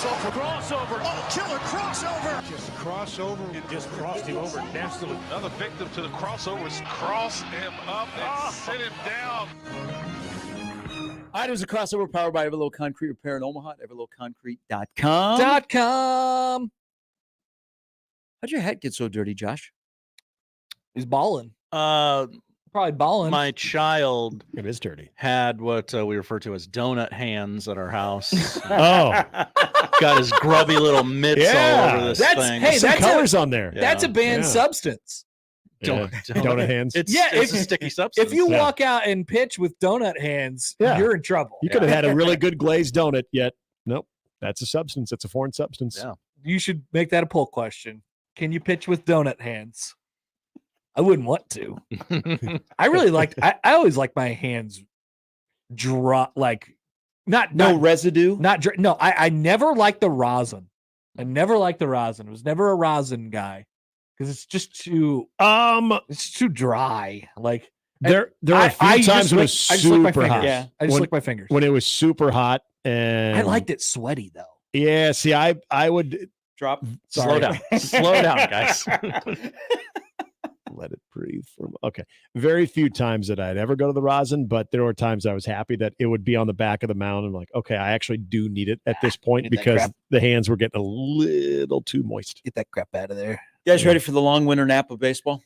Crossover. Oh, killer crossover. Just crossover. It just crossed him over nastily. Another victim to the crossovers. Cross him up and sit him down. Items of crossover powered by Everlow Concrete Repair in Omaha at everlowconcrete.com. How'd your hat get so dirty, Josh? He's balling. Probably balling. My child it is dirty. Had what we refer to as donut hands at our house. Oh. Got his grubby little mitts all over this thing. Hey, that's colors on there. That's a banned substance. Donut hands. It's a sticky substance. If you walk out and pitch with donut hands, you're in trouble. You could have had a really good glazed donut, yet nope. That's a substance. It's a foreign substance. Yeah. You should make that a poll question. Can you pitch with donut hands? I wouldn't want to. I really liked. I always like my hands drop, like not residue. No. I never liked the rosin. I never liked the rosin. I was never a rosin guy because it's just too. It's too dry. Like there are a few times when it was super hot. Yeah, I just lick my fingers when it was super hot, and I liked it sweaty though. Yeah, see, I would drop. Slow down, guys. Let it breathe. Okay. Very few times that I'd ever go to the rosin, but there were times I was happy that it would be on the back of the mound. And like, okay, I actually do need it at this point because the hands were getting a little too moist. Get that crap out of there. You guys ready for the long winter nap of baseball?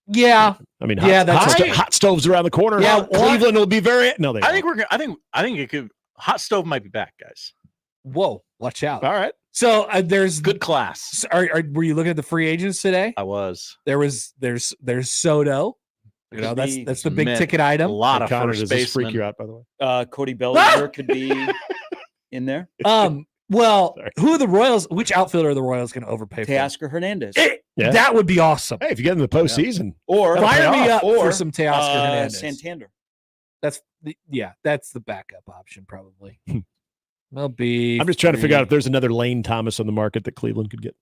Yeah. I mean, hot stoves around the corner. Yeah, Cleveland will be very. No, they. I think it could. Hot stove might be back, guys. Whoa! Watch out. All right. So there's good class. Were you looking at the free agents today? I was. There's Soto. You know, that's the big ticket item. A lot of Connor, first does this basemen. freak you out, by the way? Cody Bellinger could be in there. Well, who are the Royals? Which outfielder are the Royals going to overpay for? Teoscar Hernandez. That would be awesome. Hey, if you get in the postseason, or fire me up for some Teoscar Hernandez. Santander. That's the backup option probably. I'm just trying to figure out if there's another Lane Thomas on the market that Cleveland could get.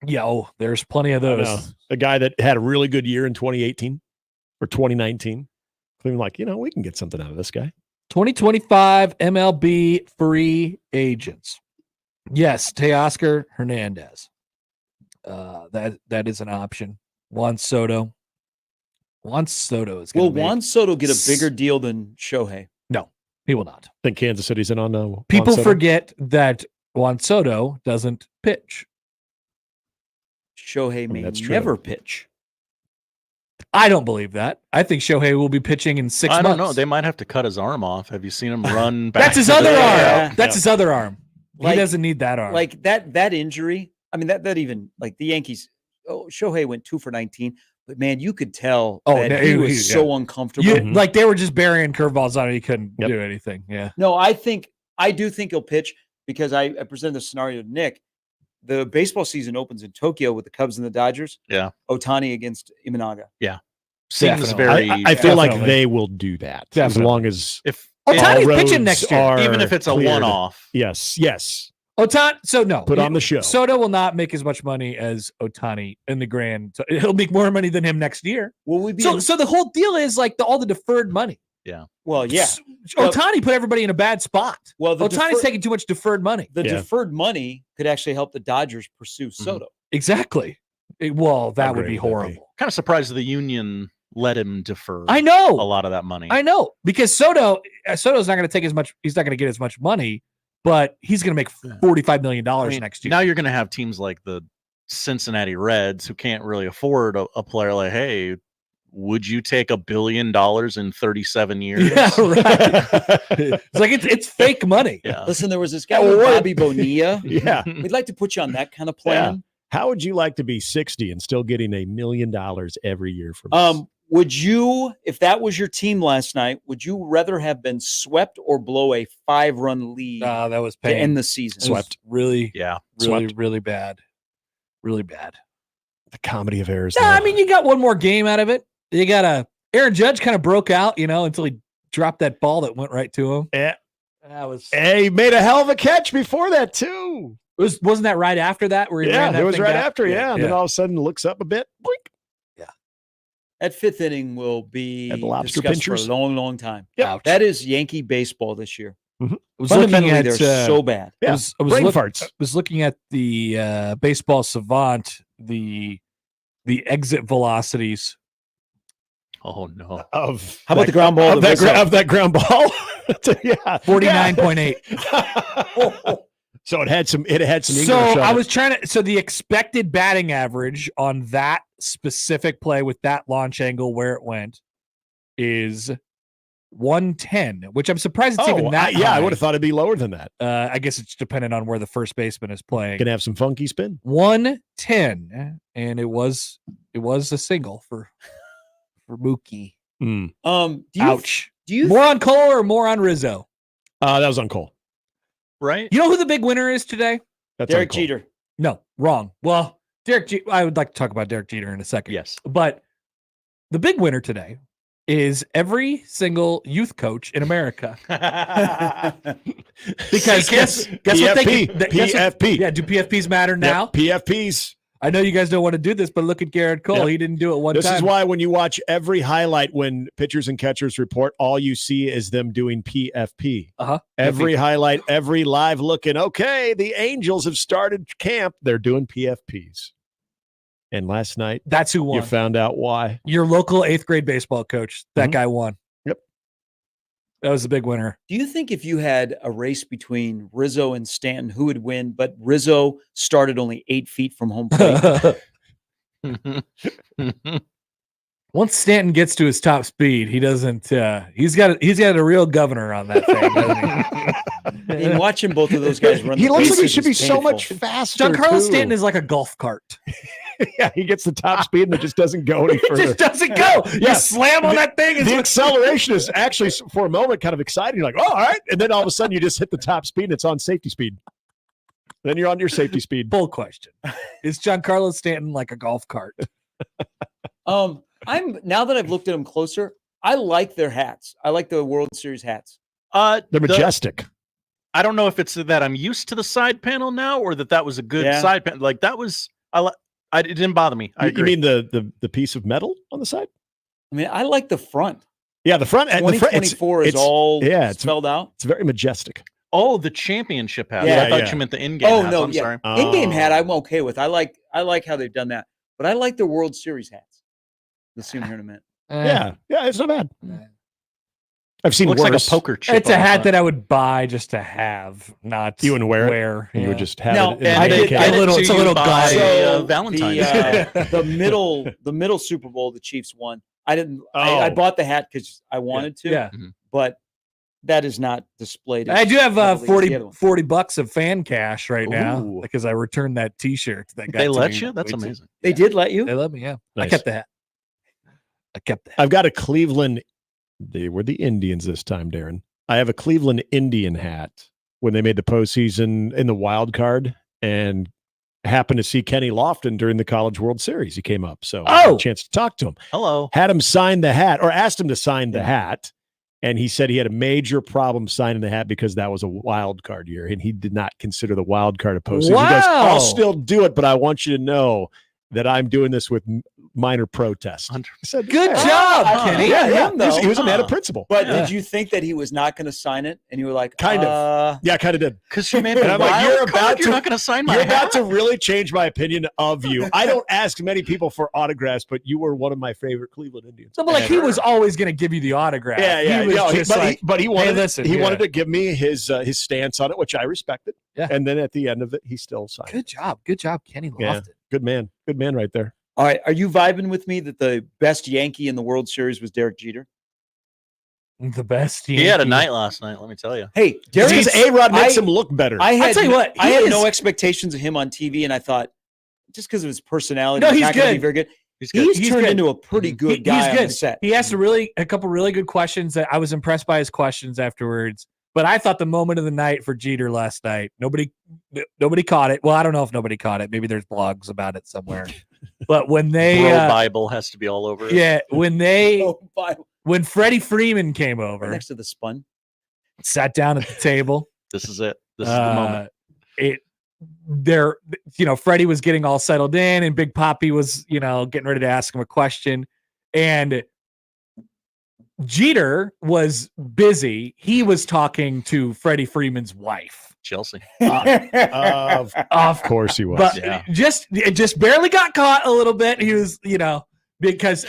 Yeah, there's plenty of those. A guy that had a really good year in 2018 or 2019. Cleveland, we can get something out of this guy. 2025 MLB free agents. Yes, Teoscar Hernandez. That is an option. Juan Soto. Juan Soto is going to Juan Soto get a bigger deal than Shohei? No. He will not. I think Kansas City's in on people forget that Juan Soto doesn't pitch. Shohei may never pitch. I don't believe that. I think Shohei will be pitching in 6 months. I don't know. They might have to cut his arm off. Have you seen him run back? That's his other arm. That's his other arm. He doesn't need that arm. Like that injury. I mean, that even like the Yankees. Shohei went 2 for 19. But man, you could tell that he was so uncomfortable. Like they were just burying curveballs on it. He couldn't do anything. Yeah. No, I do think he'll pitch because I presented the scenario to Nick. The baseball season opens in Tokyo with the Cubs and the Dodgers. Yeah. Ohtani against Imanaga. Yeah. Seems very. I feel like they will do that as long as if Ohtani's pitching next year, even if it's a one-off. Yes. Ohtani. So no, put on the show. Soto will not make as much money as Ohtani in the grand. He'll make more money than him next year. Will we be? So the whole deal is like all the deferred money. Yeah. Well, yeah. Ohtani put everybody in a bad spot. Well, Ohtani's taking too much deferred money. The deferred money could actually help the Dodgers pursue Soto. Exactly. That would be horrible. Kind of surprised the union let him defer. I know a lot of that money. I know because Soto's not going to take as much. He's not going to get as much money, but he's going to make $45 million next year. Now you're going to have teams like the Cincinnati Reds who can't really afford a player like, hey, would you take $1 billion in 37 years? Yeah, right. It's like it's fake money. Yeah. Listen, there was this guy Bobby Bonilla. Yeah, we'd like to put you on that kind of plan. Yeah. How would you like to be 60 and still getting $1 million every year from us? Would you, if that was your team last night, would you rather have been swept or blow a 5-run lead? That was pain. To end the season. Swept. Really bad. Really bad. The comedy of errors. I mean, you got one more game out of it. You got Aaron Judge kind of broke out, until he dropped that ball that went right to him. Yeah. That was. Hey, he made a hell of a catch before that too. Wasn't that right after that? Where he ran that it was thing right down? after. Yeah. And then all of a sudden looks up a bit. Boink. Yeah. That 5th inning will be at the lobster discussed pinchers for a long, long time. Yeah. That is Yankee baseball this year. I was Fundamentally, looking at, they're so bad. I Yeah, was brain look- farts. I was looking at the baseball savant, the exit velocities. Oh no. Of How about the ground ball of to that ground ball? Yeah, 49.8. So it had some. It had some. So English on I it. was trying to. So the expected batting average on that specific play with that launch angle where it went is 110, which I'm surprised it's even that. yeah, I high. would have thought it'd be lower than that. I guess it's dependent on where the first baseman is playing. Gonna have some funky spin. 110, and it was a single for Mookie. Mm. Do you, Ouch. Do you More on Cole or more on Rizzo? That was on Cole. Right? You know who the big winner is today? That's Derek on Cole. Jeter? No, wrong. Well, I would like to talk about Derek Jeter in a second. Yes. But the big winner today is every single youth coach in America. Because guess what they PFP. guess what- PFP. yeah, do PFPs matter now? Yep, PFPs. I know you guys don't want to do this, but look at Garrett Cole. Yep. He didn't do it one This time. is why when you watch every highlight when pitchers and catchers report, all you see is them doing PFP. Uh-huh. Every highlight, every live looking, okay, the Angels have started camp. They're doing PFPs. And last night, That's who you won. found out why. Your local 8th grade baseball coach. That Mhm. guy won. Yep. That was the big winner. Do you think if you had a race between Rizzo and Stanton, who would win? But Rizzo started only 8 feet from home plate. Once Stanton gets to his top speed, he doesn't. He's got a real governor on that thing, doesn't he? And watching both of those guys run, He the looks like he bases should be is so much painful. faster. Giancarlo too. Stanton is like a golf cart. Yeah, he gets the top speed and it just doesn't go any It further. just doesn't go. Yeah. You slam on that thing. The acceleration is actually, for a moment, kind of exciting. You're like, oh, all right. And then all of a sudden, you just hit the top speed and it's on safety speed. Then you're on your safety speed. Bull question. Is Giancarlo Stanton like a golf cart? I'm now that I've looked at them closer, I like their hats. I like the World Series hats. They're majestic. I don't know if it's that I'm used to the side panel now or that was a good Yeah. side panel. Like that was, it didn't bother me. I You agree. mean the piece of metal on the side? I mean, I like the front. Yeah, the front. The front 2024 is all it's spelled out. It's very majestic. Oh, the championship hat. Yeah, I thought yeah. you meant the in-game Oh hats. no, I'm yeah. sorry. In-game hat, I'm okay with. I like how they've done that. But I like the World Series hats. You'll see them here in a minute. Yeah, it's not bad. I've seen Looks worse. like a poker chip. It's a hat that I would buy just to have, not You wouldn't wear it? wear. You would just have Now, it. In and the I they did- case. I get did- it's a little to you gaudy. by, So, Valentine's. the middle Super Bowl the Chiefs won. I didn't. I Oh. bought the hat because I wanted to. Yeah. But that is not displayed. I do have heavily as the other one. $40 of fan cash right now Ooh. because I returned that T-shirt that got They to let me you? That's way too- amazing. They did let you. They let me. Yeah, I Nice. kept the hat. I've got a Cleveland. They were the Indians this time, Darren. I have a Cleveland Indian hat when they made the postseason in the wild card, and happened to see Kenny Lofton during the College World Series. He came up, so I had a chance to talk to him. Hello. Had him sign the hat, or asked him to sign the hat, and he said he had a major problem signing the hat because that was a wild card year, and he did not consider the wild card a postseason. He goes, Wow. I'll still do it, but I want you to know that I'm doing this with minor protest. I said, Good "Yeah." job, I- Kenny. yeah, Yeah, him, he was a man Huh. of principle. But Yeah. did you think that he was not going to sign it? And you were like, Kind of. Yeah, I kind of did. Because you made And the I'm like, wild you're card? about You're to- not going to sign my You're hat? about to really change my opinion of you. I don't ask many people for autographs, but you were one of my favorite Cleveland Indians. So, but like he was always going to give you the autograph. Yeah. He was No, just but, like, he wanted, listen, he yeah. wanted to give me his stance on it, which I respected. Yeah. And then at the end of it, he still signed. Good job, Kenny Yeah. Lofton. Good man right there. All right. Are you vibing with me that the best Yankee in the World Series was Derek Jeter? The best. He had a Yankee. night last night, let me tell you. Hey, Because Derek. A-Rod makes I- him look better. I had, I'll tell you what, I he had is- no expectations of him on TV, and I thought just because of his personality, No, he's he's not going to be good. very good. He's good. He's He's turned good. into a pretty good guy He's on good. the set. He asked a couple really good questions that I was impressed by his questions afterwards. But I thought the moment of the night for Jeter last night, nobody caught it. Well, I don't know if nobody caught it. Maybe there's blogs about it somewhere. But when they, World Bible has to be all over it. yeah, Oh, bye. when Freddie Freeman came Right over, next to the spun. sat down at the table. This is it. This is the moment. Freddie was getting all settled in, and Big Papi was, getting ready to ask him a question, and Jeter was busy. He was talking to Freddie Freeman's wife. Chelsea. Of course he was. But Yeah. it just barely got caught a little bit. He was, because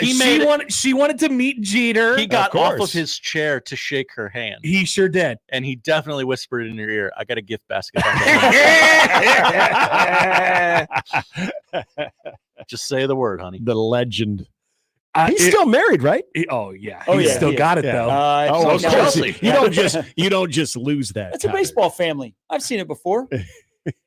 she wanted to meet Jeter. He got off of course. his chair to shake her hand, He sure did. and he definitely whispered in your ear, "I got a gift basket." Just say the word, honey. The legend. He's still married, right? Oh yeah. Oh, He's yeah, still he got is. it Yeah. though. Oh, so Chelsea. You don't just lose that. That's a baseball family. I've seen it before.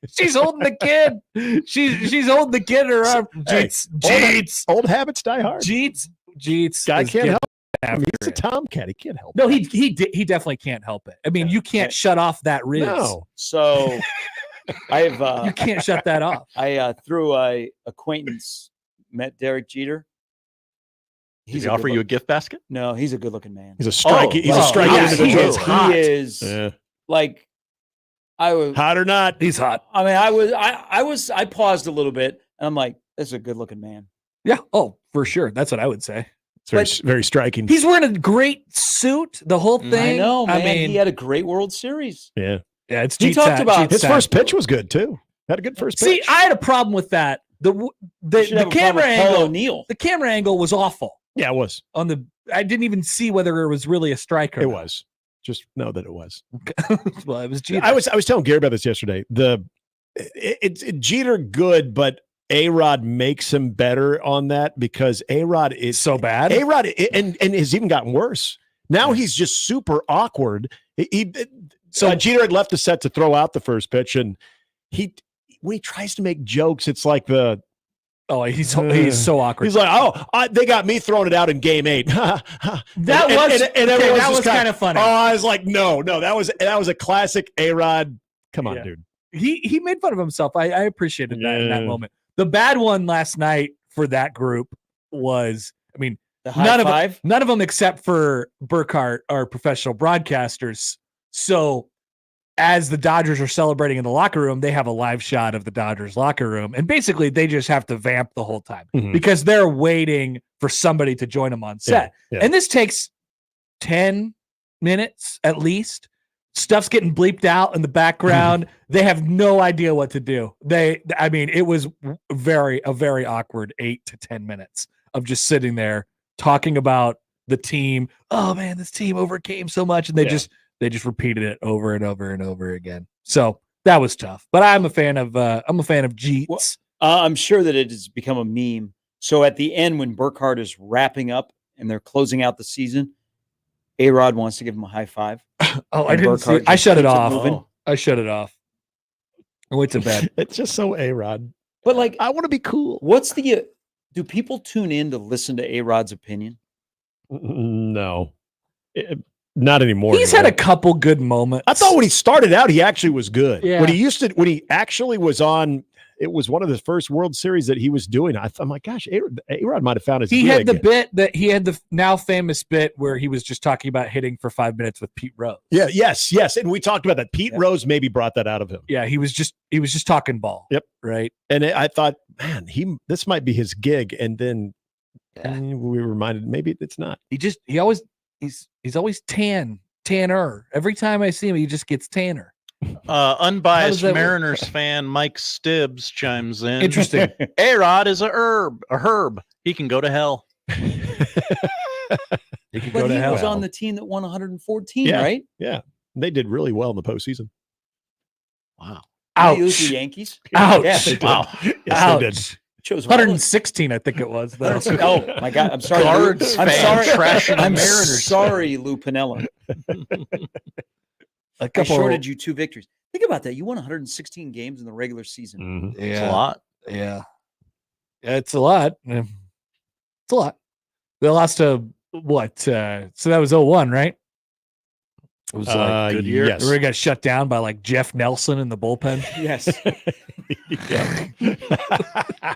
She's holding the kid. She's holding the kid in her arm. Jeets. Old habits die hard. Jeets. Guy is can't getting help. after He's a it. tomcat. He can't help. No, he definitely can't help it. I mean, you can't shut off that riz. No. So I've You can't shut that off. I through a acquaintance met Derek Jeter. Did he offer you a gift basket? No, he's a good looking man. He's a strike. He's a wow. strike Yeah, individual. hot. He is Yeah. like I was. Hot or not? He's hot. I mean, I paused a little bit, and I'm like, "This is a good looking man." Yeah. Oh, for sure. That's what I would say. It's very, very striking. He's wearing a great suit. The whole thing. I know, man. I mean, he had a great World Series. Yeah. yeah. It's he Jeets talked out, about Jeets His out. first pitch was good too. Had a good first pitch. See, I had a problem with that. The camera Paul angle. O'Neill. The camera angle was awful. Yeah, it was. On the, I didn't even see whether it was really a strike or It not. was. Just know that it was. Well, it was Jeter. I was telling Gary about this yesterday. It's Jeter good, but A-Rod makes him better on that because A-Rod is so bad. A-Rod and has even gotten worse. Now he's just super awkward. So Jeter had left the set to throw out the first pitch, and when he tries to make jokes, it's like he's so awkward. he's like, they got me throwing it out in game 8. That everyone's was kind of funny. Oh, I was like, no, that was a classic A-Rod. Come on, Yeah. dude. He made fun of himself. I appreciated that in that moment. The bad one last night for that group was, I mean, The high five. none of them except for Burkhart are professional broadcasters. So as the Dodgers are celebrating in the locker room, they have a live shot of the Dodgers locker room. And basically they just have to vamp the whole time because they're waiting for somebody to join them on set. Yeah. And this takes 10 minutes at least. Stuff's getting bleeped out in the background. They have no idea what to do. It was a very awkward 8 to 10 minutes of just sitting there talking about the team. Oh man, this team overcame so much. And they just repeated it over and over and over again. So that was tough, but I'm a fan of Jeets. Well, I'm sure that it has become a meme. So at the end, when Burkhart is wrapping up and they're closing out the season, A-Rod wants to give him a high five. Oh, I And didn't see. Burkhart I just shut it keeps off. moving. I shut it off. I went to bed. It's just so A-Rod. But like, I want to be cool. what's the? Do people tune in to listen to A-Rod's opinion? No, not anymore. He's had a couple good moments. I thought when he started out, he actually was good. Yeah. When he actually was on, it was one of the first World Series that he was doing. I'm like, gosh, A-Rod might have found his He gig. had the bit that he had the now famous bit where he was just talking about hitting for 5 minutes with Pete Rose. Yeah, yes, and we talked about that. Pete Rose maybe brought that out of him. Yeah, he was just talking ball. Yep. Right. And I thought, man, this might be his gig. And then we were reminded maybe it's not. He's always tanner. Every time I see him, he just gets tanner. Unbiased that work? Mariners fan Mike Stibbs chimes in. Interesting. A-Rod is a herb. He can go to hell. He could But go to he hell. was on the team that won 114, Yeah. right? Yeah, they did really well in the postseason. Wow. Did he lose Ouch. the Yankees? Ouch. Yeah, they did. Wow. Yes, they did. Ouch. Chose 116, I think it was. Though. Oh my God! I'm sorry. Guards I'm fan sorry. trashing the I'm Mariners. sorry, Lou Piniella. A I couple. shorted you 2 victories. Think about that. You won 116 games in the regular season. Mhm. Yeah. It's a lot. Yeah. It's a lot. Yeah. It's a lot. They lost to what? So that was 0-1, right? It was like good year. Yes. we got shut down by like Jeff Nelson in the bullpen. Yes.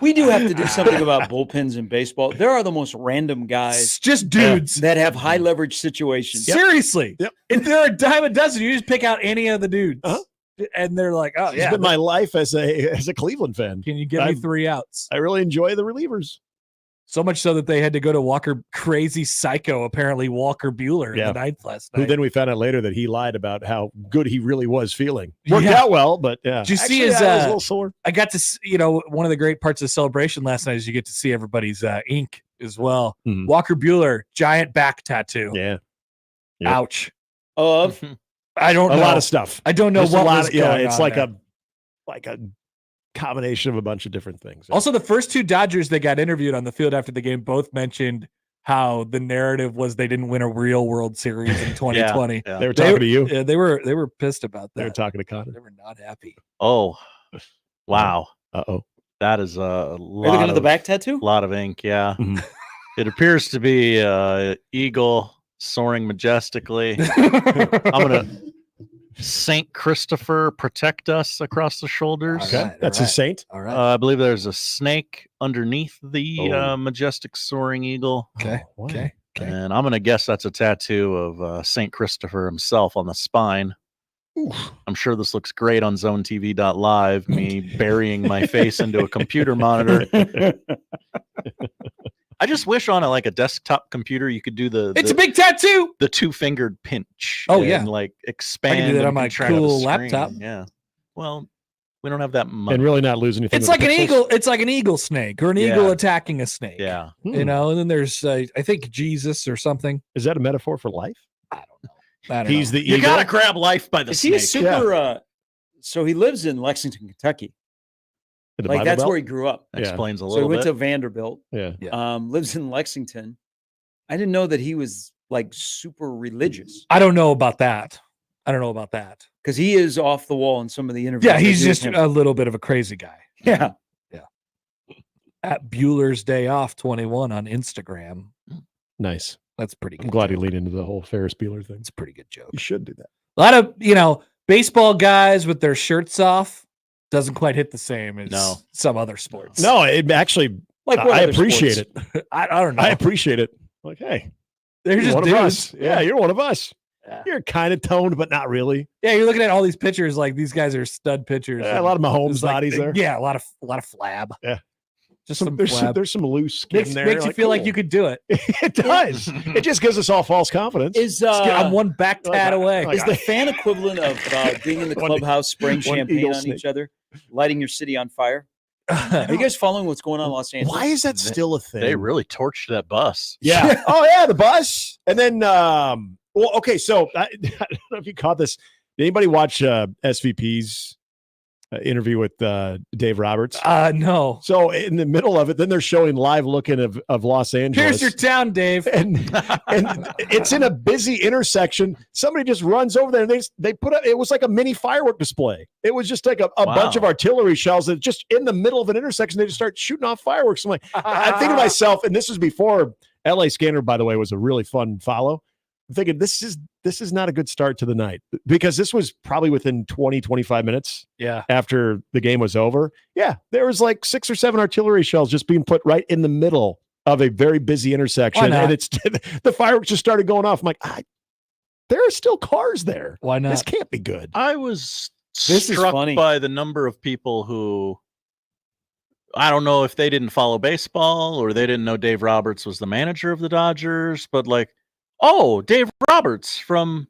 We do have to do something about bullpens in baseball. There are the most random It's guys just dudes. that have high leverage situations. Seriously. Yep. If they're a dime a dozen, you just pick out any of the dudes. Uh-huh. And they're like, oh, It's yeah. been my life as a Cleveland fan. Can you give me 3 outs? I really enjoy the relievers. So much so that they had to go to Walker Crazy Psycho, apparently Walker Bueller in the ninth last night. Who then we found out later that he lied about how good he really was feeling. Worked out well, but yeah. Did you see Actually, his I was a little sore. I got to see, one of the great parts of the celebration last night is you get to see everybody's ink as well. Mhm. Walker Bueller, giant back tattoo. Yeah. Yep. Ouch. Of I don't know. A lot of stuff. I don't know Just a what lot was of- going it's on like there. a combination of a bunch of different things. Also, the first two Dodgers that got interviewed on the field after the game both mentioned how the narrative was they didn't win a real World Series in 2020. Yeah. They were talking to you. Yeah, they were pissed about They were that. talking to Connor. They were not happy. Oh, wow. Uh-oh. That is a Are you lot looking at the of, back tattoo? lot of ink. Yeah. Mhm. It appears to be eagle soaring majestically. I'm going to Saint Christopher protect us across the shoulders. All Okay. right, That's all a right. saint. All right. I believe there's a snake underneath the Oh. majestic soaring eagle. Okay. Oh, wow. Okay. And I'm going to guess that's a tattoo of Saint Christopher himself on the spine. I'm sure this looks great on zonetv.live, me burying my face into a computer monitor. I just wish on a desktop computer you could do It's a big tattoo. the two-fingered pinch. Oh, and, yeah. expand. that on and my contract the cool screen. laptop. Yeah. Well, we don't have that money. And really not losing anything. It's with like the an pixels. eagle. It's like an eagle snake or an Yeah. eagle attacking a snake. Yeah. And then there's, I think, Jesus or something. Is that a metaphor for life? I don't He's know. the You eagle. got to grab life by the Is he a snake. super? So he lives in Lexington, Kentucky. In the Like Bible that's Belt? where he grew up. That Yeah. explains a So he little went bit. to Vanderbilt. Yeah. Lives in Lexington. I didn't know that he was like super religious I don't know about that. because he is off the wall in some of the interviews. Yeah, I he's do with just him. a little bit of a crazy guy. Yeah. At Bueller's Day Off 21 on Instagram. Nice. That's pretty good. I'm glad he joke. leaned into the whole Ferris Bueller thing. It's a pretty good joke. You should do that. A lot of, baseball guys with their shirts off doesn't quite hit the same as No. some other sports. No, it actually, Like what I other appreciate sports? it. I don't know. I appreciate it. Like, hey, They're you're just one dudes. of us. Yeah, you're one of us. Yeah. You're kind of toned, but not really. Yeah, you're looking at all these pitchers like these guys are stud pitchers. Yeah, a lot of Mahomes It's like- bodies there. Yeah, a lot of flab. Yeah. Just some There's flab. there's some loose skin Makes there. you feel like cool. you could do it. It does. It just gives us all false confidence. Is I'm one back tat away. is the fan equivalent of being in the One- clubhouse, spraying one champagne eagle on snake. each other, lighting your city on fire? Are you guys following what's going on in Los Angeles? Why is that still a thing? They really torched that bus. Yeah. Oh yeah, the bus. And then well, okay, so I don't know if you caught this. Did anybody watch SVP's interview with Dave Roberts? No. So in the middle of it, then they're showing live looking of Los Angeles. Here's your town, Dave. and it's in a busy intersection. Somebody just runs over there and they put up, it was like a mini firework display. It was just like a bunch of artillery shells that just in the middle of an intersection, they just start shooting off fireworks. I'm like, I think to myself, and this was before LA Scanner, by the way, was a really fun follow. I'm thinking this is not a good start to the night because this was probably within 20, 25 minutes Yeah. after the game was over. Yeah, there was like 6 or 7 artillery shells just being put right in the middle of a very busy intersection. not? And it's the fireworks just started going off. I'm like, there are still cars there. Why not? This can't be good. I was This is struck funny. by the number of people who, I don't know if they didn't follow baseball or they didn't know Dave Roberts was the manager of the Dodgers, but like, oh, Dave Roberts from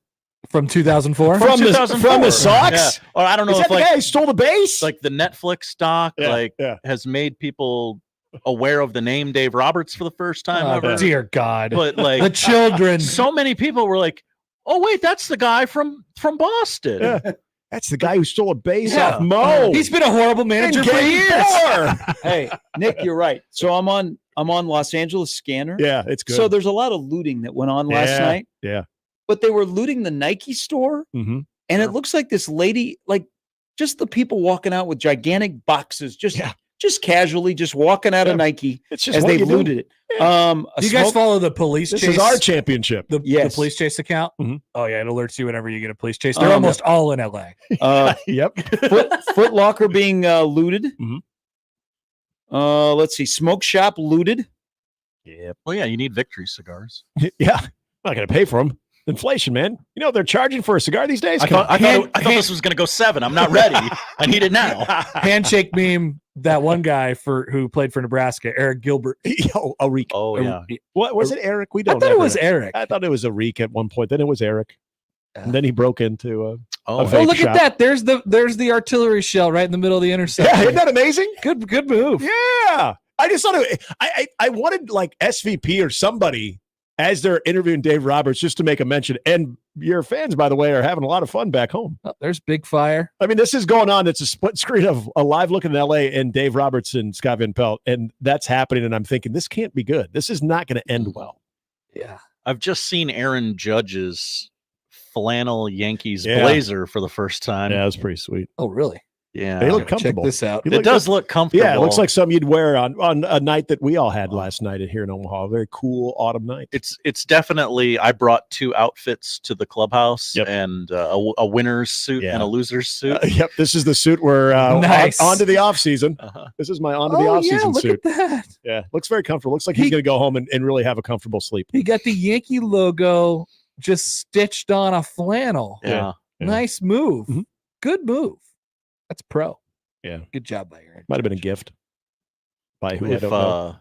2004? From the 2004. Sox? Yeah. Or I don't know Is if that the guy who stole the base? like the Netflix doc Yeah. has made people aware of the name Dave Roberts for the first time Oh, ever. dear God. But like The children. so many people were like, "Oh wait, that's the guy from Boston." Yeah. That's the guy who stole a base Yeah. off Mo. He's been a horrible in manager for game years. 4. Hey, Nick, you're right. So I'm on Los Angeles Scanner. Yeah, it's good. So there's a lot of looting that went on last night. Yeah. But they were looting the Nike store, Mm-hmm. and it looks like this lady, like just the people walking out with gigantic boxes, just casually, just walking out of Nike It's just as what they you do. looted it. Yeah. A Do you guys smoke- follow the police This chase? is our championship. the Yes. police chase account? Mhm. Oh, yeah. It alerts you whenever you get a police chase. They're almost all in LA. Yep. Foot Locker being looted. Mhm. Let's see, Smoke Shop looted. Yep. Well, yeah, you need victory cigars. Yeah. I'm not going to pay for them. Inflation, man. You know what they're charging for a cigar these days? I Come thought on. this was going to go 7. I'm not ready. I need it now. Handshake meme. that one guy who played for Nebraska, Eric Gilbert. Arik. Oh yeah. What was it, Eric? We I don't. thought it ever was know. Eric. I thought it was Arik at one point. Then it was Eric, and then he broke into a Oh, fake look shop. at that. There's the artillery shell right in the middle of the intersection. Yeah, isn't that amazing? Good move. Yeah, I just thought I wanted like SVP or somebody as they're interviewing Dave Roberts just to make a mention. And your fans, by the way, are having a lot of fun back home. Oh, there's Big Fire. I mean, this is going on. It's a split screen of a live look in LA and Dave Roberts and Scott Van Pelt, and that's happening. And I'm thinking this can't be good. This is not going to end well. Yeah, I've just seen Aaron Judge's flannel Yankees Yeah. blazer for the first time. Yeah, that's pretty sweet. Oh, really? Yeah. They look Check comfortable. this out. You It does look comfortable. Yeah, it looks like something you'd wear on a night that we all had last night here in Omaha. A very cool autumn night. It's definitely. I brought 2 outfits to the clubhouse, Yep. and a winner's suit Yeah. and a loser's suit. Yep, this is the suit we're Nice. on to the off season. Uh-huh. This is my on to the off season look suit. at that. Yeah, looks very comfortable. Looks like he's He- going to go home and really have a comfortable sleep. He got the Yankee logo just stitched on a flannel. Yeah. Yeah. Nice move. Mhm. Good move. That's pro. Yeah. Good job by Aaron. Might have been a gift by who I If don't know.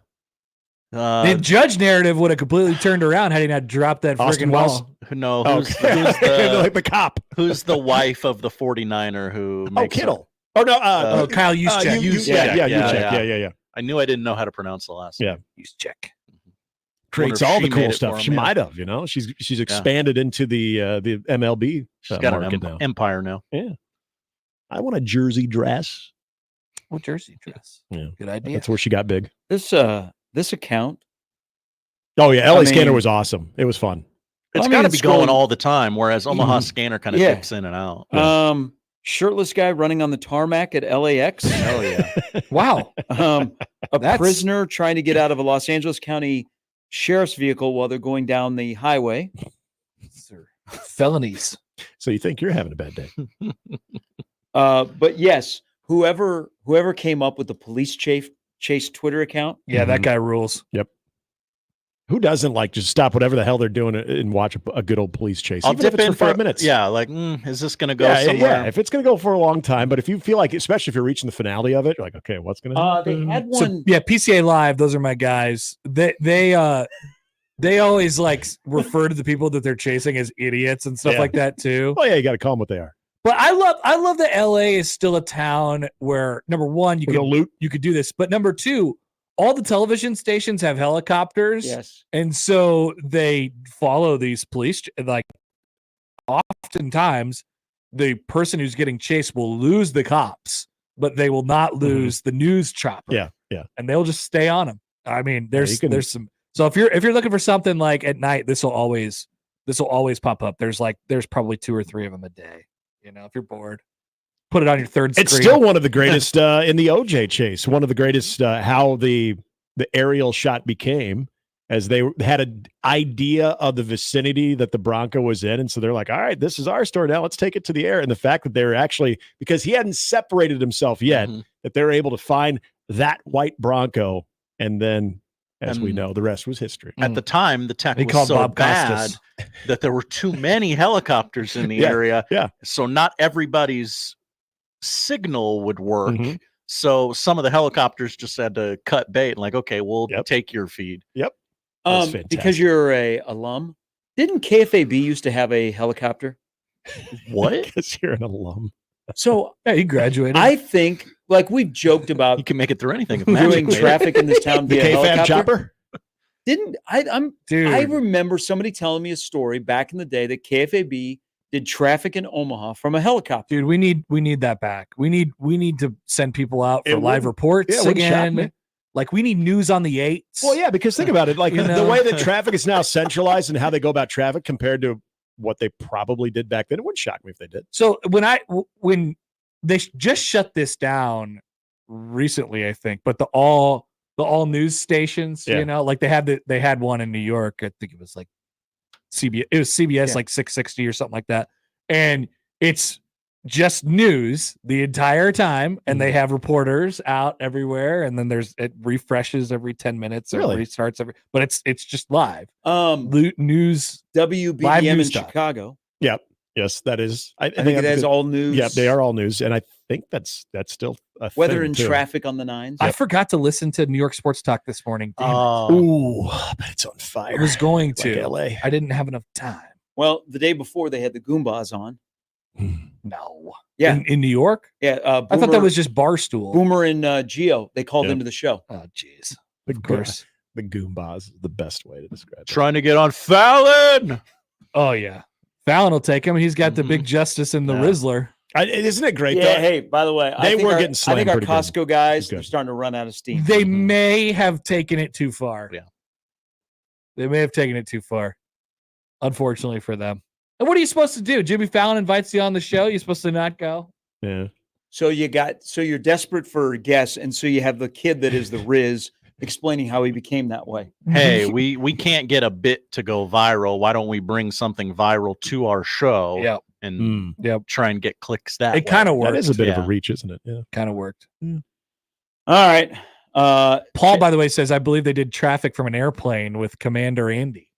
The Judge narrative would have completely turned around had he not dropped that Austin freaking Wells? ball. no, Oh, who's, okay. who's the like the cop. who's the wife of the 49er who Oh, makes Kittle. Oh no. Oh, Kyle Juszczyk. Yeah. I knew I didn't know how to pronounce the last Yeah. name. Juszczyk. Creates Wonder if all the she cool made it stuff. for She him, yeah. might have. You know, she's expanded into the MLB She's got market an now. empire now. I want a jersey dress. What jersey dress? Yeah. Good idea. That's where she got big. This account. Oh yeah, LA I Scanner mean- was awesome. It was fun. It's I got mean, to be it's going scrolling- all the time, whereas Omaha Mhm. Scanner kind of Yeah. dips in and out. Shirtless guy running on the tarmac at LAX. Hell yeah. Wow. A That's- prisoner trying to get out of a Los Angeles County sheriff's vehicle while they're going down the highway. Sir. Felonies. So you think you're having a bad day? But yes, whoever came up with the police chase Twitter account. Yeah, that guy rules. Who doesn't like just stop whatever the hell they're doing and watch a good old police chase? I'll Even if dip it's in for 5 minutes. Yeah, like, is this going to go Yeah, somewhere? yeah. If it's going to go for a long time, but if you feel like, especially if you're reaching the finale of it, you're like, okay, what's going to happen? They had So, one. yeah, PCA Live, those are my guys. They always like refer to the people that they're chasing as idiots and stuff Yeah. like that too. Oh yeah, you got to call them what they are. But I love that LA is still a town where number one, With a loot. you could do this, but number two, all the television stations have helicopters. Yes. And so they follow these police. Like, oftentimes, the person who's getting chased will lose the cops, but they will not lose the news chopper. Yeah, yeah. And they'll just stay on them. I mean, there's you can- some. So if you're looking for something like at night, this will always pop up. There's probably 2 or 3 of them a day. You know, if you're bored, put it on your third screen. It's still one of the greatest in the OJ chase. One of the greatest how the aerial shot became, as they had an idea of the vicinity that the Bronco was in, and so they're like, "All right, this is our story now. Let's take it to the air." And the fact that they were actually, because he hadn't separated himself yet, that they were able to find that white Bronco, and then, as we And- know, the rest was history. At the time, the tech They was called so Bob bad Costas. that there were too many helicopters in the Yeah, area. yeah. So not everybody's signal would work. Mhm. So some of the helicopters just had to cut bait and like, okay, we'll Yep. take your feed. That's Because fantastic. you're a alum. Didn't KFAB used to have a helicopter? What? Because you're an alum. So Yeah, he graduated. I think, like we've joked about You can make it through anything. If doing Magic made it. traffic in this town The via KFAB helicopter. chopper. Didn't Dude, I remember somebody telling me a story back in the day that KFAB did traffic in Omaha from a helicopter. dude, we need that back. We need to send people out It for live wouldn't- reports yeah, it wouldn't shock again. me. Like, we need news on the 8s. Well, yeah, because think about it. Like You the know? way that traffic is now centralized and how they go about traffic compared to what they probably did back then, it wouldn't shock me if they did. So when they just shut this down recently, I think, but the all news stations, Yeah. you know, like they had one in New York. I think it was like CBS. It was CBS, Yeah. like 660 or something like that, and it's just news the entire time, and they have reporters out everywhere, and then it refreshes every 10 minutes or Really? restarts but it's just live Um, news. WBDM Live in news talk. Chicago. Yep. Yes, that is. I think it is all news. Yeah, they are all news, and I think that's still a Weather thing, and too. traffic on the nines. I forgot to listen to New York Sports Talk this morning. Damn it. Ooh, but it's on fire. I was going Like to. LA. I didn't have enough time. Well, the day before they had the Goombas on. No. Yeah. In New York? Yeah. I thought that was just Barstool. Boomer and Geo. They called Yeah. into the show. Oh, jeez. Of course. The Goombas is the best way to describe it. Trying to get on Fallon. Oh, yeah. Fallon will take him. He's got the big justice and the Yeah. Rizzler. Isn't it great? Yeah. though? Hey, by the way, They were getting I slammed think our pretty good. Costco guys Good. are starting to run out of steam. They may have taken it too far. Yeah. They may have taken it too far, unfortunately for them. And what are you supposed to do? Jimmy Fallon invites you on the show. You're supposed to not go? Yeah. So you're desperate for guests, and so you have the kid that is the Riz explaining how he became that way. Hey, we can't get a bit to go viral. Why don't we bring something viral to our show Yep. and Yep. try and get clicks that It way? kind of worked. That is a bit of Yeah. a reach, isn't it? Yeah. Kind of worked. All right. Paul, by the way, says, I believe they did traffic from an airplane with Commander Andy.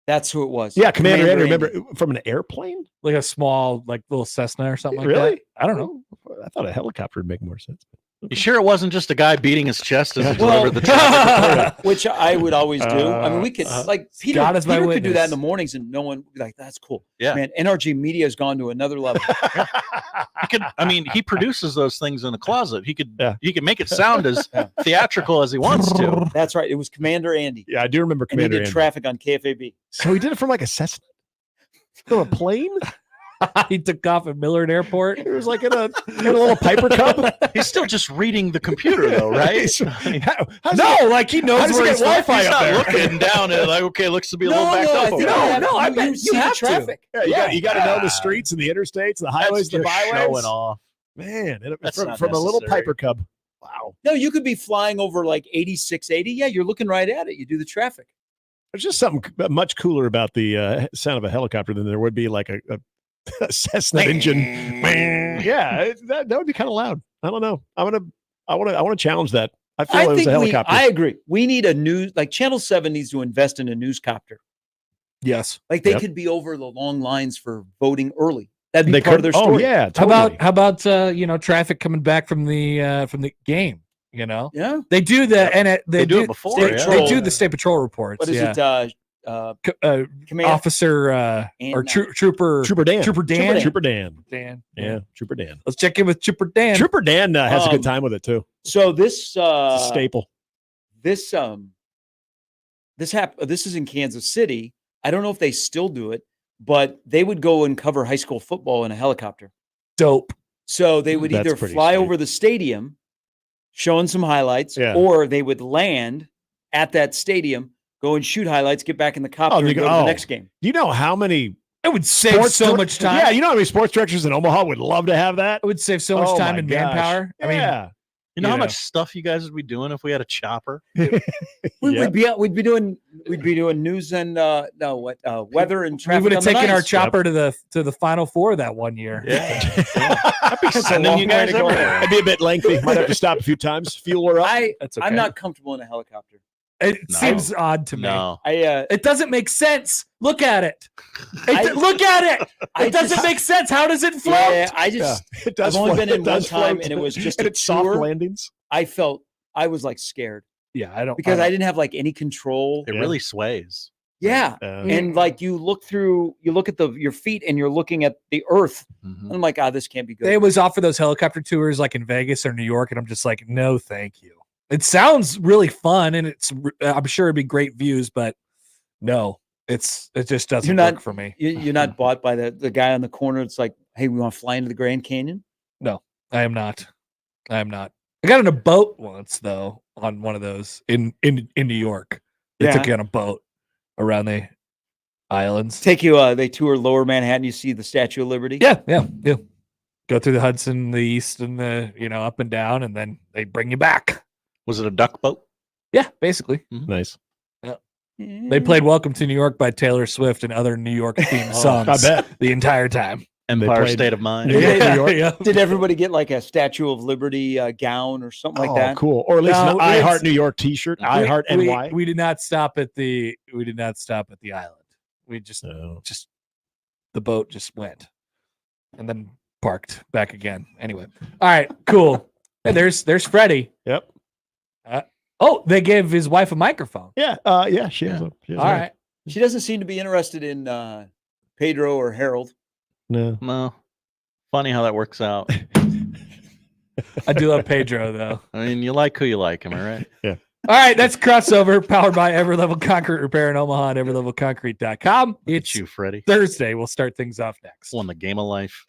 That's who it was. Yeah, Commander Andy, Andy. remember from an airplane? Like a small, like little Cessna or something like Really? that. I don't know. I thought a helicopter would make more sense. You sure it wasn't just a guy beating his chest as he Well, delivered the traffic? which I would always do. I mean, we could like Peter. God is my Peter could do that in witness. the mornings, and no one would be like, "That's cool." Yeah. Man, NRG Media has gone to another level. He produces those things in the closet. He could make it sound as Yeah. theatrical as he wants to. That's right. It was Commander Andy, Yeah, I do remember and he Commander did Andy. traffic on KFAB. So he did it from like a Cessna? From a plane? He took off at Millard Airport. It was like in a little Piper Cub. He's still just reading the computer, though, right? Like he knows How does he where get he's Wi-Fi He's up not there? looking down at it like, okay, looks to be a little backed up. over there. I bet you see have the to. traffic. Yeah, you got to know the streets and the interstates, the highways, That's the just byways. showing off. Man, That's from, not from a little necessary. Piper Cub. Wow. No, you could be flying over like 86, 80. Yeah, you're looking right at it. You do the traffic. There's just something much cooler about the sound of a helicopter than there would be like a Cessna engine. Yeah, that would be kind of loud. I don't know. I want to challenge that. I feel it was a helicopter. I agree. We need a news, like Channel 7 needs to invest in a newscopter. Yes. Like they Yep. could be over the long lines for voting early. That'd be They part of could- their story. Oh yeah, How totally. about traffic coming back from the game? You know, Yeah. they do the and They do it before. State Yeah. they Patrol. do the state patrol reports. What is yeah. it? Command Officer or Trooper Trooper Dan. Trooper Dan. Trooper Dan. Dan. Yeah, Trooper Dan. Let's check in with Trooper Dan. Trooper Dan has a good time with it too. So this It's a staple. this is in Kansas City. I don't know if they still do it, but they would go and cover high school football in a helicopter. Dope. So they would That's either pretty fly sweet. over the stadium, showing some highlights, Yeah. or they would land at that stadium, go and shoot highlights, get back in the copter, Oh, and you go go- to the oh. next game. You know how many It would save sports so dir- much time. Yeah, you know how many sports directors in Omaha would love to have that? It would save so much Oh time my and gosh. manpower. I mean, Yeah. You know how You much stuff you guys would be doing if we had a chopper? We'd Yep. be doing news and weather and we traffic. would on have the taken our nights. chopper to the Final Four that one year. Sending you guys everywhere. It'd be a bit lengthy. Might have to stop a few times. Fuel her up. That's okay. I'm not comfortable in a helicopter. It No. seems odd to me. No. It doesn't make sense. Look at it. I- Look at it. I It doesn't just- make sense. How does it float? Yeah, I just It does I've only float. been in It does one time, float. and it was just and a it's soft tour. landings. I was like scared Yeah, I don't because I didn't have like any control. It Yeah. really sways. Yeah. And like you look at your feet and you're looking at the earth. And I'm like, this can't be good. They always offer those helicopter tours like in Vegas or New York, and I'm just like, no, thank you. It sounds really fun, and I'm sure it'd be great views, but no, it just doesn't You're not- work for me. You're not bought by the guy on the corner. It's like, hey, we want to fly into the Grand Canyon. No, I am not. I got on a boat once though, on one of those in New York. They Yeah. took you on a boat around the islands. Take you. They tour Lower Manhattan. You see the Statue of Liberty. Yeah. Go through the Hudson, the east, and the up and down, and then they bring you back. Was it a duck boat? Yeah, basically. Nice. They played "Welcome to New York" by Taylor Swift and other New York themed songs. I bet. The entire time. Empire played- State of Mind. Yeah. New York. Yeah. Did everybody get like a Statue of Liberty gown or something like that? Cool. Or at least No, an I it's- Heart New York T-shirt. I Heart NY. We did not stop at the island. We just Oh. the boat just went. and then parked back again. Anyway, all right, cool. Hey, there's Freddie. Yep. Oh, they gave his wife a microphone. Yeah. She has All a right. She doesn't seem to be interested in Pedro or Harold. No. Funny how that works out. I do love Pedro, though. I mean, you like who you like, am I right? Yeah. All right, that's Crossover, powered by Everlevel Concrete Repair in Omaha and everlevelconcrete.com. It's you, Freddie. Thursday. We'll start things off next. Won the game of life.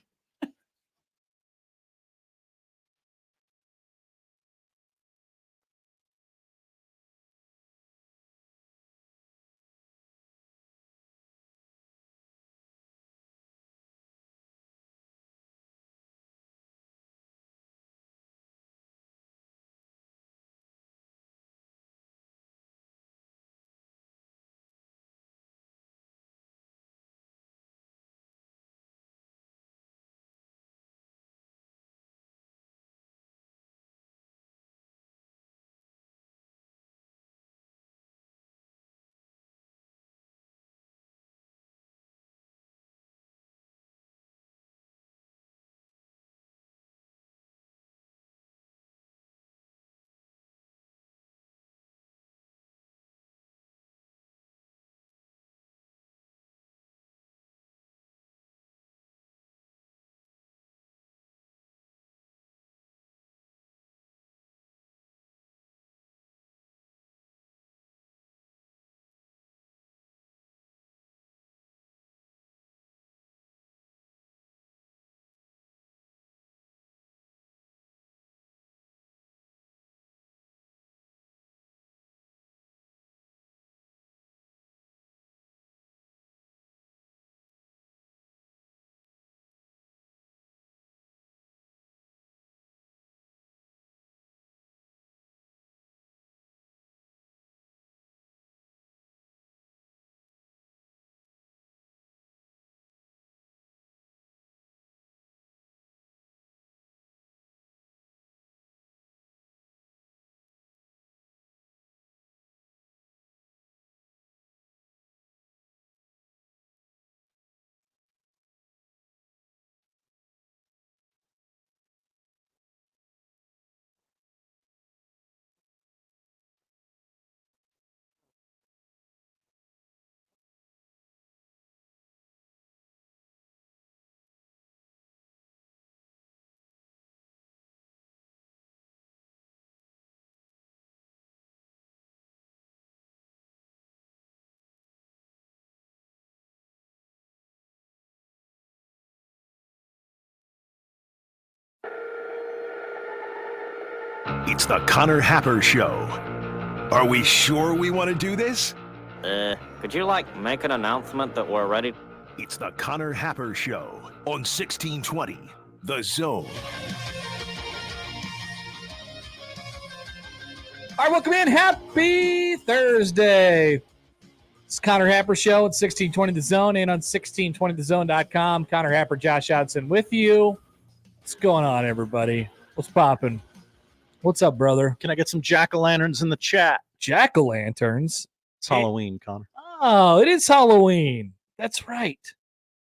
It's the Connor Happer Show. Are we sure we want to do this? Could you, make an announcement that we're ready? It's the Connor Happer Show on 1620, The Zone. All right, welcome in. Happy Thursday. It's Connor Happer Show at 1620 The Zone and on 1620thezone.com. Connor Happer, Josh Hodson with you. What's going on, everybody? What's popping? What's up, brother? Can I get some jack-o'-lanterns in the chat? Jack-o'-lanterns? It's Halloween, Connor. Oh, it is Halloween. That's right.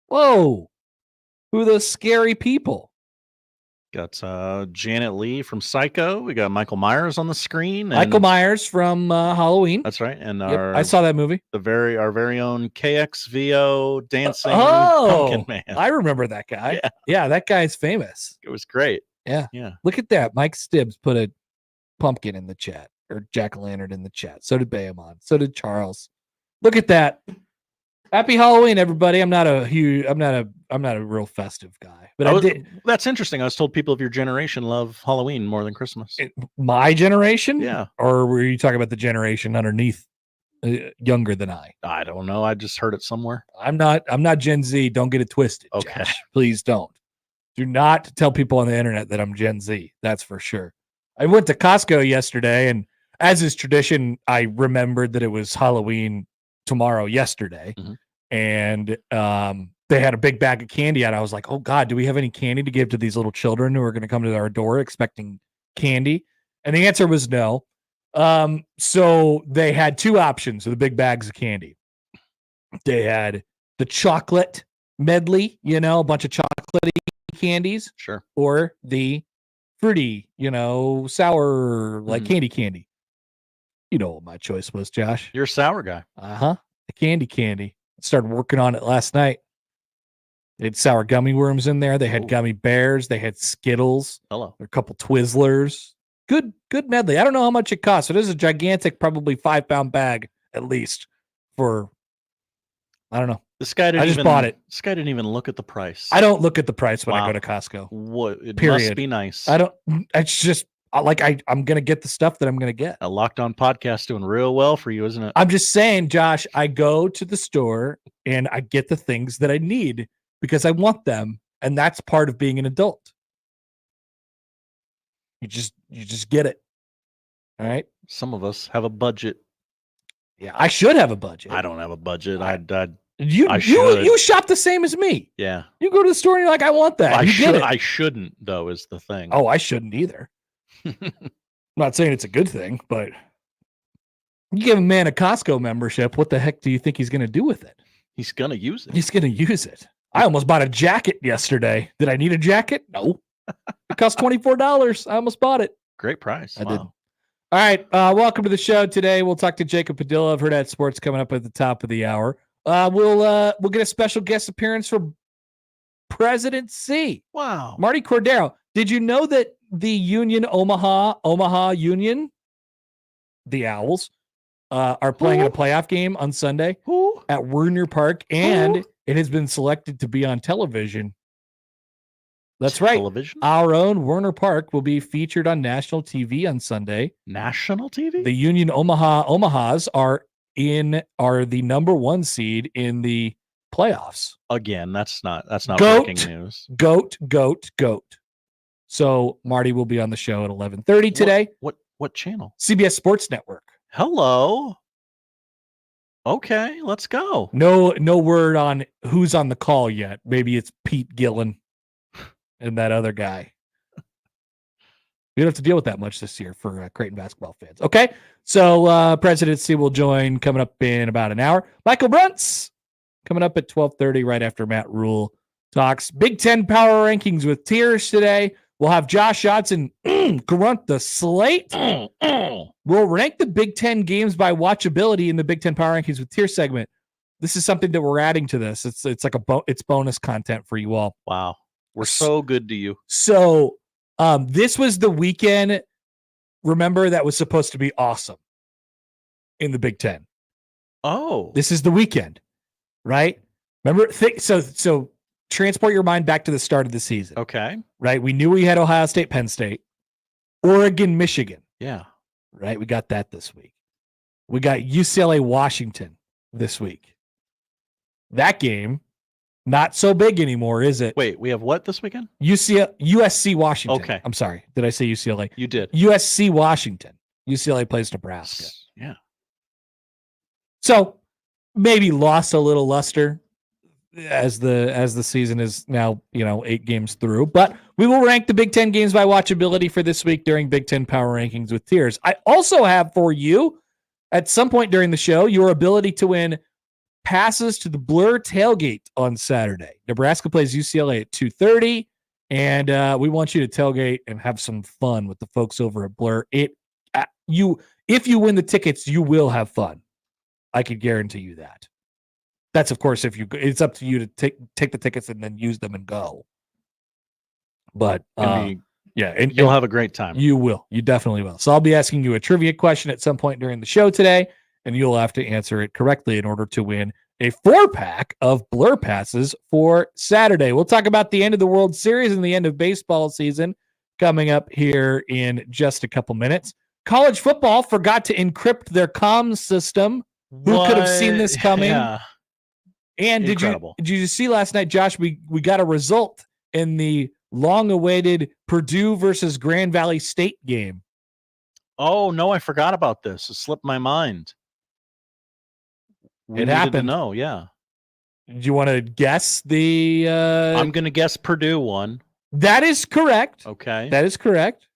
Whoa. Who are those scary people? Got Janet Leigh from Psycho. We got Michael Myers on the screen. Michael Myers from Halloween. That's right. And I saw that movie. Our very own KXVO dancing pumpkin man. I remember that guy. Yeah, that guy's famous. It was great. Yeah. Yeah. Look at that. Mike Stibbs put a pumpkin in the chat, or jack-o'-lantern in the chat. So did Bayamon. So did Charles. Look at that. Happy Halloween, everybody. I'm not a real festive guy, but that's interesting. I was told people of your generation love Halloween more than Christmas. My generation? Yeah. Or were you talking about the generation underneath, younger than I? I don't know. I just heard it somewhere. I'm not Gen Z. Don't get it twisted. Okay. Josh. Please don't. Do not tell people on the internet that I'm Gen Z. That's for sure. I went to Costco yesterday, and as is tradition, I remembered that it was Halloween tomorrow yesterday. Mm-hmm. And they had a big bag of candy out. I was like, oh God, do we have any candy to give to these little children who are going to come to our door expecting candy? And the answer was no. So they had two options of the big bags of candy. They had the chocolate medley, a bunch of chocolatey candies Sure. or the fruity, sour, like candy. You know what my choice was, Josh. You're a sour guy. The candy. Started working on it last night. They had sour gummy worms in there. They had gummy bears. They had Skittles. Hello. A couple Twizzlers. Good medley. I don't know how much it costs. It is a gigantic, probably 5-pound bag at least for, I don't know. This guy didn't I just bought it. This guy didn't even look at the price. I don't look at the price when I go to Costco. What? It Period. must be nice. It's just I'm going to get the stuff that I'm going to get. A Locked On podcast doing real well for you, isn't it? I'm just saying, Josh, I go to the store and I get the things that I need because I want them. And that's part of being an adult. You just get it. All right. Some of us have a budget. Yeah, I should have a budget. I don't have a budget. You shop the same as me. Yeah. You go to the store and you're like, I want that. I shouldn't, though, is the thing. Oh, I shouldn't either. I'm not saying it's a good thing, but you give a man a Costco membership, what the heck do you think he's going to do with it? He's going to use it. He's going to use it. I almost bought a jacket yesterday. Did I need a jacket? No. It cost $24. I almost bought it. Great price. I did. All right. Welcome to the show today. We'll talk to Jacob Padilla of Herd at Sports coming up at the top of the hour. We'll get a special guest appearance for President C. Wow. Marty Cordero. Did you know that the Union Omaha Union, the Owls, are playing in a playoff game on Sunday at Werner Park, and it has been selected to be on television. That's right. Television? Our own Werner Park will be featured on national TV on Sunday. National TV? The Union Omahas are the number 1 seed in the playoffs. Again, that's not breaking news. Goat. So Marty will be on the show at 11:30 today. What channel? CBS Sports Network. Hello. Okay, let's go. No word on who's on the call yet. Maybe it's Pete Gillen and that other guy. We don't have to deal with that much this year for Creighton basketball fans. Okay, so President C will join coming up in about an hour. Michael Bruntz coming up at 12:30 right after Matt Rule talks Big Ten power rankings with tiers today. We'll have Josh Johnson grunt the slate. We'll rank the Big Ten games by watchability in the Big Ten power rankings with tier segment. This is something that we're adding to this. It's like it's bonus content for you all. Wow, we're so good to you. So this was the weekend. Remember, that was supposed to be awesome in the Big Ten. Oh, this is the weekend, right? Remember, so transport your mind back to the start of the season. Okay. Right. We knew we had Ohio State, Penn State, Oregon, Michigan. Yeah. Right. We got that this week. We got UCLA, Washington this week. That game, not so big anymore, is it? Wait, we have what this weekend? USC, Washington. Okay. I'm sorry. Did I say UCLA? You did. USC, Washington. UCLA plays Nebraska. Yeah. So maybe lost a little luster as the season is now, 8 games through, but we will rank the Big Ten games by watchability for this week during Big Ten power rankings with tiers. I also have for you at some point during the show, your ability to win passes to the Blur tailgate on Saturday. Nebraska plays UCLA at 2:30, and we want you to tailgate and have some fun with the folks over at Blur. If you win the tickets, you will have fun. I could guarantee you that. That's, of course, it's up to you to take the tickets and then use them and go. But and you'll have a great time. You will. You definitely will. So I'll be asking you a trivia question at some point during the show today, and you'll have to answer it correctly in order to win a 4-pack of Blur passes for Saturday. We'll talk about the end of the World Series and the end of baseball season coming up here in just a couple minutes. College football forgot to encrypt their comms system. Who could have seen this coming? Yeah. And did you see last night, Josh, we got a result in the long-awaited Purdue versus Grand Valley State game. Oh, no, I forgot about this. It slipped my mind. It happened. No, yeah. Do you want to guess the... I'm going to guess Purdue won. That is correct. Okay. That is correct.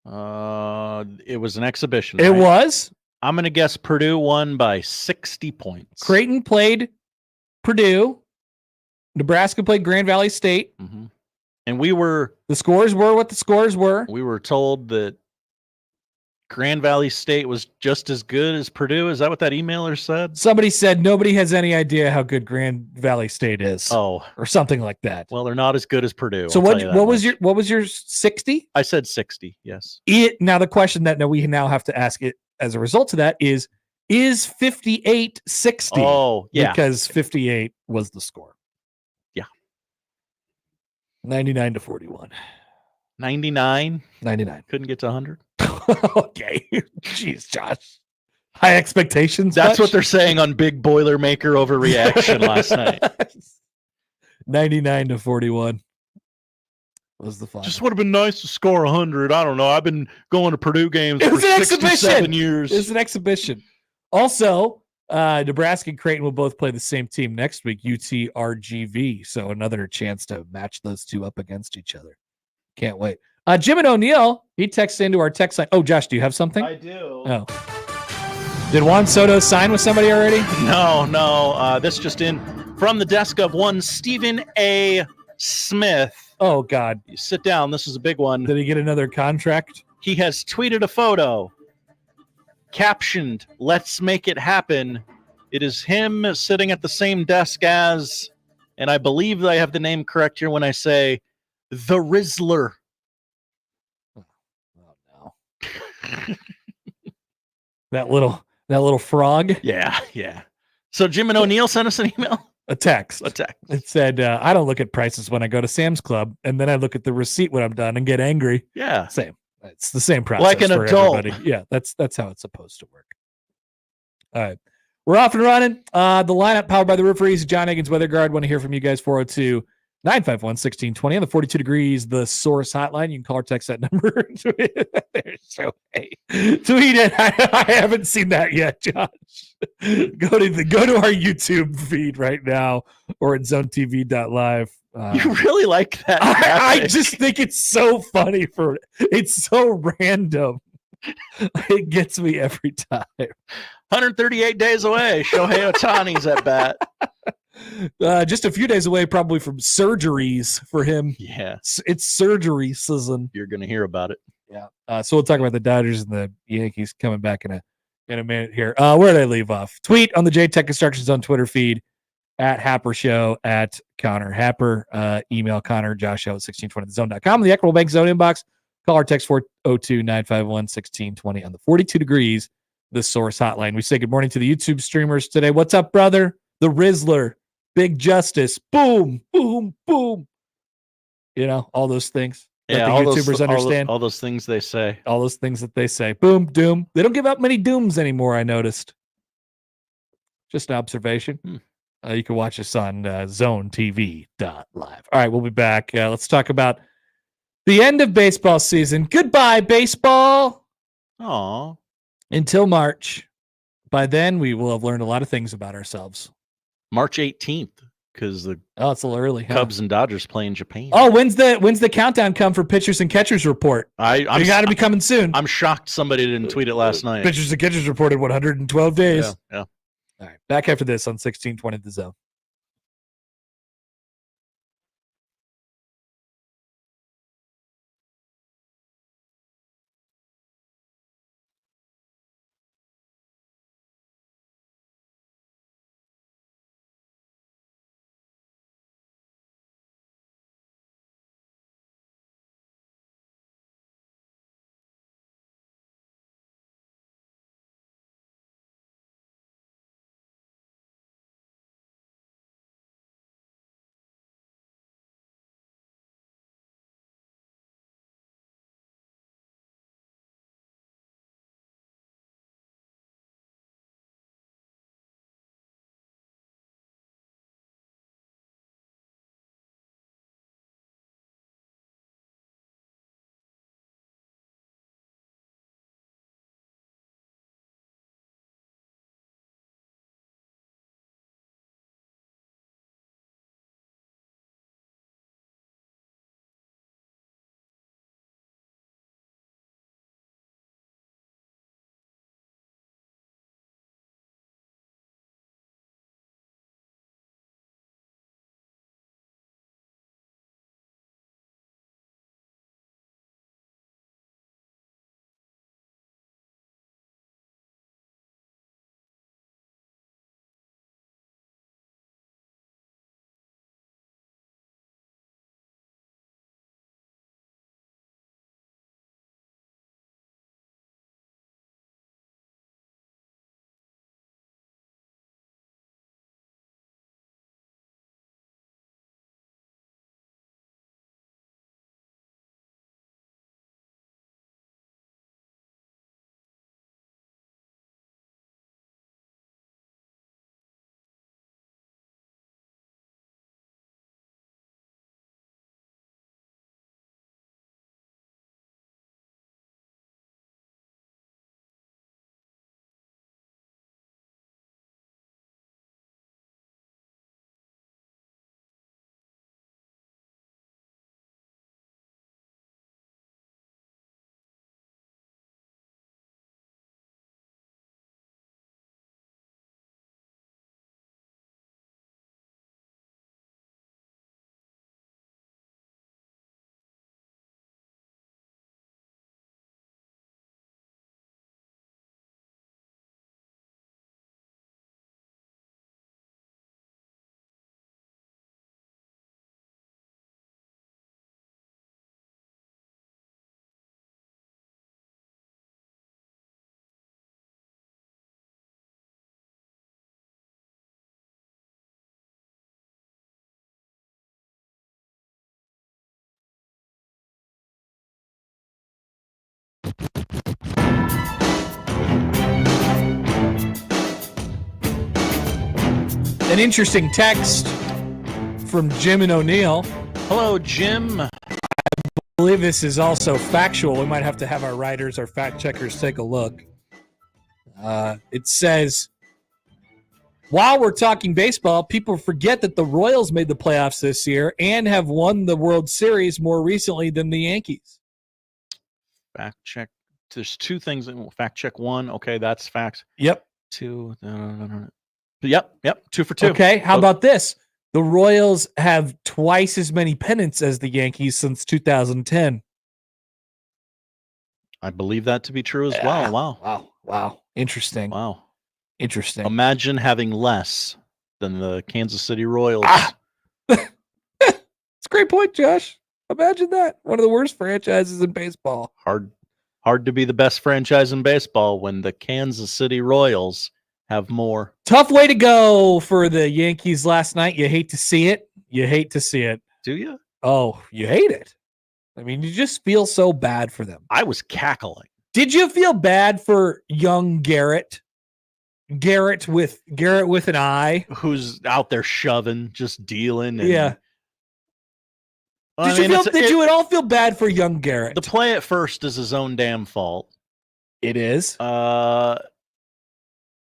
It was an exhibition. It was. I'm going to guess Purdue won by 60 points. Creighton played Purdue. Nebraska played Grand Valley State. Mm-hmm. And we were The scores were what the scores were. we were told that Grand Valley State was just as good as Purdue. Is that what that emailer said? Somebody said nobody has any idea how good Grand Valley State is. Oh, or something like that. well, they're not as good as Purdue. So I'll tell you that what was much. what was your 60? I said 60. Yes. Now the question that we now have to ask it as a result of that is 58 60? Oh, yeah. Because 58 was the score. Yeah. 99 to 41. 99. 99. Couldn't get to 100. Okay. Jeez, Josh. High expectations. That's much? what they're saying on Big Boilermaker overreaction last night. 99 to 41 was the final. Just would have been nice to score 100. I don't know. I've been going to Purdue games It for was an 67 exhibition. years. It's an exhibition. Also, Nebraska and Creighton will both play the same team next week, UTRGV. So another chance to match those two up against each other. Can't wait. Jim and O'Neill, he texted into our text line. Oh, Josh, do you have something? I do. Oh. Did Juan Soto sign with somebody already? No. This just in from the desk of one Stephen A. Smith. Oh, God. You sit down. This is a big one. Did he get another contract? He has tweeted a photo captioned, "Let's make it happen." It is him sitting at the same desk as, and I believe I have the name correct here when I say, the Rizzler. Oh, no. that little frog? Yeah. So Jim and O'Neill sent us an email. A text. It said, I don't look at prices when I go to Sam's Club, and then I look at the receipt when I'm done and get angry. Yeah. Same. It's the same process. Like an for adult. everybody. Yeah, that's how it's supposed to work. All right. We're off and running. The lineup powered by the Referees, John Higgins, Weather Guard. Want to hear from you guys. 402-951-1620 on the 42 Degrees, the source hotline. You can call or text that number. Tweet it. I haven't seen that yet, Josh. Go to our YouTube feed right now or at zonetv.live. You really like that. I just think it's so funny it's so random. It gets me every time. 138 days away. Shohei Ohtani's at bat. Just a few days away, probably from surgeries for him. Yeah. It's surgery season. You're going to hear about it. Yeah. So we'll talk about the Dodgers and the Yankees coming back in a minute here. Where did I leave off? Tweet on the J-Tech Instructions on Twitter feed at Happer Show, at Connor Happer. Email Connor, Josh at 1620thezone.com. The Equitable Bank Zone inbox. Call or text 402-951-1620 on the 42 Degrees, the source hotline. We say good morning to the YouTube streamers today. What's up, brother? The Rizzler, Big Justice, boom, boom, boom. You know, all those things that the YouTubers understand. All those things they say. All those things that they say. Boom, doom. They don't give out many dooms anymore, I noticed. Just an observation. You can watch us on zonetv.live. All right, we'll be back. Let's talk about the end of baseball season. Goodbye, baseball. Aw. Until March. By then, we will have learned a lot of things about ourselves. March 18th, because the it's a little early. Huh? Cubs and Dodgers play in Japan. Oh, when's the countdown come for pitchers and catchers report? You got to be coming soon. I'm shocked somebody didn't tweet it last night. Pitchers and catchers reported 112 days. Yeah. All right, back after this on 1620 The Zone. An interesting text from Jim and O'Neill. Hello, Jim. I believe this is also factual. We might have to have our writers, our fact checkers, take a look. It says, while we're talking baseball, people forget that the Royals made the playoffs this year and have won the World Series more recently than the Yankees. Fact check. There's two things. Fact check one. Okay, that's facts. Yep. Two. Yep. 2 for 2. Okay, how about this? The Royals have twice as many pennants as the Yankees since 2010. I believe that to be true as well. Wow. Interesting. Wow. Interesting. Imagine having less than the Kansas City Royals. It's a great point, Josh. Imagine that. One of the worst franchises in baseball. Hard to be the best franchise in baseball when the Kansas City Royals have more. Tough way to go for the Yankees last night. You hate to see it. Do you? Oh, you hate it. I mean, you just feel so bad for them. I was cackling. Did you feel bad for young Garrett? Garrett with an I. Who's out there shoving, just dealing. And, yeah. Did you at all feel bad for young Garrett? The play at first is his own damn fault. It is.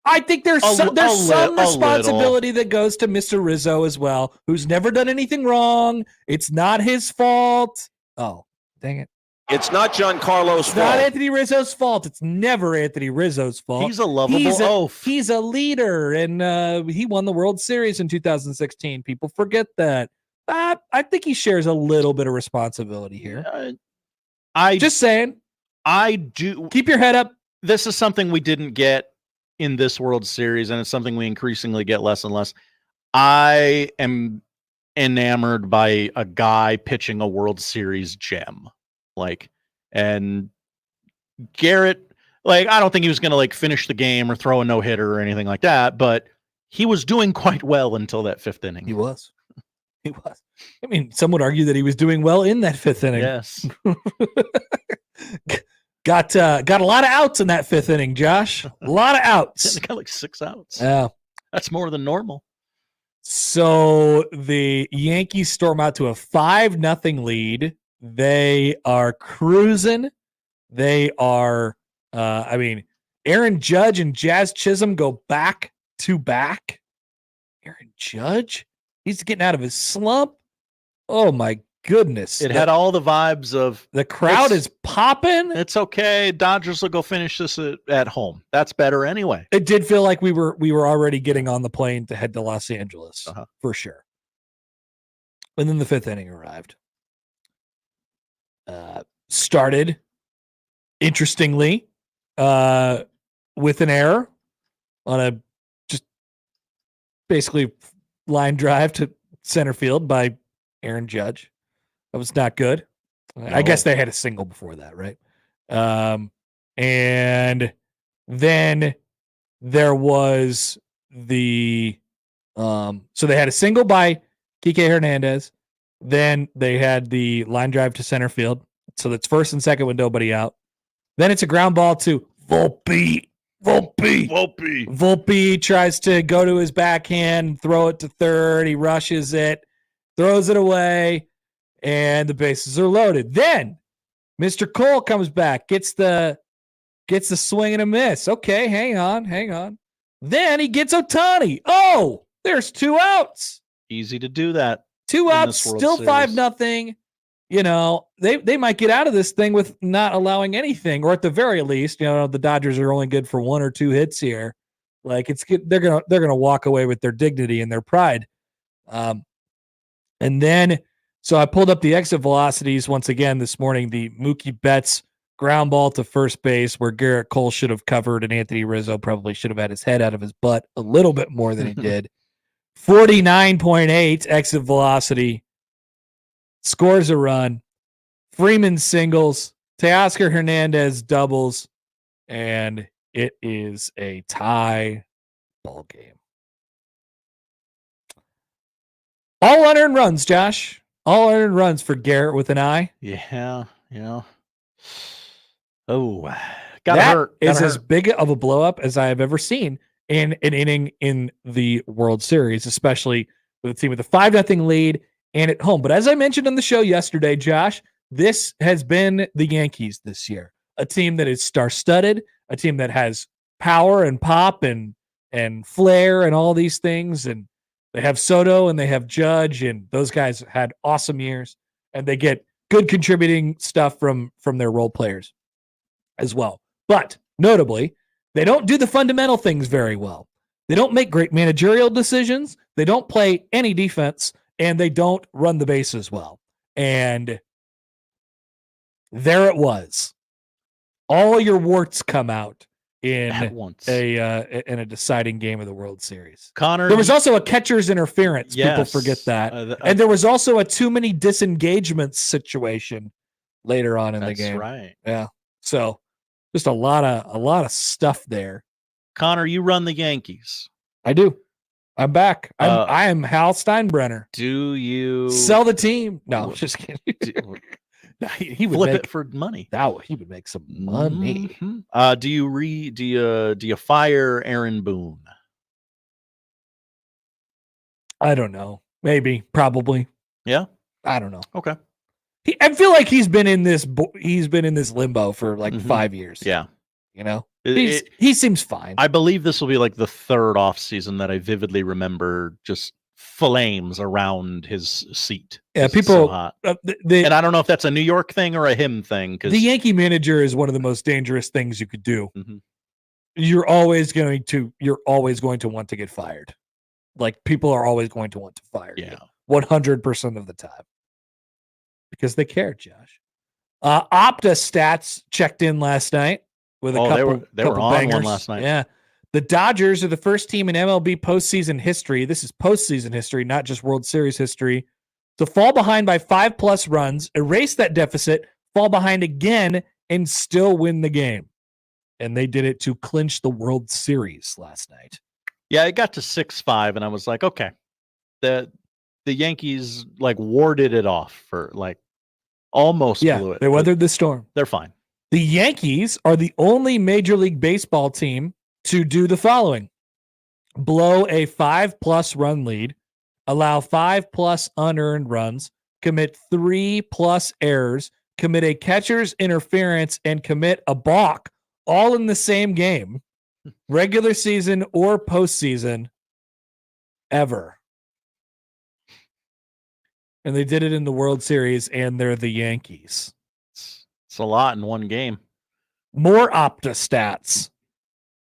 I think there's some responsibility that goes to Mr. Rizzo as well, who's never done anything wrong. It's not his fault. Oh, dang it. It's not Giancarlo's fault. Not Anthony Rizzo's fault. It's never Anthony Rizzo's fault. He's a lovable oaf. He's a leader, and he won the World Series in 2016. People forget that. I think he shares a little bit of responsibility here. Just saying. I do. Keep your head up. This is something we didn't get in this World Series, and it's something we increasingly get less and less. I am enamored by a guy pitching a World Series gem. And Garrett, I don't think he was going to finish the game or throw a no-hitter or anything like that, but he was doing quite well until that fifth inning. He was. I mean, some would argue that he was doing well in that fifth inning. Yes. Got a lot of outs in that fifth inning, Josh. A lot of outs. They got 6 outs. Yeah. That's more than normal. So the Yankees storm out to a 5-0 lead. They are cruising. They are, Aaron Judge and Jazz Chisholm go back to back. Aaron Judge? He's getting out of his slump. Oh, my goodness. It had all the vibes of the crowd is popping. It's okay. Dodgers will go finish this at home. That's better anyway. It did feel like we were already getting on the plane to head to Los Angeles for sure. And then the fifth inning arrived. Started interestingly with an error on a just basically line drive to center field by Aaron Judge. That was not good. No. I guess they had a single before that, right? And then there was the so they had a single by Kike Hernandez. Then they had the line drive to center field. So that's first and second with nobody out. Then it's a ground ball to Volpe. Volpe tries to go to his backhand, throw it to third. He rushes it, throws it away, and the bases are loaded. Then Mr. Cole comes back, gets the swing and a miss. Okay, hang on. Then he gets Ohtani. Oh, there's 2 outs. Easy to do that. 2 outs, still 5-0. You know, they might get out of this thing with not allowing anything, or at the very least, the Dodgers are only good for 1 or 2 hits here. They're gonna walk away with their dignity and their pride. And then, so I pulled up the exit velocities once again this morning. The Mookie Betts ground ball to first base, where Garrett Cole should have covered, and Anthony Rizzo probably should have had his head out of his butt a little bit more than he did. 49.8 exit velocity. Scores a run. Freeman singles. Teoscar Hernandez doubles. And it is a tie ball game. All unearned runs, Josh. All unearned runs for Garrett with an I. Yeah. Oh, got hurt. Is as big of a blow up as I have ever seen. in an inning in the World Series, especially with a team with a 5-0 lead and at home. But as I mentioned on the show yesterday, Josh, this has been the Yankees this year, a team that is star-studded, a team that has power and pop and flair and all these things. And they have Soto and they have Judge, and those guys had awesome years, and they get good contributing stuff from their role players as well. But notably, they don't do the fundamental things very well. They don't make great managerial decisions. They don't play any defense, and they don't run the bases well. And there it was. All your warts come out in a deciding game of the World Series. Connor, there was also a catcher's interference. Yes. People forget that. And there was also a too many disengagements situation later on in the game. That's right. Yeah. So just a lot of stuff there. Connor, you run the Yankees. I do. I'm back. I am Hal Steinbrenner. Do you sell the team? No, just kidding. He would flip make, it for money. He would make some money. Mm-hmm. Do you fire Aaron Boone? I don't know. Maybe, probably. Yeah. I don't know. Okay. I feel like he's been in this limbo for like 5 years. Yeah. You know, he seems fine. I believe this will be like the third off season that I vividly remember just flames around his seat. Yeah, people. So hot. And I don't know if that's a New York thing or a him thing. The Yankee manager is one of the most dangerous things you could do. Mm-hmm. You're always going to want to get fired. Like, people are always going to want to fire you 100% of the time because they care, Josh. Opta Stats checked in last night with a couple. They were on bangers. one last night. Yeah. The Dodgers are the first team in MLB postseason history. This is postseason history, not just World Series history, to fall behind by 5+ runs, erase that deficit, fall behind again, and still win the game. And they did it to clinch the World Series last night. Yeah, it got to 6-5, and I was like, okay, the Yankees like warded it off for like almost blew it. They weathered the storm. They're fine. The Yankees are the only Major League Baseball team to do the following: blow a 5+ run lead, allow 5+ unearned runs, commit 3+ errors, commit a catcher's interference, and commit a balk, all in the same game, regular season or postseason, ever. And they did it in the World Series, and they're the Yankees. It's a lot in one game. More Opta stats.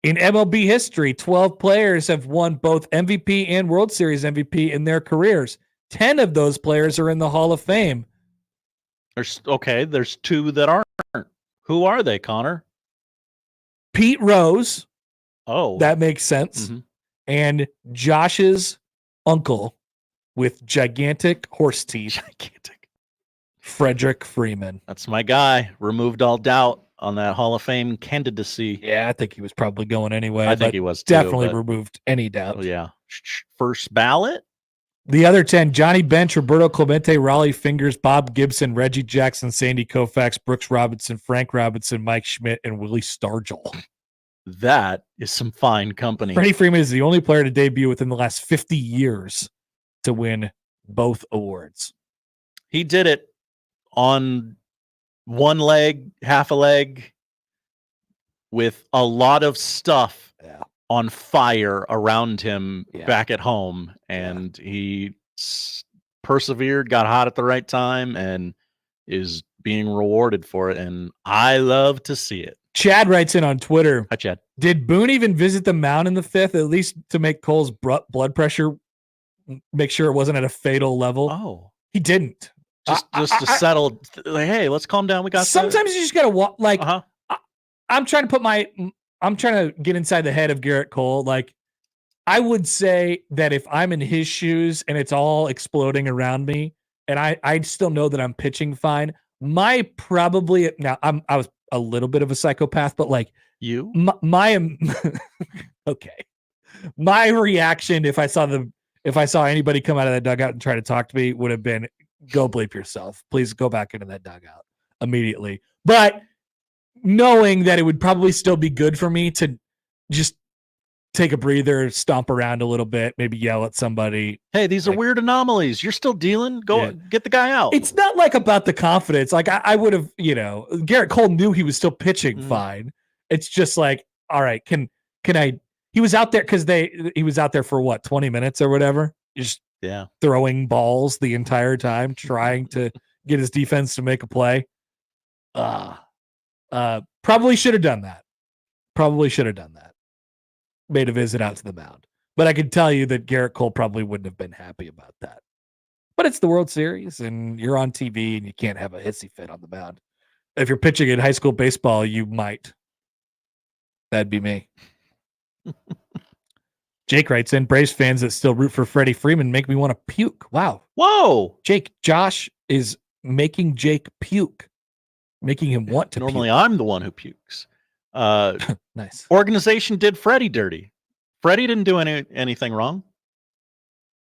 In MLB history, 12 players have won both MVP and World Series MVP in their careers. 10 of those players are in the Hall of Fame. There's 2 that aren't. Who are they, Connor? Pete Rose. Oh. That makes sense. Mm-hmm. And Josh's uncle with gigantic horse teeth. Frederick Freeman. That's my guy. Removed all doubt on that Hall of Fame candidacy. Yeah, I think he was probably going anyway. I think he was too, definitely removed any doubt. Oh, yeah. First ballot? The other 10, Johnny Bench, Roberto Clemente, Raleigh Fingers, Bob Gibson, Reggie Jackson, Sandy Koufax, Brooks Robinson, Frank Robinson, Mike Schmidt, and Willie Stargell. That is some fine company. Freddie Freeman is the only player to debut within the last 50 years to win both awards. He did it on one leg, half a leg, with a lot of stuff on fire around him back at home. And he persevered, got hot at the right time, and is being rewarded for it. And I love to see it. Chad writes in on Twitter. Hi, Chad. Did Boone even visit the mound in the 5th, at least to make Cole's blood pressure, make sure it wasn't at a fatal level? Oh. He didn't. Just to settle, like, hey, let's calm down. We got sometimes you just gotta walk. Like, I'm trying to get inside the head of Garrett Cole. Like, I would say that if I'm in his shoes and it's all exploding around me, and I still know that I'm pitching fine, I was a little bit of a psychopath, but like you, okay, my reaction if I saw anybody come out of that dugout and try to talk to me would have been, go bleep yourself. Please go back into that dugout immediately. But knowing that it would probably still be good for me to just take a breather, stomp around a little bit, maybe yell at somebody. Hey, these are weird anomalies. You're still dealing? Go get the guy out. It's not like about the confidence. Like I would have, Garrett Cole knew he was still pitching fine. It's just like, all right, can I? He was out there because he was out there for what, 20 minutes or whatever. Just throwing balls the entire time, trying to get his defense to make a play. Probably should have done that. Made a visit out to the mound. But I can tell you that Garrett Cole probably wouldn't have been happy about that. But it's the World Series, and you're on TV, and you can't have a hissy fit on the mound. If you're pitching in high school baseball, you might. That'd be me. Jake writes in, Braves fans that still root for Freddie Freeman make me want to puke. Wow. Whoa. Jake, Josh is making Jake puke, making him want to Normally, puke. I'm the one who pukes. Nice. Organization did Freddie dirty. Freddie didn't do anything wrong.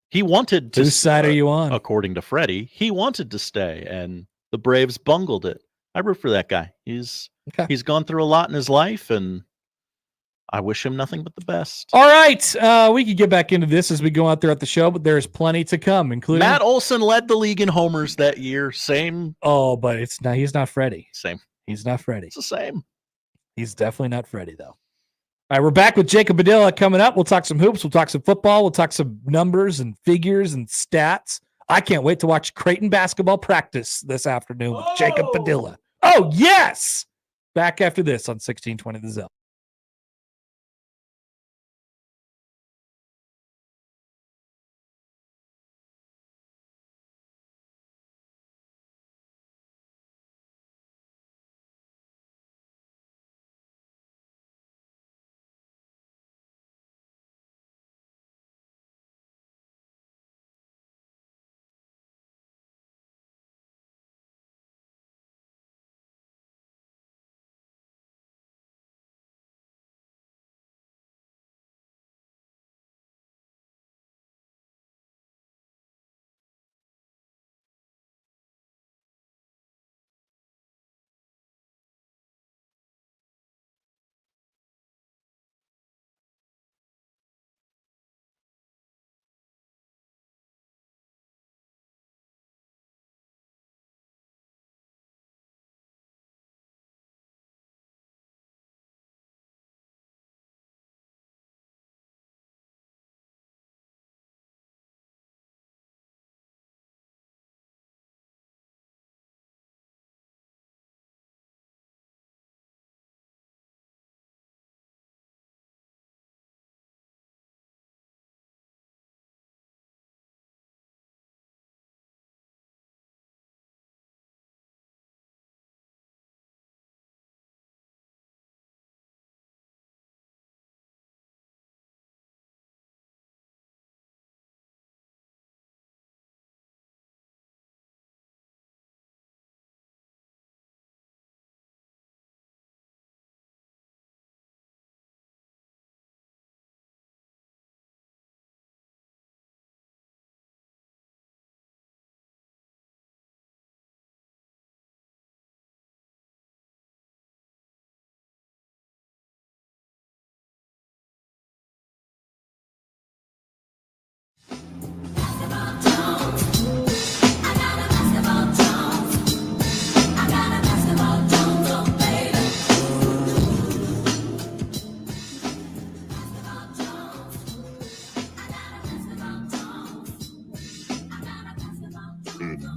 He wanted to. Whose side are you on? According to Freddie, he wanted to stay, and the Braves bungled it. I root for that guy. He's gone through a lot in his life, and I wish him nothing but the best. All right. We could get back into this as we go out throughout the show, but there's plenty to come, including Matt Olson led the league in homers that year. Same. Oh, but he's not Freddie. Same. He's not Freddie. It's the same. He's definitely not Freddie, though. All right, we're back with Jacob Padilla coming up. We'll talk some hoops. We'll talk some football. We'll talk some numbers and figures and stats. I can't wait to watch Creighton basketball practice this afternoon with Jacob Padilla. Oh, yes! Back after this on 1620 The Zone.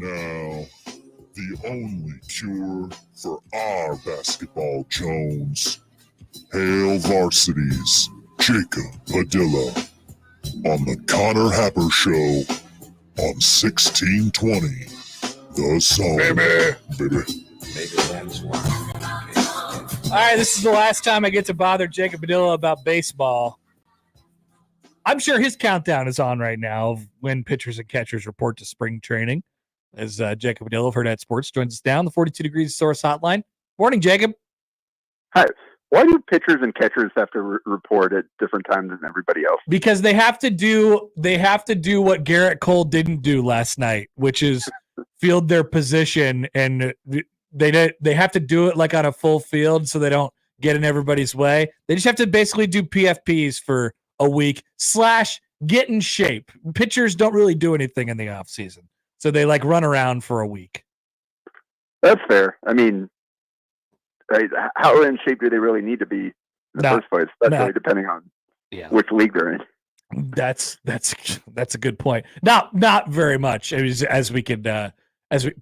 Now, the only cure for our basketball Jones. Hail Varsity's Jacob Padilla on the Connor Happer Show on 1620 The Zone. Baby. All right, this is the last time I get to bother Jacob Padilla about baseball. I'm sure his countdown is on right now of when pitchers and catchers report to spring training. As Jacob Padilla of Herd at Sports joins us down the 42 Degrees Source Hotline. Morning, Jacob. Hi. Why do pitchers and catchers have to report at different times than everybody else? Because they have to do what Garrett Cole didn't do last night, which is field their position, and they have to do it like on a full field so they don't get in everybody's way. They just have to basically do PFPs for a week / get in shape. Pitchers don't really do anything in the off season, so they like run around for a week. That's fair. I mean, right, how in shape do they really need to be in the first place, especially depending on which league they're in? That's a good point. Not very much. As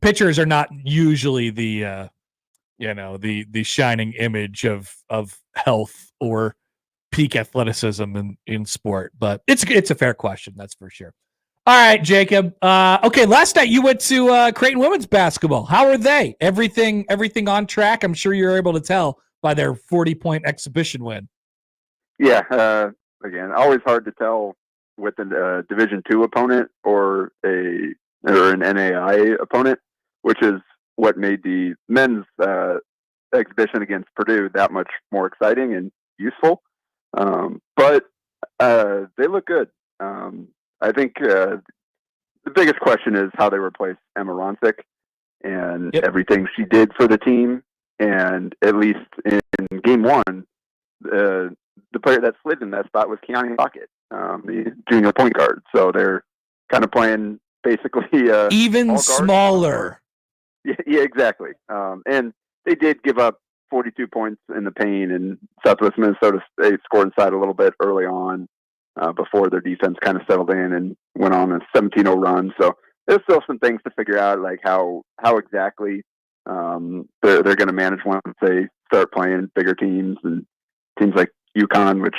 pitchers are not usually the the shining image of health or peak athleticism in sport, but it's a fair question, that's for sure. All right, Jacob. Okay, last night you went to Creighton women's basketball. How are they? Everything on track? I'm sure you're able to tell by their 40-point exhibition win. Yeah. Again, always hard to tell with a Division II opponent or an NAI opponent, which is what made the men's exhibition against Purdue that much more exciting and useful. But they look good. I think the biggest question is how they replace Emma Ronsick and everything she did for the team. And at least in game one, the player that slid in that spot was Keani Lockett, the junior point guard. So they're kind of playing basically even smaller. Yeah, exactly. And they did give up 42 points in the paint, and Southwest Minnesota State scored inside a little bit early on before their defense kind of settled in and went on a 17-0 run. So there's still some things to figure out, like how exactly they're going to manage once they start playing bigger teams and teams like UConn, which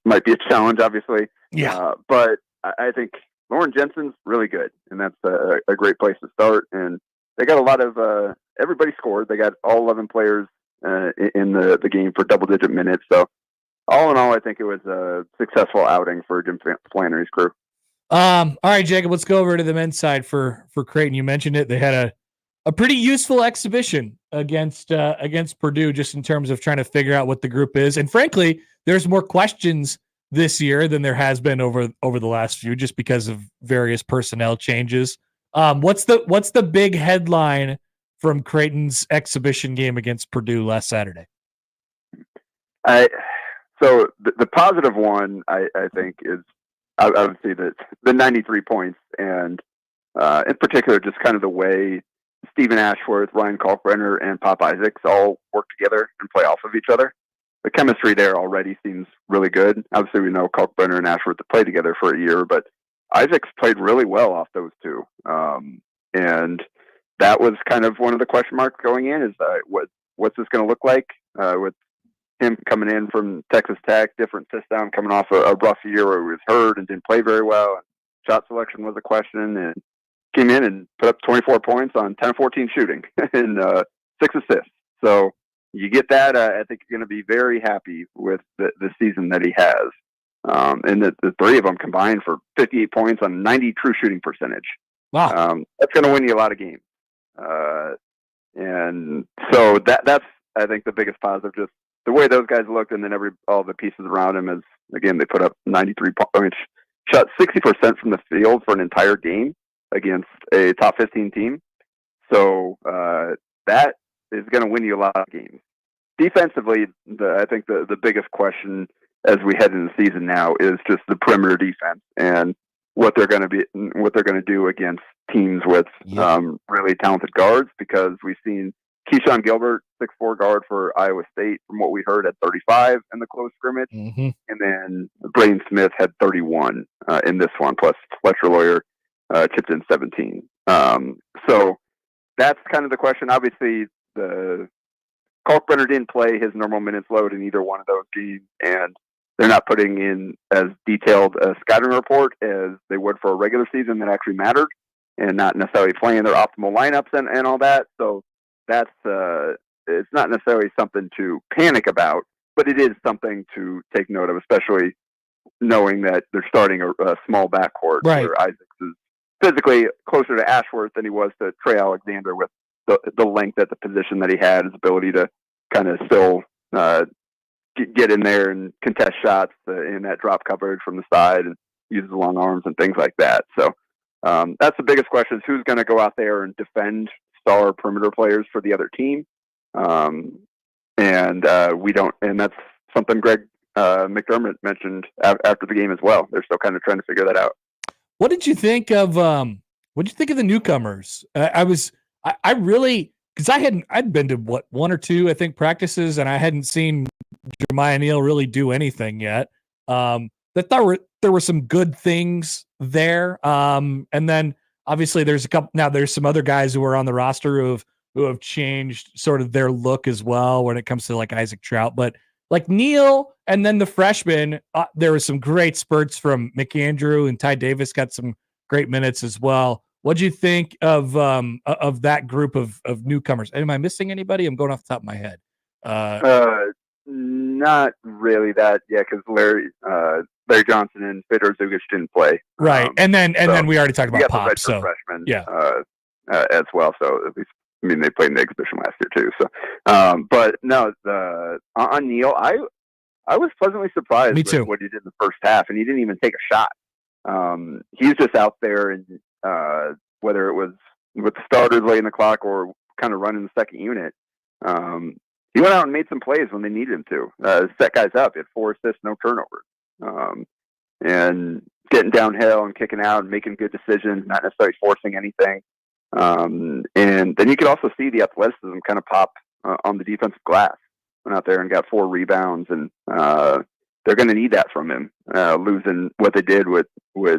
might be a challenge, obviously. Yeah. But I think Lauren Jensen's really good, and that's a great place to start. And they got a lot of everybody scored. They got all 11 players in the game for double-digit minutes. So all in all, I think it was a successful outing for Jim Flannery's crew. All right, Jacob, let's go over to the men's side for Creighton. You mentioned it. They had a pretty useful exhibition against Purdue, just in terms of trying to figure out what the group is. And frankly, there's more questions this year than there has been over the last few, just because of various personnel changes. What's the big headline from Creighton's exhibition game against Purdue last Saturday? So the positive one, I think, is obviously the 93 points, and in particular, just kind of the way Stephen Ashworth, Ryan Kalkbrenner, and Pop Isaacs all work together and play off of each other. The chemistry there already seems really good. Obviously, we know Kalkbrenner and Ashworth have played together for a year, but Isaacs played really well off those two. And that was kind of one of the question marks going in, is what's this going to look like with him coming in from Texas Tech, different system, coming off a rough year where he was hurt and didn't play very well. Shot selection was a question, and came in and put up 24 points on 10-14 shooting and 6 assists. So you get that. I think you're going to be very happy with the season that he has. And the three of them combined for 58 points on 90 true shooting percentage. Wow. That's going to win you a lot of games. And so that's, I think, the biggest positive, just the way those guys looked, and then all the pieces around him is, again, they put up 93 points, shot 60% from the field for an entire game against a top 15 team. So that is going to win you a lot of games. Defensively, I think the biggest question as we head into the season now is just the perimeter defense and what they're going to do against teams with really talented guards, because we've seen Keyshawn Gilbert, 6'4" guard for Iowa State, from what we heard, at 35 in the close scrimmage. Mm-hmm. And then Braden Smith had 31 in this one, plus Fletcher Lawyer chipped in 17. So that's kind of the question. Obviously, the Kalkbrenner didn't play his normal minutes load in either one of those games, and they're not putting in as detailed a scouting report as they would for a regular season that actually mattered, and not necessarily playing their optimal lineups and all that. So that's it's not necessarily something to panic about, but it is something to take note of, especially knowing that they're starting a small backcourt where Isaacs is physically closer to Ashworth than he was to Trey Alexander, with the length at the position that he had, his ability to kind of still get in there and contest shots in that drop coverage from the side and use the long arms and things like that. So that's the biggest question, is who's going to go out there and defend star perimeter players for the other team. And and we don't. And that's something Greg McDermott mentioned after the game as well. They're still kind of trying to figure that out. What did you think of the newcomers? I really, because I'd been to one or two, I think, practices, and I hadn't seen Jeremiah Neal really do anything yet. That there were some good things there. And then obviously there's some other guys who are on the roster who have changed sort of their look as well when it comes to like Isaac Trout, but like Neal and then the freshmen, there was some great spurts from McAndrew, and Ty Davis got some great minutes as well. What do you think of that group of newcomers? Am I missing anybody? I'm going off the top of my head. Not really that, yeah, because Larry Johnson and Fedor Zugic didn't play. Right, and then we already talked about Pop, so freshmen, yeah, as well. So at least, I mean, they played in the exhibition last year too. So, but no, on Neal, I was pleasantly surprised with what he did in the first half, and he didn't even take a shot. He's just out there, and whether it was with the starters late in the clock or kind of running the second unit, he went out and made some plays when they needed him to. Set guys up. He had 4 assists, no turnovers, and getting downhill and kicking out and making good decisions, not necessarily forcing anything. And then you could also see the athleticism kind of pop on the defensive glass. Went out there and got 4 rebounds, and they're going to need that from him, losing what they did with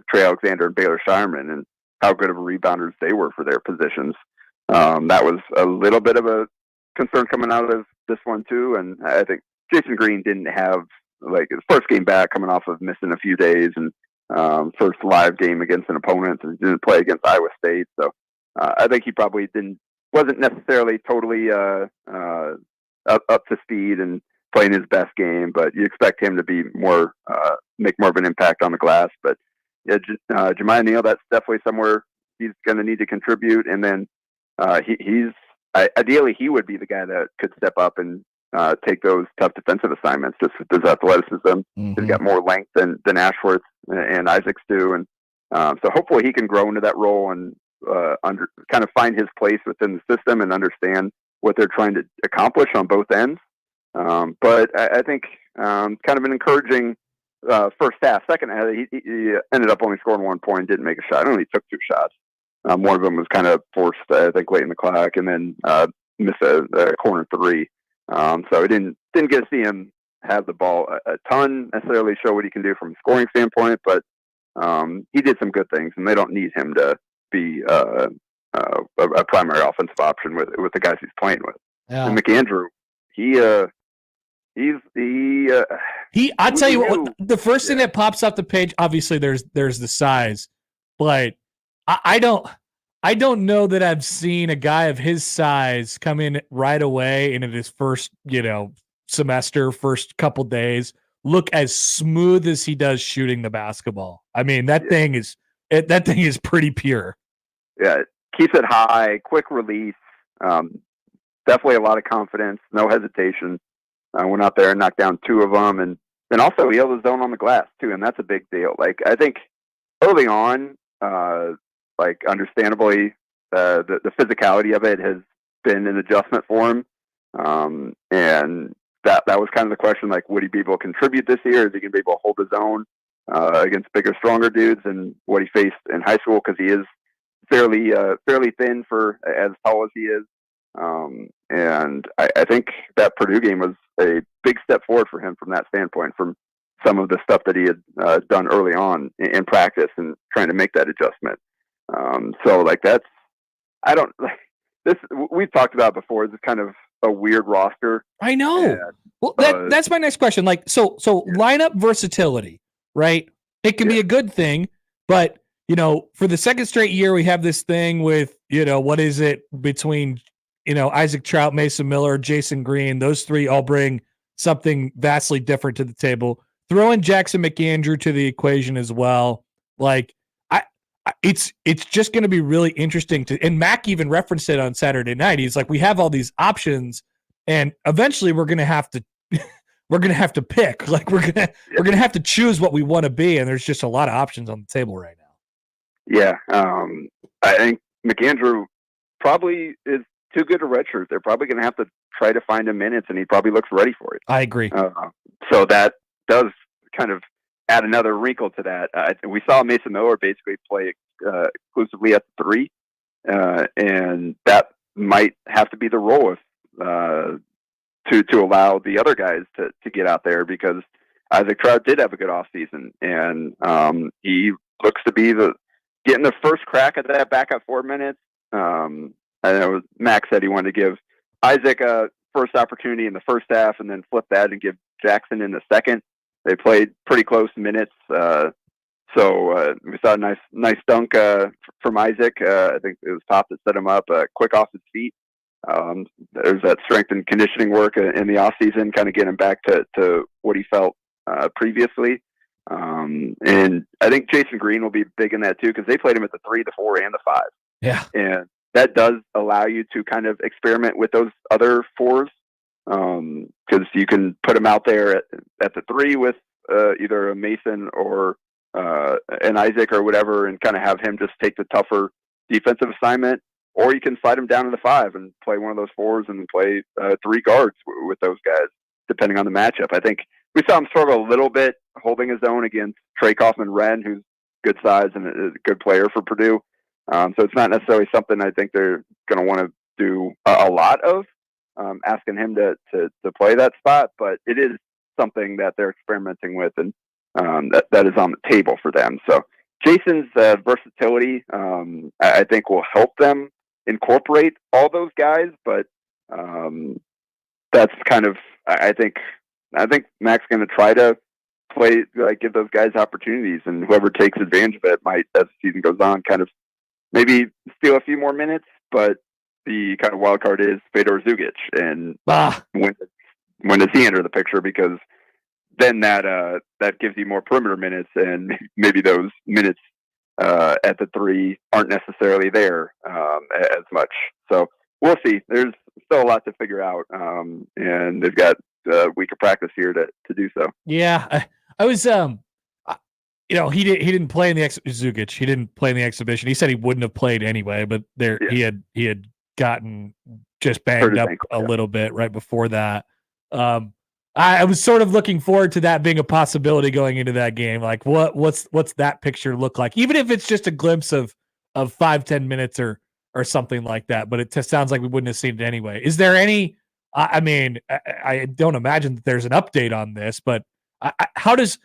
Trey Alexander and Baylor Shireman and how good of rebounders they were for their positions. That was a little bit of a concern coming out of this one too, and I think Jason Green didn't have like his first game back, coming off of missing a few days, and first live game against an opponent, and didn't play against Iowa State. So I think he probably wasn't necessarily totally up to speed and playing his best game, but you expect him to be make more of an impact on the glass. But yeah, Jeremiah Neal, that's definitely somewhere he's going to need to contribute. And then ideally he would be the guy that could step up and take those tough defensive assignments just with his athleticism. Mm-hmm. He's got more length than Ashworth and Isaacs do. And so hopefully he can grow into that role and kind of find his place within the system and understand what they're trying to accomplish on both ends. But I think kind of an encouraging first half. Second half, he ended up only scoring 1 point, didn't make a shot. Only took 2 shots. One of them was kind of forced, I think, late in the clock, and then missed a corner 3. So we didn't get to see him have the ball a ton, necessarily show what he can do from a scoring standpoint, but he did some good things, and they don't need him to be a primary offensive option with the guys he's playing with. Yeah. And McAndrew, I'll tell you what, the first thing that pops off the page, obviously there's the size, but I don't know that I've seen a guy of his size come in right away and in his first, semester, first couple days, look as smooth as he does shooting the basketball. I mean, that thing is pretty pure. Yeah, it keeps it high, quick release. Definitely a lot of confidence, no hesitation. Went out there and knocked down 2 of them, and then also he held his zone on the glass too, and that's a big deal. Like, I think early on, understandably, the physicality of it has been an adjustment for him, and that was kind of the question. Like, would he be able to contribute this year? Is he going to be able to hold his own against bigger, stronger dudes and what he faced in high school? Because he is fairly thin for as tall as he is. And I think that Purdue game was a big step forward for him from that standpoint, from some of the stuff that he had done early on in practice and trying to make that adjustment. So we've talked about before. This is kind of a weird roster. I know. Well, that's my next question. Like, so lineup versatility, right? It can be a good thing, but for the second straight year, we have this thing with, what is it between, Isaac Trout, Mason Miller, Jason Green. Those 3 all bring something vastly different to the table. Throw in Jackson McAndrew to the equation as well. Like, it's just going to be really interesting and Mac even referenced it on Saturday night. He's like, we have all these options, and eventually we're going to have to pick. Like, we're going to have to choose what we want to be, and there's just a lot of options on the table right now. Yeah, I think McAndrew probably is too good a redshirt. They're probably going to have to try to find him minutes, and he probably looks ready for it. I agree. So that does kind of add another wrinkle to that. We saw Mason Miller basically play exclusively at the 3, and that might have to be the role to allow the other guys to get out there, because Isaac Trout did have a good offseason, and he looks to be getting the first crack at that backup 4 minutes. I know Max said he wanted to give Isaac a first opportunity in the first half and then flip that and give Jackson in the second. They played pretty close minutes. So we saw a nice dunk from Isaac. I think it was Top that set him up quick off his feet. There's that strength and conditioning work in the offseason, kind of getting back to what he felt previously. And I think Jason Green will be big in that too, because they played him at the 3, the 4, and the 5. Yeah. And that does allow you to kind of experiment with those other 4s, because you can put him out there at the 3 with either a Mason or an Isaac or whatever, and kind of have him just take the tougher defensive assignment, or you can slide him down to the 5 and play one of those 4s and play 3 guards with those guys, depending on the matchup. I think we saw him struggle a little bit holding his own against Trey Kaufman-Renn, who's good size and a good player for Purdue. So it's not necessarily something I think they're going to want to do a lot of, asking him to play that spot, but it is something that they're experimenting with, and that is on the table for them. So Jason's versatility, I think, will help them incorporate all those guys, but that's kind of, I think Mac's going to try to play, give those guys opportunities, and whoever takes advantage of it might, as the season goes on, kind of maybe steal a few more minutes. But the kind of wild card is Fedor Zugic, and when does he enter the picture? Because then that gives you more perimeter minutes, and maybe those minutes at the 3 aren't necessarily there as much. So we'll see. There's still a lot to figure out, and they've got a week of practice here to do so. Yeah, I was he didn't play in the Zugic. He didn't play in the exhibition. He said he wouldn't have played anyway, but he had gotten just banged up a little bit right before that. I was sort of looking forward to that being a possibility going into that game. Like, what's that picture look like? Even if it's just a glimpse of 5-10 minutes or something like that. But it sounds like we wouldn't have seen it anyway. Is there any? I mean, I don't imagine that there's an update on this, but how does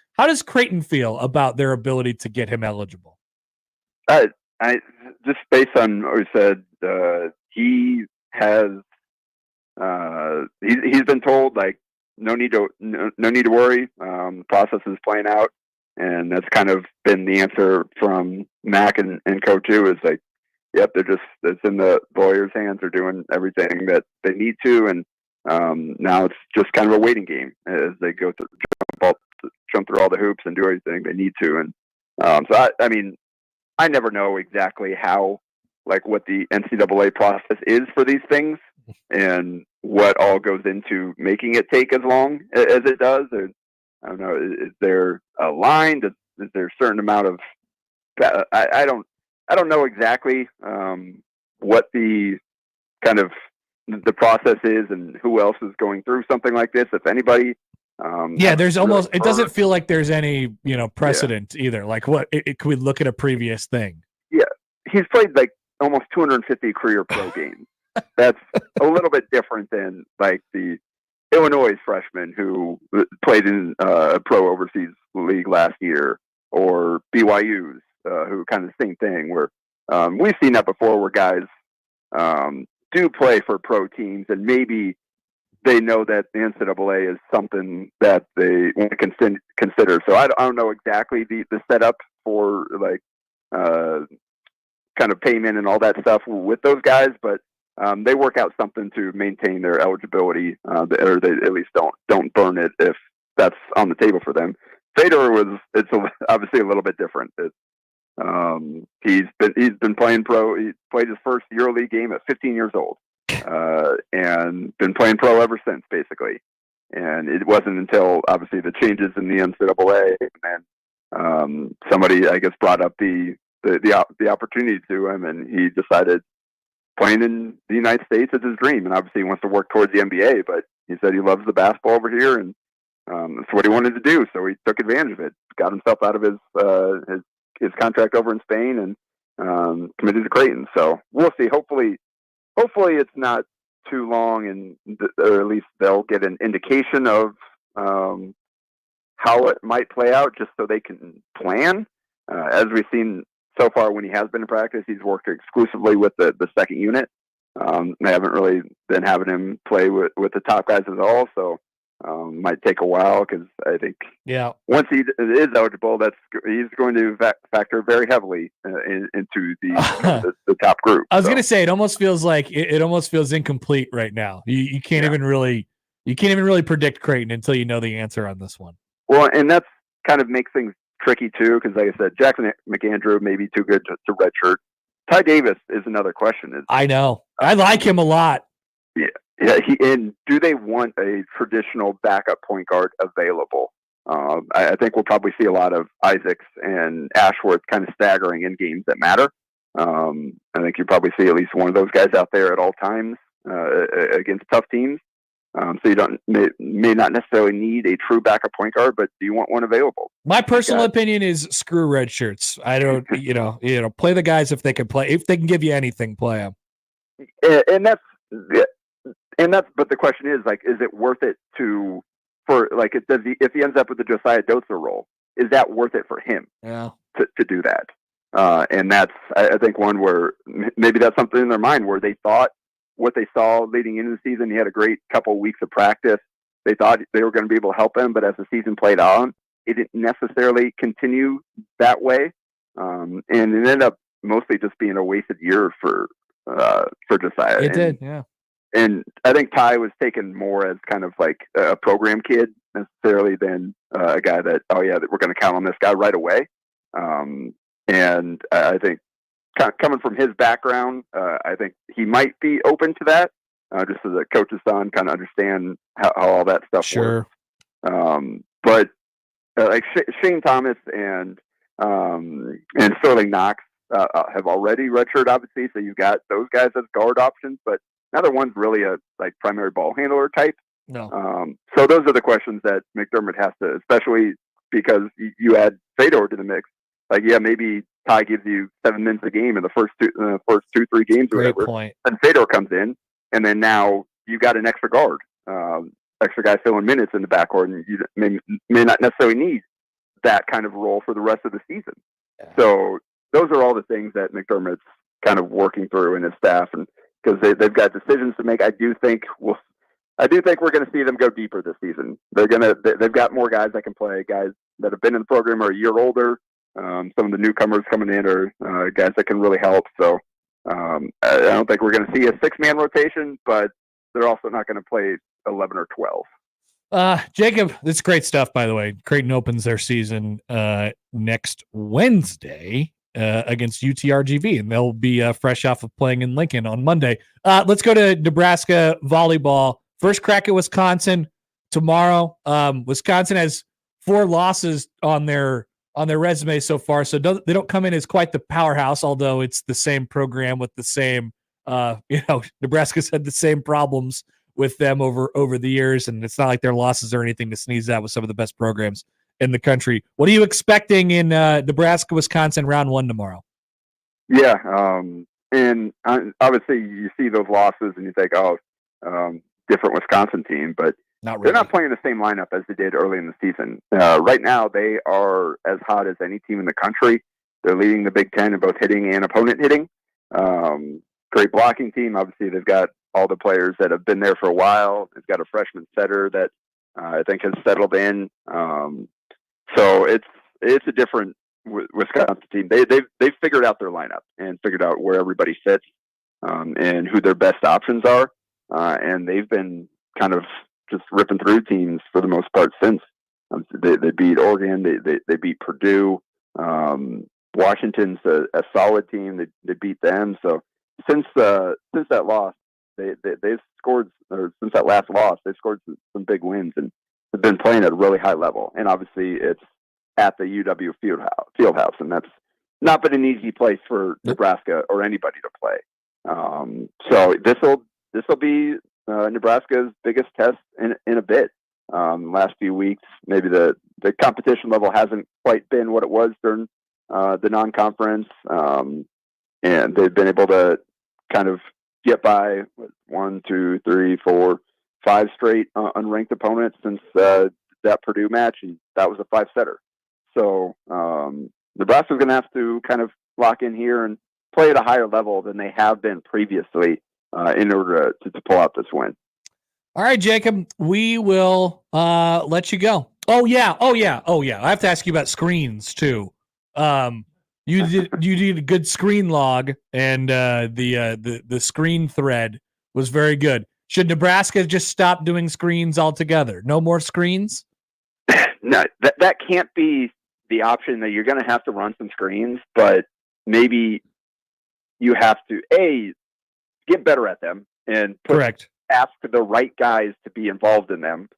Creighton feel about their ability to get him eligible? I just based on what we said, he has he's been told, like, no need to worry. The process is playing out, and that's kind of been the answer from Mac and Coach too. Is like, yep, it's in the lawyers' hands. They're doing everything that they need to, and now it's just kind of a waiting game as they go through, jump through all the hoops and do everything they need to. And so I mean, I never know exactly how, like, what the NCAA process is for these things, and what all goes into making it take as long as it does. Or, I don't know, is there a line? Is there a certain amount of? I don't know exactly what the kind of the process is, and who else is going through something like this, if anybody. There's almost, it doesn't feel like there's any precedent either. Like, what could we look at a previous thing? Yeah, he's played like almost 250 career pro games. That's a little bit different than like the Illinois freshman who played in a pro overseas league last year, or BYU's who kind of the same thing, where we've seen that before, where guys do play for pro teams, and maybe they know that the NCAA is something that they want to consider. So I don't know exactly the setup for, like, kind of payment and all that stuff with those guys, but they work out something to maintain their eligibility, or they at least don't burn it if that's on the table for them. Fedor it's obviously a little bit different. He's been playing pro. He played his first EuroLeague game at 15 years old, and been playing pro ever since, basically. And it wasn't until obviously the changes in the NCAA, and somebody, I guess, brought up the opportunity to him, and he decided playing in the United States is his dream, and obviously he wants to work towards the NBA. But he said he loves the basketball over here, and that's what he wanted to do. So he took advantage of it, got himself out of his contract over in Spain, and committed to Creighton. So we'll see. Hopefully it's not too long, and or at least they'll get an indication of how it might play out, just so they can plan. As we've seen so far, when he has been in practice, he's worked exclusively with the second unit. They haven't really been having him play with the top guys at all. So might take a while, because I think once he is eligible, he's going to factor very heavily into the top group. I was going to say, it almost feels like it almost feels incomplete right now. You can't even really predict Creighton until you know the answer on this one. Well, and that's kind of makes things tricky too, because like I said, Jackson McAndrew may be too good to redshirt. Ty Davis is another question. I know. I like him a lot. Yeah. And do they want a traditional backup point guard available? I think we'll probably see a lot of Isaacs and Ashworth kind of staggering in games that matter. I think you probably see at least one of those guys out there at all times against tough teams. So you may not necessarily need a true backup point guard, but do you want one available? My personal opinion is screw red shirts. I don't, play the guys if they can play. If they can give you anything, play them. But the question is, like, is it worth it if he ends up with the Josiah Dozier role, is that worth it for him? Yeah. To do that? And that's, I think, one where maybe that's something in their mind where they thought what they saw leading into the season. He had a great couple of weeks of practice. They thought they were going to be able to help him, but as the season played on, it didn't necessarily continue that way. And it ended up mostly just being a wasted year for Josiah. It did, yeah. And I think Ty was taken more as kind of like a program kid necessarily than a guy that, we're going to count on this guy right away. And I think coming from his background, I think he might be open to that, just as a coach's son, kind of understand how all that stuff works. But like Shane Thomas and Sterling Knox have already redshirted, obviously, so you've got those guys as guard options, but neither one's really a primary ball handler type. No. So those are the questions that McDermott has to, especially because you add Fedor to the mix. Like, maybe Ty gives you 7 minutes a game in the first 2-3 games or whatever. Point. And Fedor comes in, and then now you got an extra guard, extra guy filling minutes in the backcourt, and you may not necessarily need that kind of role for the rest of the season. Yeah. So those are all the things that McDermott's kind of working through in his staff, and because they've got decisions to make. I do think we're going to see them go deeper this season. They've got more guys that can play. Guys that have been in the program are a year older. Some of the newcomers coming in are guys that can really help. So I don't think we're going to see a 6-man rotation, but they're also not going to play 11 or 12. Jacob, this is great stuff, by the way. Creighton opens their season next Wednesday against UTRGV, and they'll be fresh off of playing in Lincoln on Monday. Let's go to Nebraska volleyball. First crack at Wisconsin tomorrow. Wisconsin has 4 losses on their resume so far, so they don't come in as quite the powerhouse, although it's the same program with the same, Nebraska's had the same problems with them over the years, and it's not like their losses are anything to sneeze at with some of the best programs in the country. What are you expecting in Nebraska-Wisconsin round 1 tomorrow? Yeah, and obviously you see those losses and you think, different Wisconsin team, but not really. They're not playing the same lineup as they did early in the season. Right now, they are as hot as any team in the country. They're leading the Big Ten in both hitting and opponent hitting. Great blocking team. Obviously, they've got all the players that have been there for a while. They've got a freshman setter that I think has settled in. So it's a different Wisconsin team. They've figured out their lineup and figured out where everybody fits and who their best options are. And they've been kind of just ripping through teams for the most part since. They beat Oregon. They beat Purdue. Washington's a solid team. They beat them. So since that loss, they've scored, or since that last loss, they've scored some big wins and have been playing at a really high level. And obviously, it's at the UW Fieldhouse, and that's not been an easy place for Nebraska or anybody to play. So this will be Nebraska's biggest test in a bit. Last few weeks, maybe the competition level hasn't quite been what it was during the non-conference, and they've been able to kind of get by 1, 2, 3, 4, 5 straight unranked opponents since that Purdue match, and that was a 5-setter. So Nebraska's going to have to kind of lock in here and play at a higher level than they have been previously in order to pull out this win. All right, Jacob, we will let you go. Oh yeah. I have to ask you about screens too. You did a good screen log, and the screen thread was very good. Should Nebraska just stop doing screens altogether? No more screens? No, that can't be the option. That you're going to have to run some screens, but maybe you have to get better at them and correct. Ask the right guys to be involved in them.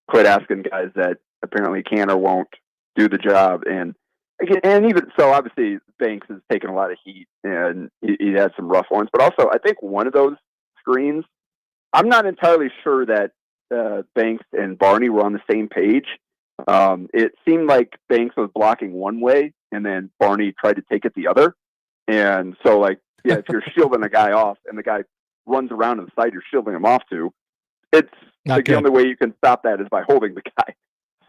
Quit asking guys that apparently can or won't do the job. And even so, obviously Banks has taken a lot of heat and he had some rough ones, but also I think one of those screens, I'm not entirely sure that Banks and Barney were on the same page. It seemed like Banks was blocking one way and then Barney tried to take it the other. And so if you're shielding a guy off and the guy runs around to the side you're shielding him off to, it's the only way you can stop that is by holding the guy.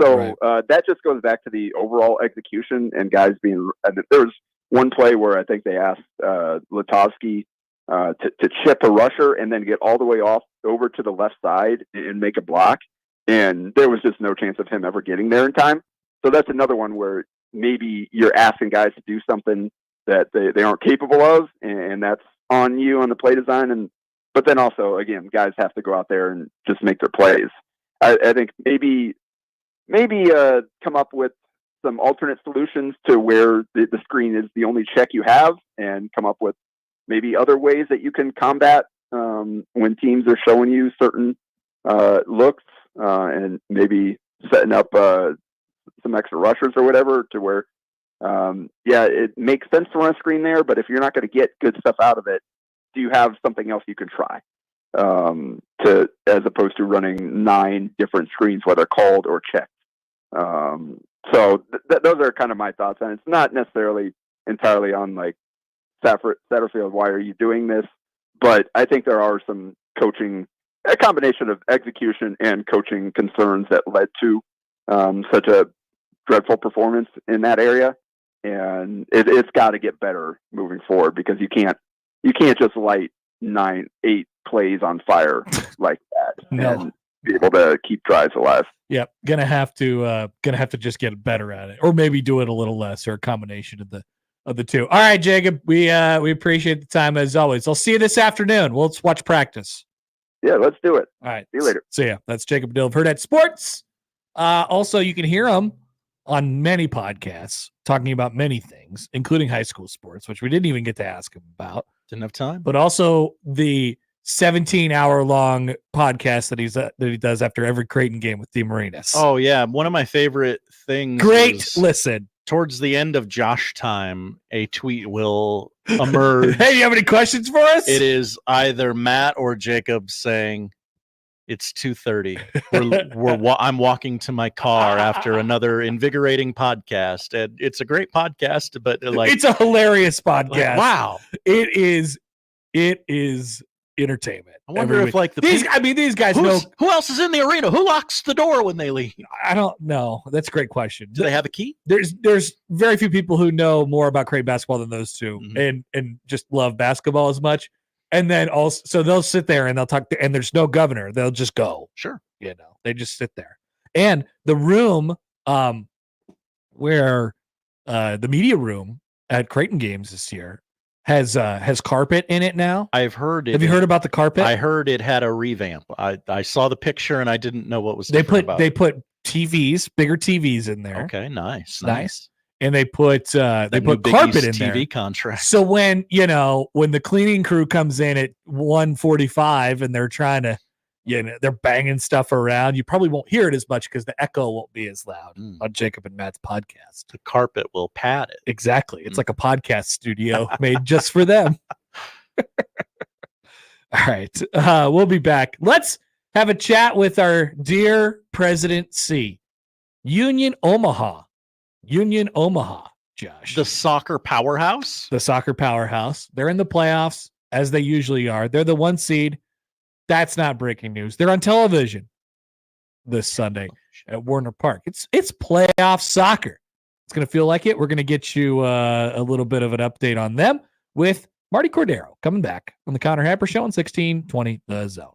So that just goes back to the overall execution and guys being. And there was one play where I think they asked Lutovsky to chip a rusher and then get all the way off over to the left side and make a block, and there was just no chance of him ever getting there in time. So that's another one where maybe you're asking guys to do something that they aren't capable of, and that's on you on the play design. But then also, again, guys have to go out there and just make their plays. I think maybe come up with some alternate solutions to where the screen is the only check you have, and come up with maybe other ways that you can combat when teams are showing you certain looks, and maybe setting up some extra rushers or whatever to where, it makes sense to run a screen there, but if you're not going to get good stuff out of it, do you have something else you can try as opposed to running 9 different screens, whether called or checked? So those are kind of my thoughts, and it's not necessarily entirely on Satterfield, why are you doing this? But I think there are some a combination of execution and coaching concerns that led to such a dreadful performance in that area, and it's got to get better moving forward, because you can't just light 8 plays on fire like that and be able to keep drives alive. Yep, gonna have to just get better at it, or maybe do it a little less, or a combination of the two. All right, Jacob, we appreciate the time as always. I'll see you this afternoon. We'll watch practice. Yeah, let's do it. All right, see you later. See ya. That's Jacob Padilla of Heard at Sports. Also, you can hear him on many podcasts talking about many things, including high school sports, which we didn't even get to ask him about. Didn't have time. But also the 17-hour-long podcast that he does after every Creighton game with DeMarinis. Oh, yeah. One of my favorite things. Great listen. Towards the end of Josh time, a tweet will emerge. Hey, you have any questions for us? It is either Matt or Jacob saying, it's 2:30. I'm walking to my car after another invigorating podcast. And it's a great podcast, but it's a hilarious podcast. Wow. It is entertainment. I wonder if these guys know who else is in the arena. Who locks the door when they leave? I don't know. That's a great question. Do they have a key? There's very few people who know more about Creighton basketball than those two, and just love basketball as much. And then also, so they'll sit there and they'll talk, and there's no governor. They'll just go. Sure. They just sit there. And the room where the media room at Creighton games this year has carpet in it now. I've heard it. Have you heard about the carpet? I heard it had a revamp. I saw the picture and I didn't know what was they put about they put TVs, bigger TVs in there. Okay, nice. And they put carpet in TV there. TV contract. So when the cleaning crew comes in at 1:45 and they're trying to, they're banging stuff around, you probably won't hear it as much because the echo won't be as loud on Jacob and Matt's podcast. The carpet will pad it. Exactly. It's like a podcast studio made just for them. All right. We'll be back. Let's have a chat with our dear President C. Union Omaha, Josh. The soccer powerhouse? The soccer powerhouse. They're in the playoffs, as they usually are. They're the 1 seed. That's not breaking news. They're on television this Sunday at Warner Park. It's playoff soccer. It's going to feel like it. We're going to get you a little bit of an update on them with Marty Cordero coming back on the Connor Happer Show on 1620 The Zone.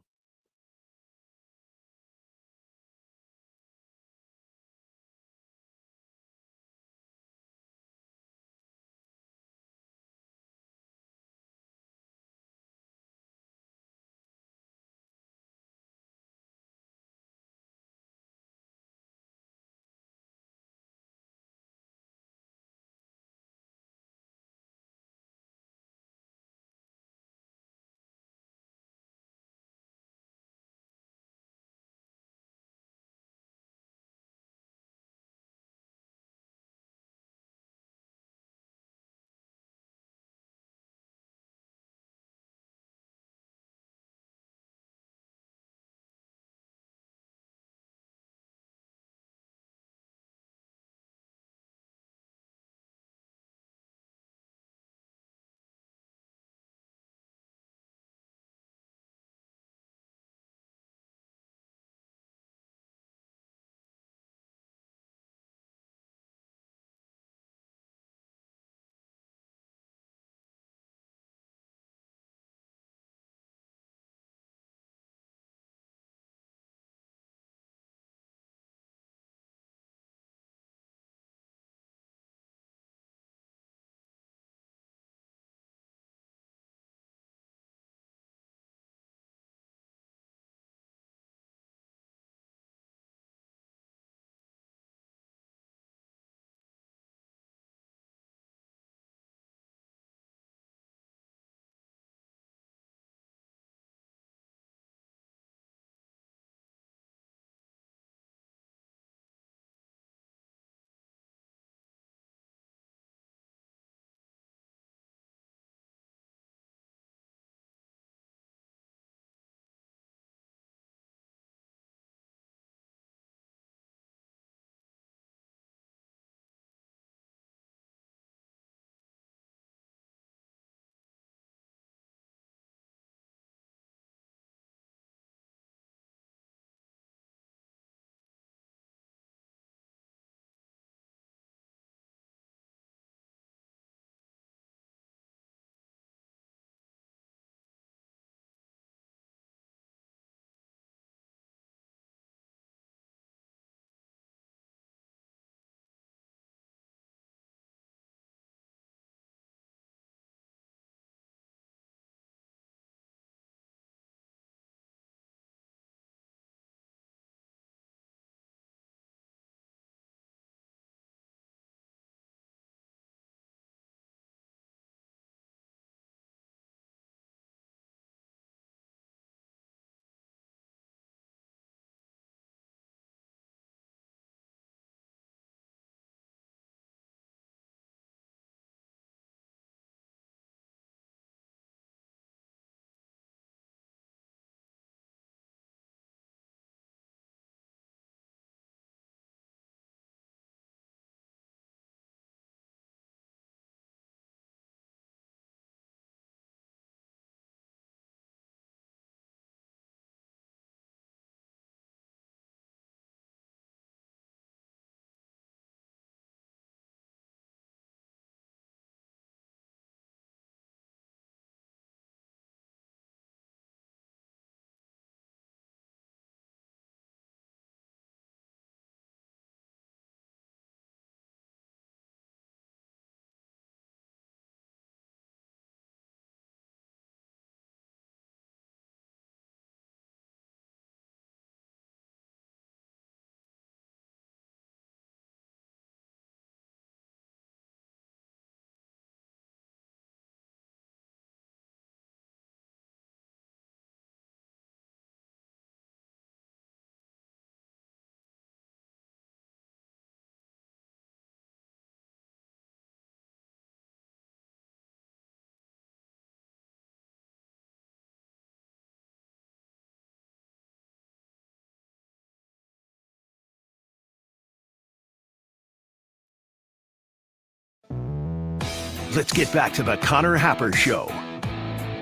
let's get back to the Connor Happer Show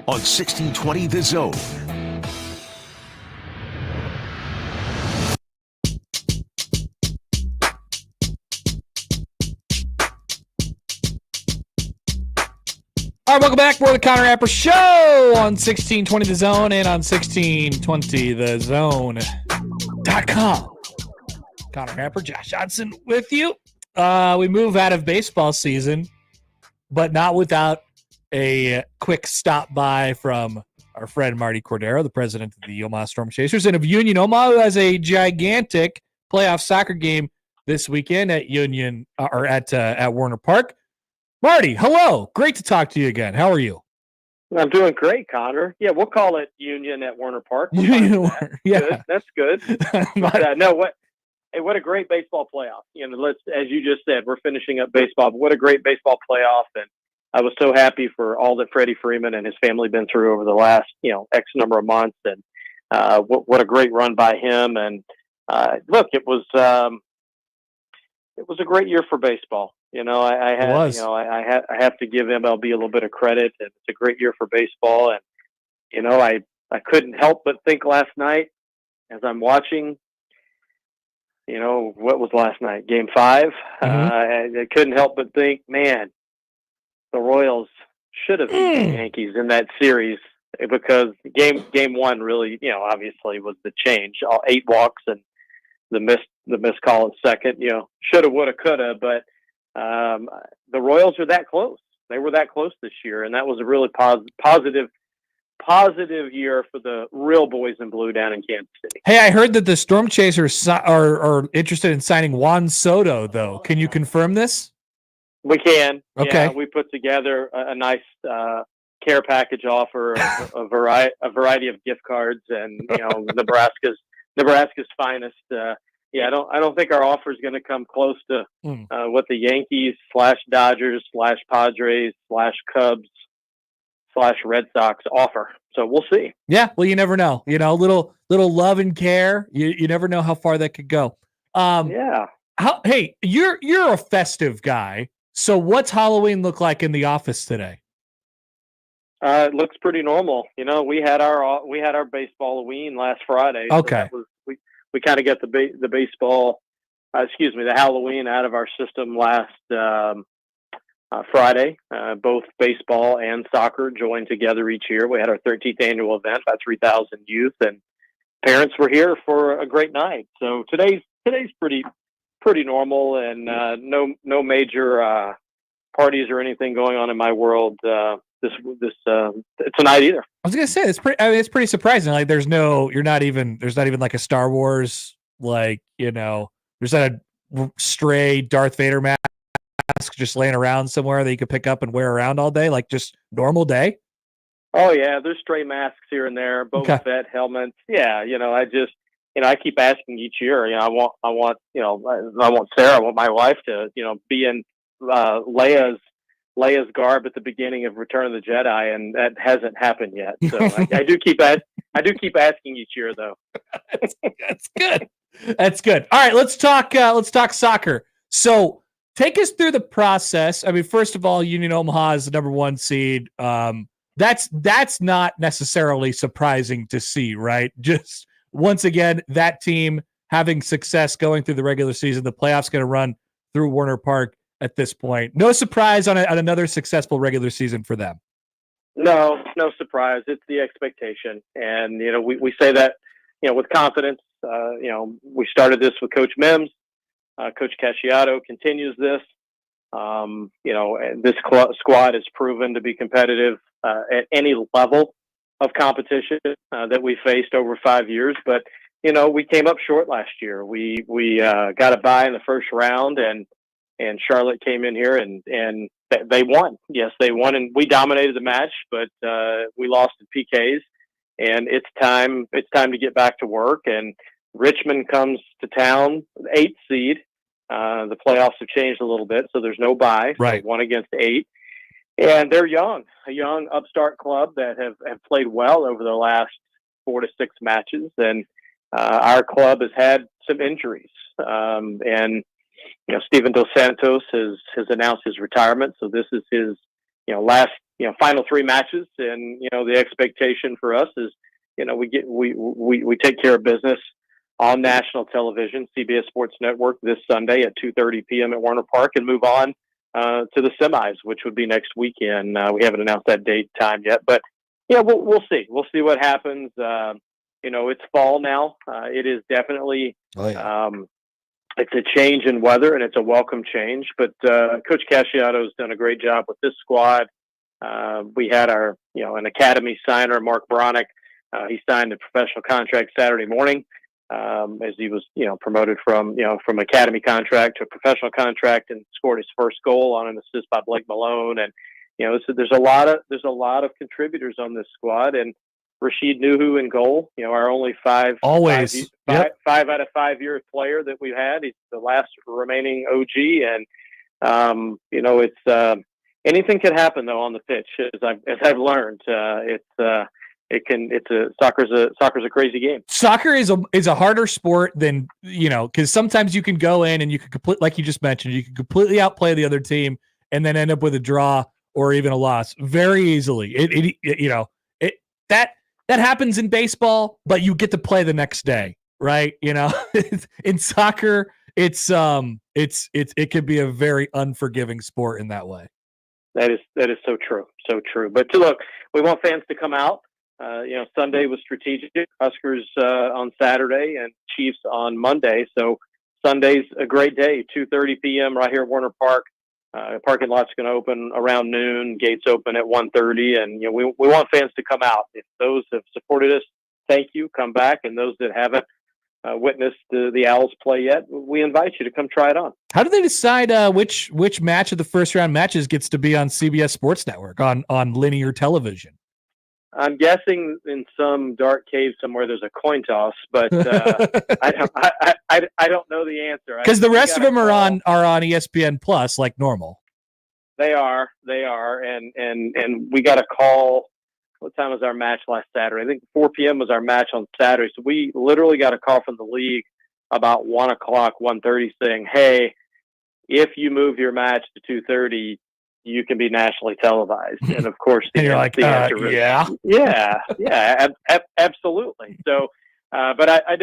on 1620 The Zone. All right, welcome back. We're the Connor Happer Show on 1620 The Zone and on 1620thezone.com. Connor Happer, Josh Johnson with you. We move out of baseball season, but not without a quick stop by from our friend Marty Cordero, the president of the Omaha Storm Chasers, and of Union Omaha, who has a gigantic playoff soccer game this weekend at Union or at Warner Park. Marty, hello. Great to talk to you again. How are you? I'm doing great, Connor. Yeah, we'll call it Union at Warner Park. Yeah. Good. That's good. What a great baseball playoff. As you just said, we're finishing up baseball, but what a great baseball playoff. And I was so happy for all that Freddie Freeman and his family been through over the last, X number of months. And what a great run by him. And look, it was a great year for baseball. I have to give MLB a little bit of credit, and it's a great year for baseball. And I couldn't help but think last night as I'm watching. What was last night? Game 5. I couldn't help but think, man, the Royals should have beat the Yankees in that series, because game 1 really, obviously was the change. All 8 walks and the missed call at second. Shoulda, woulda, coulda, but. The Royals are that close. They were that close this year, and that was a really positive year for the real boys in blue down in Kansas City. Hey, I heard that the Storm Chasers are interested in signing Juan Soto, though. Can you confirm this? We can. Okay. Yeah, we put together a nice care package offer, a variety of gift cards, and Nebraska's finest. I don't think our offer is going to come close to what the Yankees / Dodgers / Padres / Cubs / Red Sox offer. So we'll see. Yeah, well, you never know. Little love and care. You never know how far that could go. Yeah. Hey, you're a festive guy. So what's Halloween look like in the office today? It looks pretty normal. We had our baseball Halloween last Friday. Okay. So we kind of got the Halloween out of our system last Friday. Both baseball and soccer joined together each year. We had our 13th annual event, about 3,000 youth, and parents were here for a great night. So today's pretty normal, and no major parties or anything going on in my world this tonight either. I was gonna say it's pretty surprising. Like there's not even like a Star Wars, there's not a stray Darth Vader mask just laying around somewhere that you could pick up and wear around all day, like just normal day. Oh yeah, there's stray masks here and there, Boba Fett helmets. Yeah, I keep asking each year. I want Sarah, I want my wife to be in Leia's garb at the beginning of Return of the Jedi, and that hasn't happened yet. So I do keep asking each year, though. That's good. That's good. All right, let's talk soccer. So take us through the process. I mean, first of all, Union Omaha is the number 1 seed. That's not necessarily surprising to see, right? Just once again, that team having success going through the regular season. The playoffs going to run through Warner Park. At this point, no surprise on another successful regular season for them. No surprise. It's the expectation, and we say that with confidence. We started this with Coach Mims. Coach Casciato continues this. And this squad has proven to be competitive at any level of competition that we faced over 5 years. But we came up short last year. We got a bye in the first round, and Charlotte came in here and they won. Yes, they won, and we dominated the match, but we lost in PKs. And it's time to get back to work. And Richmond comes to town, 8th seed. The playoffs have changed a little bit, so there's no bye. Right. So 1 against 8, and they're a young upstart club that have played well over the last 4 to 6 matches. And our club has had some injuries, and Steven Dos Santos has announced his retirement. So this is last final 3 matches, and the expectation for us is we take care of business on national television, CBS Sports Network, this Sunday at 2:30 p.m. at Warner Park, and move on to the semis, which would be next weekend. We haven't announced that date time yet, but we'll see. We'll see what happens. It's fall now. It is definitely it's a change in weather, and it's a welcome change. But Coach Casciato's done a great job with this squad. We had our an academy signer, Mark Bronick. He signed a professional contract Saturday morning. As he was, promoted from academy contract to a professional contract, and scored his first goal on an assist by Blake Malone. And so there's a lot of contributors on this squad. And Rashid Nuhu in goal, our only five out of 5 year player that we've had. He's the last remaining OG, and it's anything can happen though on the pitch. As I've learned, soccer's a crazy game. Soccer is a harder sport than, because sometimes you can go in and you can like you just mentioned, you can completely outplay the other team and then end up with a draw or even a loss very easily. That happens in baseball, but you get to play the next day, right? In soccer, it could be a very unforgiving sport in that way. That is so true, so true. But look, we want fans to come out. Sunday was strategic. Huskers on Saturday and Chiefs on Monday. So Sunday's a great day. 2:30 p.m. right here at Warner Park. Parking lot's going to open around noon. Gates open at 1:30, and we want fans to come out. If those have supported us, thank you. Come back, and those that haven't witnessed the Owls play yet, we invite you to come try it on. How do they decide which match of the first round matches gets to be on CBS Sports Network on linear television? I'm guessing in some dark cave somewhere there's a coin toss, but I don't know the answer. Because the rest of them are on ESPN Plus like normal. They are, and we got a call. What time was our match last Saturday? I think 4 p.m. was our match on Saturday. So we literally got a call from the league about 1 o'clock, 1:30, saying, "Hey, if you move your match to 2:30, you can be nationally televised." And of course, and you're like, yeah, absolutely. So, but I'm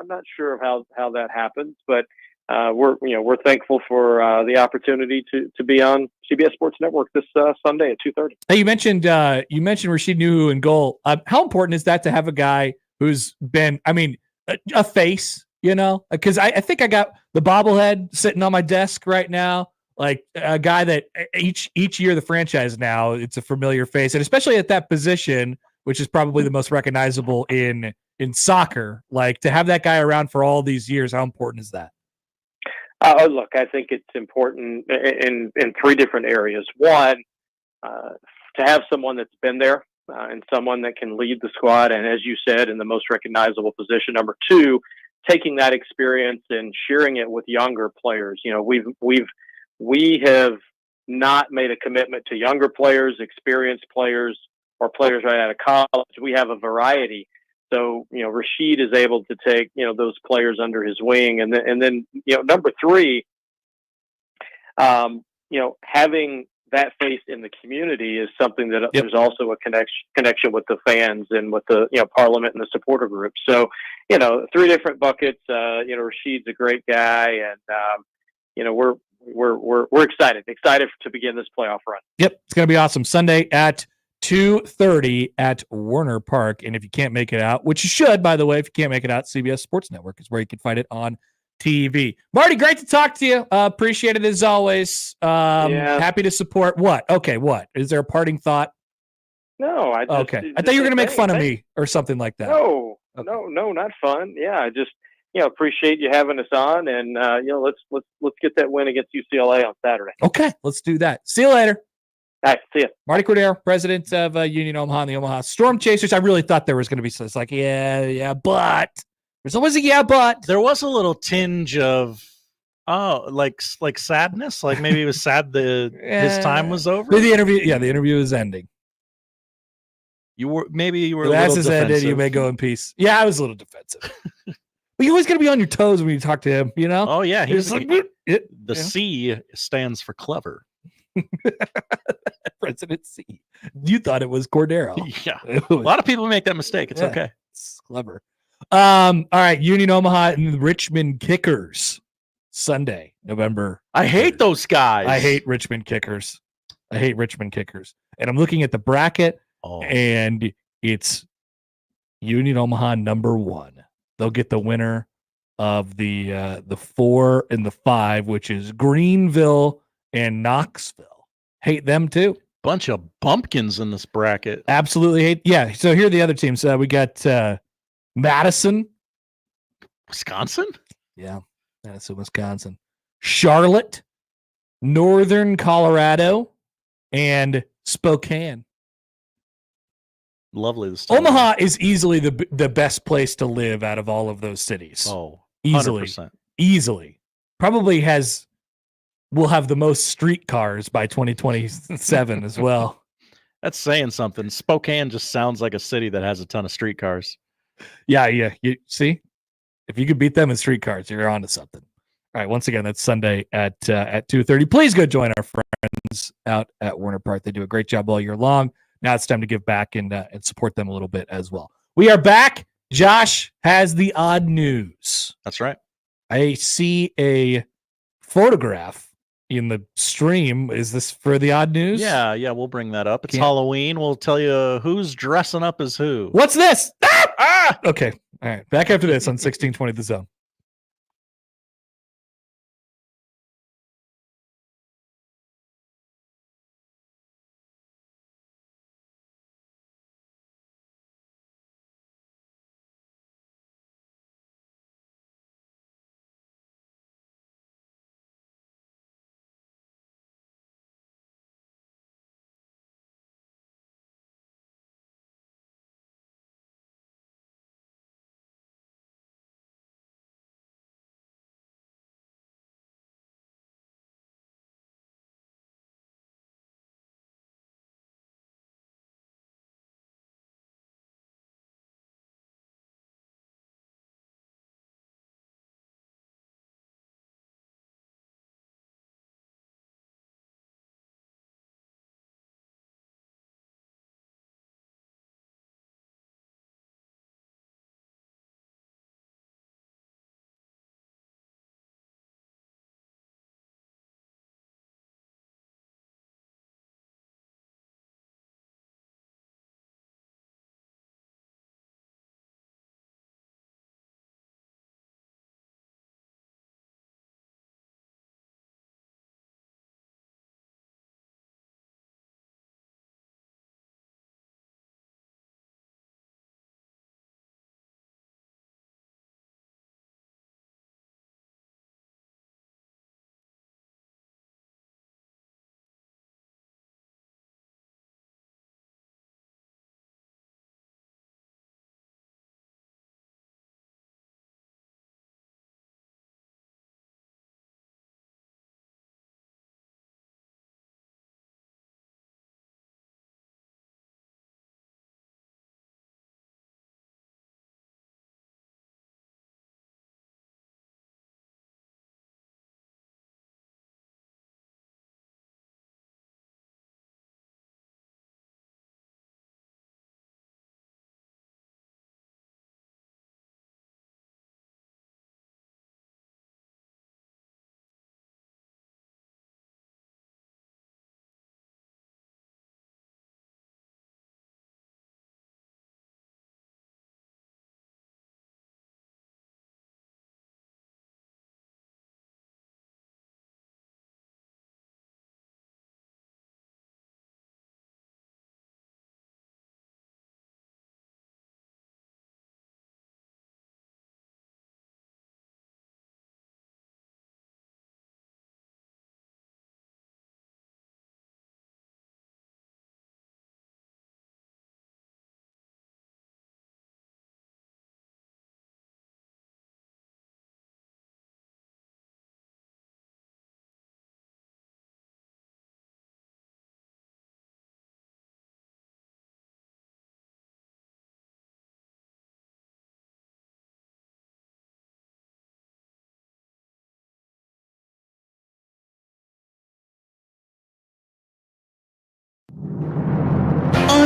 not sure of how that happens, but we're thankful for the opportunity to be on CBS Sports Network this Sunday at 2:30. Hey, you mentioned Rashid Nuhu in goal. How important is that to have a guy who's been, a face? Because I think I got the bobblehead sitting on my desk right now. Like a guy that each year the franchise now, it's a familiar face, and especially at that position, which is probably the most recognizable in soccer. Like to have that guy around for all these years, how important is that? Look, I think it's important in 3 different areas. One, to have someone that's been there and someone that can lead the squad, and as you said, in the most recognizable position. Number 2, taking that experience and sharing it with younger players. We have not made a commitment to younger players, experienced players, or players right out of college. We have a variety. So, Rashid is able to take, those players under his wing. And then number 3, having that face in the community is something that there's also a connection with the fans and with the, parliament and the supporter group. So, 3 different buckets. Rashid's a great guy, and, we're excited to begin this playoff run. Yep. It's going to be awesome. Sunday at 2:30 at Warner Park. And if you can't make it out, which you should, by the way, if you can't make it out, CBS Sports Network is where you can find it on TV. Marty, great to talk to you. Appreciate it as always. Happy to support. What? Okay. What? Is there a parting thought? No, I thought you were going to make fun of me or something like that. No, no, not fun. Yeah. I just, appreciate you having us on, and let's get that win against UCLA on Saturday. Okay, let's do that. See you later. All right, see you. Marty Cordero, president of Union Omaha and the Omaha Storm Chasers. I really thought there was going to be some. It's like, but there's always a but. There was a little tinge of like sadness. Like maybe he was sad his time was over. The interview is ending. You were a little defensive. ended. You may go in peace. Yeah, I was a little defensive. But you always got to be on your toes when you talk to him, Oh yeah, he's like C stands for clever. Presidency. You thought it was Cordero. Yeah. It A was- lot of people make that mistake. It's Yeah. okay. It's clever. All right, Union Omaha and Richmond Kickers. Sunday, November. I hate those guys. I hate Richmond Kickers. And I'm looking at the bracket, and it's Union Omaha number 1. They'll get the winner of the 4 and the 5, which is Greenville and Knoxville. Hate them too. Bunch of bumpkins in this bracket. Absolutely hate. Yeah. So here are the other teams. We got Madison, Wisconsin. Yeah, Madison, Wisconsin, Charlotte, Northern Colorado, and Spokane. Lovely. This time. Omaha is easily the best place to live out of all of those cities. Oh, easily, 100%. easily. Probably will have the most streetcars by 2027 as well. That's saying something. Spokane just sounds like a city that has a ton of streetcars. Yeah. You see, if you could beat them in streetcars, you're onto something. All right. Once again, that's Sunday at 2:30. Please go join our friends out at Warner Park. They do a great job all year long. Now it's time to give back and support them a little bit as well. We are back. Josh has the odd news. That's right. I see a photograph in the stream. Is this for the odd news? Yeah, we'll bring that up. It's Halloween. We'll tell you who's dressing up as who. What's this? Okay. All right. Back after this on 1620 The Zone.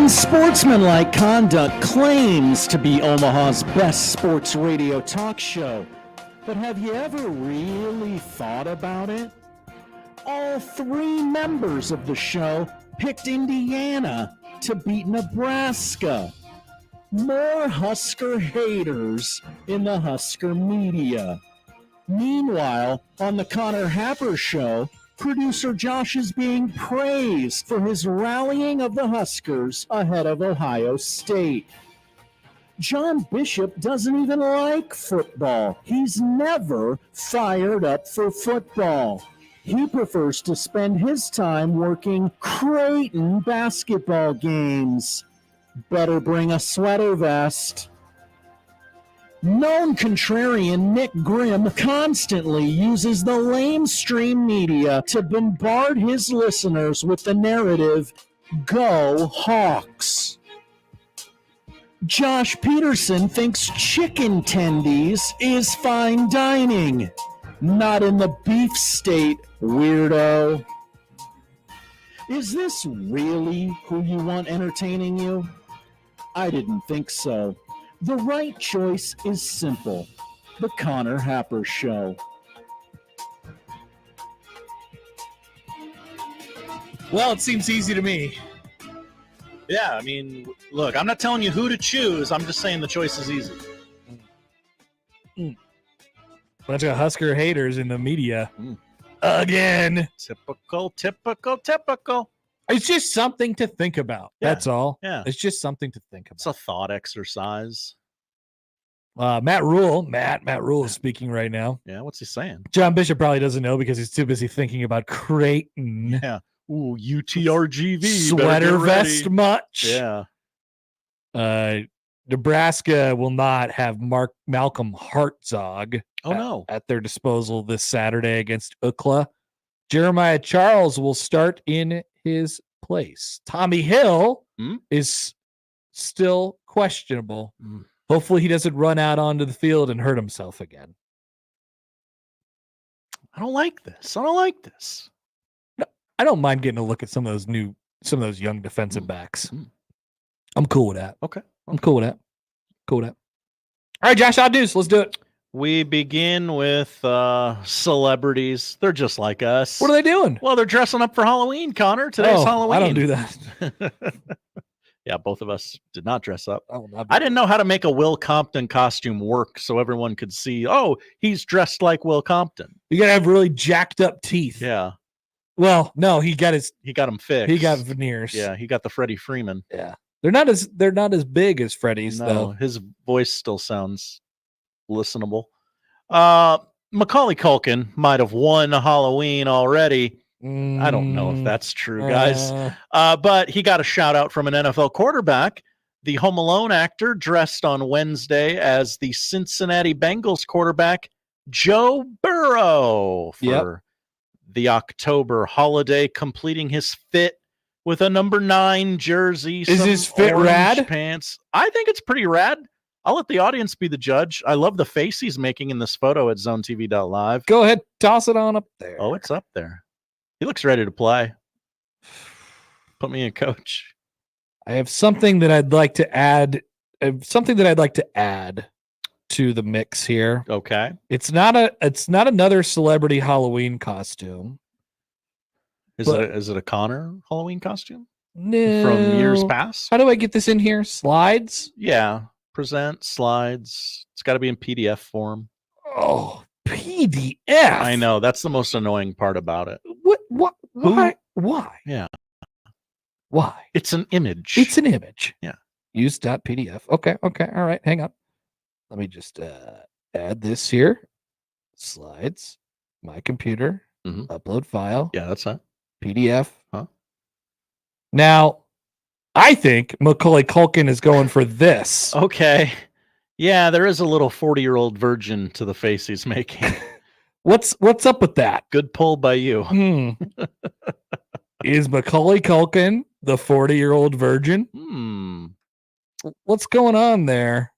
Unsportsmanlike Conduct claims to be Omaha's best sports radio talk show. But have you ever really thought about it? All 3 members of the show picked Indiana to beat Nebraska. More Husker haters in the Husker media. Meanwhile, on the Connor Happer show, producer Josh is being praised for his rallying of the Huskers ahead of Ohio State. John Bishop doesn't even like football. He's never fired up for football. He prefers to spend his time working Creighton basketball games. Better bring a sweater vest. Known contrarian Nick Grimm constantly uses the lamestream media to bombard his listeners with the narrative, "Go Hawks." Josh Peterson thinks chicken tendies is fine dining. Not in the beef state, weirdo. Is this really who you want entertaining you? I didn't think so. The right choice is simple. The Connor Happer Show. Well, it seems easy to me. Yeah, I mean, look, I'm not telling you who to choose. I'm just saying the choice is easy. Bunch of Husker haters in the media. Again. Typical. It's just something to think about. Yeah. That's all. Yeah. It's just something to think about. It's a thought exercise. Matt Rule is speaking right now. Yeah, what's he saying? John Bishop probably doesn't know because he's too busy thinking about Creighton. Yeah. Ooh, UTRGV. Sweater vest much? Yeah. Nebraska will not have Malcolm Hartzog at their disposal this Saturday against UCLA. Jeremiah Charles will start in his place. Tommy Hill is still questionable. Hopefully he doesn't run out onto the field and hurt himself again. I don't like this. No, I don't mind getting a look at some of those young defensive backs. I'm cool with that. Okay. I'm cool with that. All right, Josh, I'll do. Let's do it. We begin with celebrities. They're just like us. What are they doing? Well, they're dressing up for Halloween, Connor. Today's Halloween. I don't do that. Yeah, both of us did not dress up. I will not I didn't know how to make a Will Compton costume work so everyone could see, oh, he's dressed like Will Compton. You got to have really jacked up teeth. Yeah. Well, no, he got them fixed. He got veneers. Yeah, he got the Freddie Freeman. Yeah. They're not as big as Freddie's though. His voice still sounds listenable. Macaulay Culkin might have won Halloween already. I don't know if that's true, guys. But he got a shout out from an NFL quarterback. The Home Alone actor dressed on Wednesday as the Cincinnati Bengals quarterback, Joe Burrow, for the October holiday, completing his fit with a number 9 jersey. Is his fit rad? Pants. I think it's pretty rad. I'll let the audience be the judge. I love the face he's making in this photo at ZoneTV.live. Go ahead, toss it on up there. Oh, it's up there. He looks ready to play. Put me in, coach. I have something that I'd like to add. To the mix here. Okay. It's not another celebrity Halloween costume. Is it a Connor Halloween costume? No. From years past? How do I get this in here? Slides? Yeah. Present slides. It's got to be in PDF form. Oh, PDF. I know. That's the most annoying part about it. What? Why? Why? Yeah. Why? It's an image. Yeah. Use.pdf. Okay. All right. Hang on. Let me just add this here. Slides. My computer. Upload file. Yeah, that's it. PDF. Huh? Now, I think Macaulay Culkin is going for this. Okay. Yeah, there is a little 40-year-old virgin to the face he's making. What's up with that? Good pull by you. Is Macaulay Culkin the 40-year-old virgin? What's going on there?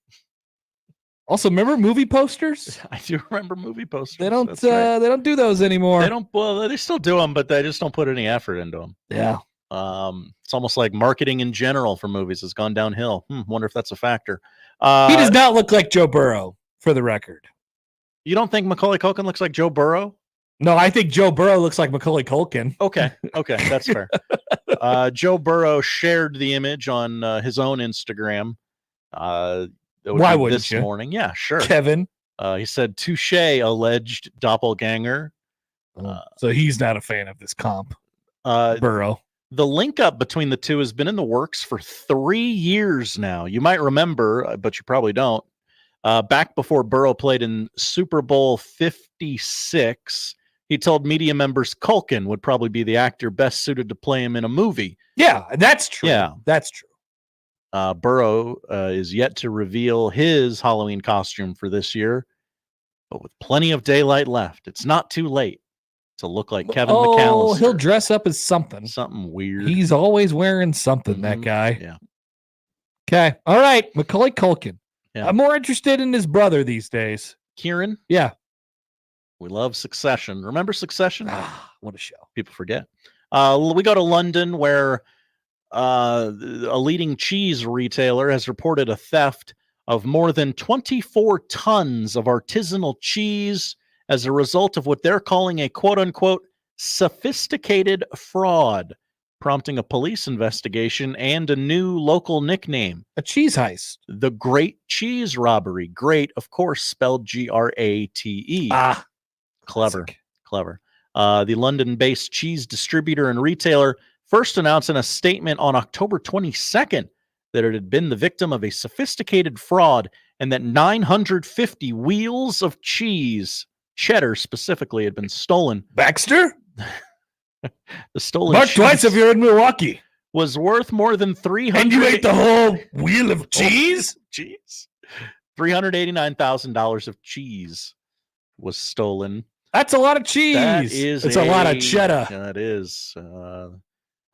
Also, remember movie posters? I do remember movie posters. They don't. They don't do those anymore. They don't. Well, they still do them, but they just don't put any effort into them. Yeah. It's almost like marketing in general for movies has gone downhill. Wonder if that's a factor. He does not look like Joe Burrow, for the record. You don't think Macaulay Culkin looks like Joe Burrow? No, I think Joe Burrow looks like Macaulay Culkin. Okay, that's fair. Joe Burrow shared the image on his own Instagram. Why wouldn't this you? morning? Yeah, sure. Kevin. He said, "Touche, alleged doppelganger." So he's not a fan of this comp. Burrow. The link up between the two has been in the works for 3 years now. You might remember, but you probably don't. Back before Burrow played in Super Bowl 56, he told media members Culkin would probably be the actor best suited to play him in a movie. Yeah, that's true. Yeah, that's true. Burrow is yet to reveal his Halloween costume for this year, but with plenty of daylight left, it's not too late to look like Kevin McAllister. He'll dress up as something. Something weird. He's always wearing something, that guy. Yeah. Okay. All right. Macaulay Culkin. Yeah. I'm more interested in his brother these days. Kieran? Yeah. We love Succession. Remember Succession? What a show. People forget. We go to London where a leading cheese retailer has reported a theft of more than 24 tons of artisanal cheese as a result of what they're calling a quote-unquote sophisticated fraud, prompting a police investigation and a new local nickname. A cheese heist. The Great Cheese Robbery. Great, of course, spelled Grate. Clever. Classic. Clever. The London-based cheese distributor and retailer first announced in a statement on October 22nd that it had been the victim of a sophisticated fraud and that 950 wheels of cheese, cheddar specifically, had been stolen. Baxter? The stolen Mark cheese twice if you're in Milwaukee. was worth more than 300. And you ate the whole wheel of cheese? Cheese. $389,000 of cheese was stolen. That's a lot of cheese. That is it's a lot of cheddar. That is.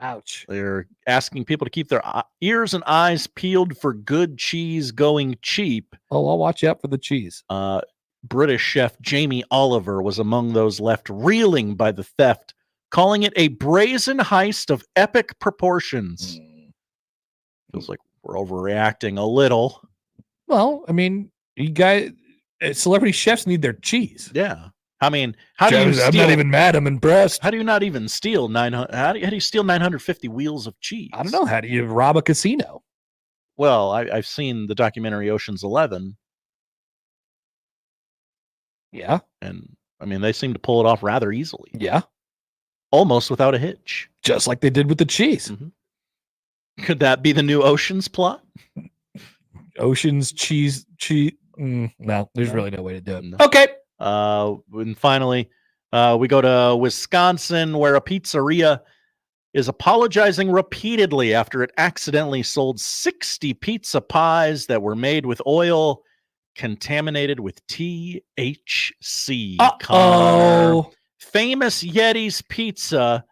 Ouch. They're asking people to keep their ears and eyes peeled for good cheese going cheap. Oh, I'll watch out for the cheese. British chef Jamie Oliver was among those left reeling by the theft, calling it a brazen heist of epic proportions. Feels like we're overreacting a little. Well, I mean, you guys, celebrity chefs need their cheese. Yeah. I mean, how do you steal? I'm not even mad. I'm impressed. How do you not even steal 900? How do you steal 950 wheels of cheese? I don't know. How do you rob a casino? Well, I've seen the documentary Ocean's 11. Yeah. And I mean, they seem to pull it off rather easily. Yeah. Almost without a hitch. Just like they did with the cheese. Mm-hmm. Could that be the new Ocean's plot? Ocean's cheese. No, there's really no way to do it. No. Okay. And finally, we go to Wisconsin, where a pizzeria is apologizing repeatedly after it accidentally sold 60 pizza pies that were made with oil contaminated with THC. Oh, Famous Yeti's Pizza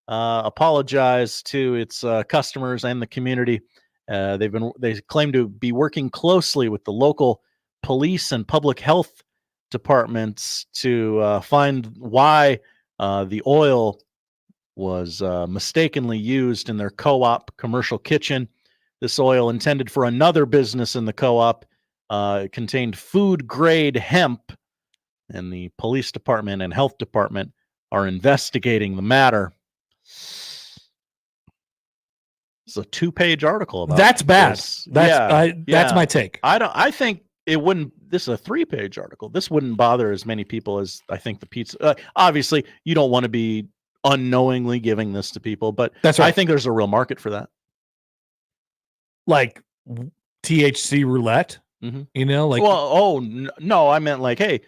apologized to its customers and the community. They claim to be working closely with the local police and public health departments to find why the oil was mistakenly used in their co-op commercial kitchen. This oil, intended for another business in the co-op, contained food-grade hemp, and the police department and health department are investigating the matter. It's a 2-page article about that's bad. this. That's my take. I think it wouldn't. This is a 3-page article. This wouldn't bother as many people as I think the pizza. Obviously, you don't want to be unknowingly giving this to people, but that's right. I think there's a real market for that. Like THC roulette, you know, like. Well, no, I meant like, hey,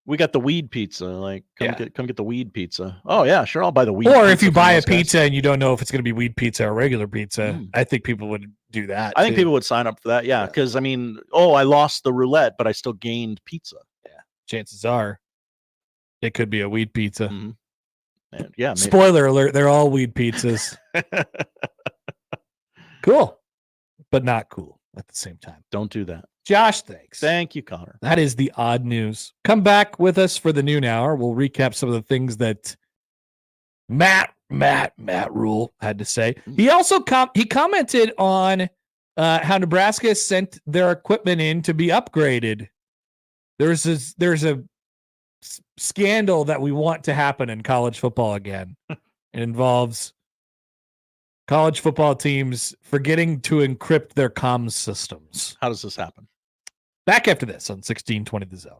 we got the weed pizza. Like, come get the weed pizza. Oh yeah, sure, I'll buy the weed. Or if you buy a pizza and you don't know if it's going to be weed pizza or regular pizza, I think people would do that. I think people would sign up for that. Yeah, because I mean, I lost the roulette, but I still gained pizza. Yeah, chances are it could be a weed pizza. And yeah. Maybe. Spoiler alert: they're all weed pizzas. Cool, but not cool at the same time. Don't do that. Josh, thanks. Thank you, Connor. That is the odd news. Come back with us for the noon hour. We'll recap some of the things that Matt Matt Rule had to say. He also he commented on how Nebraska sent their equipment in to be upgraded. There's a scandal that we want to happen in college football again. It involves college football teams forgetting to encrypt their comms systems. How does this happen? Back after this on 1620 The Zone.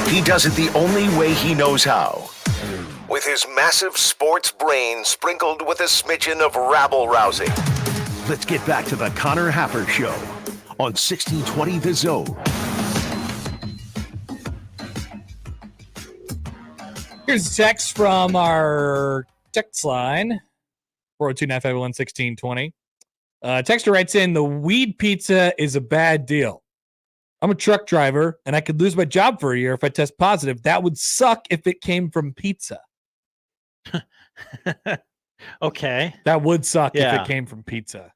He does it the only way he knows how. With his massive sports brain sprinkled with a smidgen of rabble-rousing. Let's get back to the Connor Happer Show on 1620 The Zone. Here's a text from our text line, 402-951-1620. Texter writes in, the weed pizza is a bad deal. I'm a truck driver, and I could lose my job for a year if I test positive. That would suck if it came from pizza. Okay. That would suck if it came from pizza.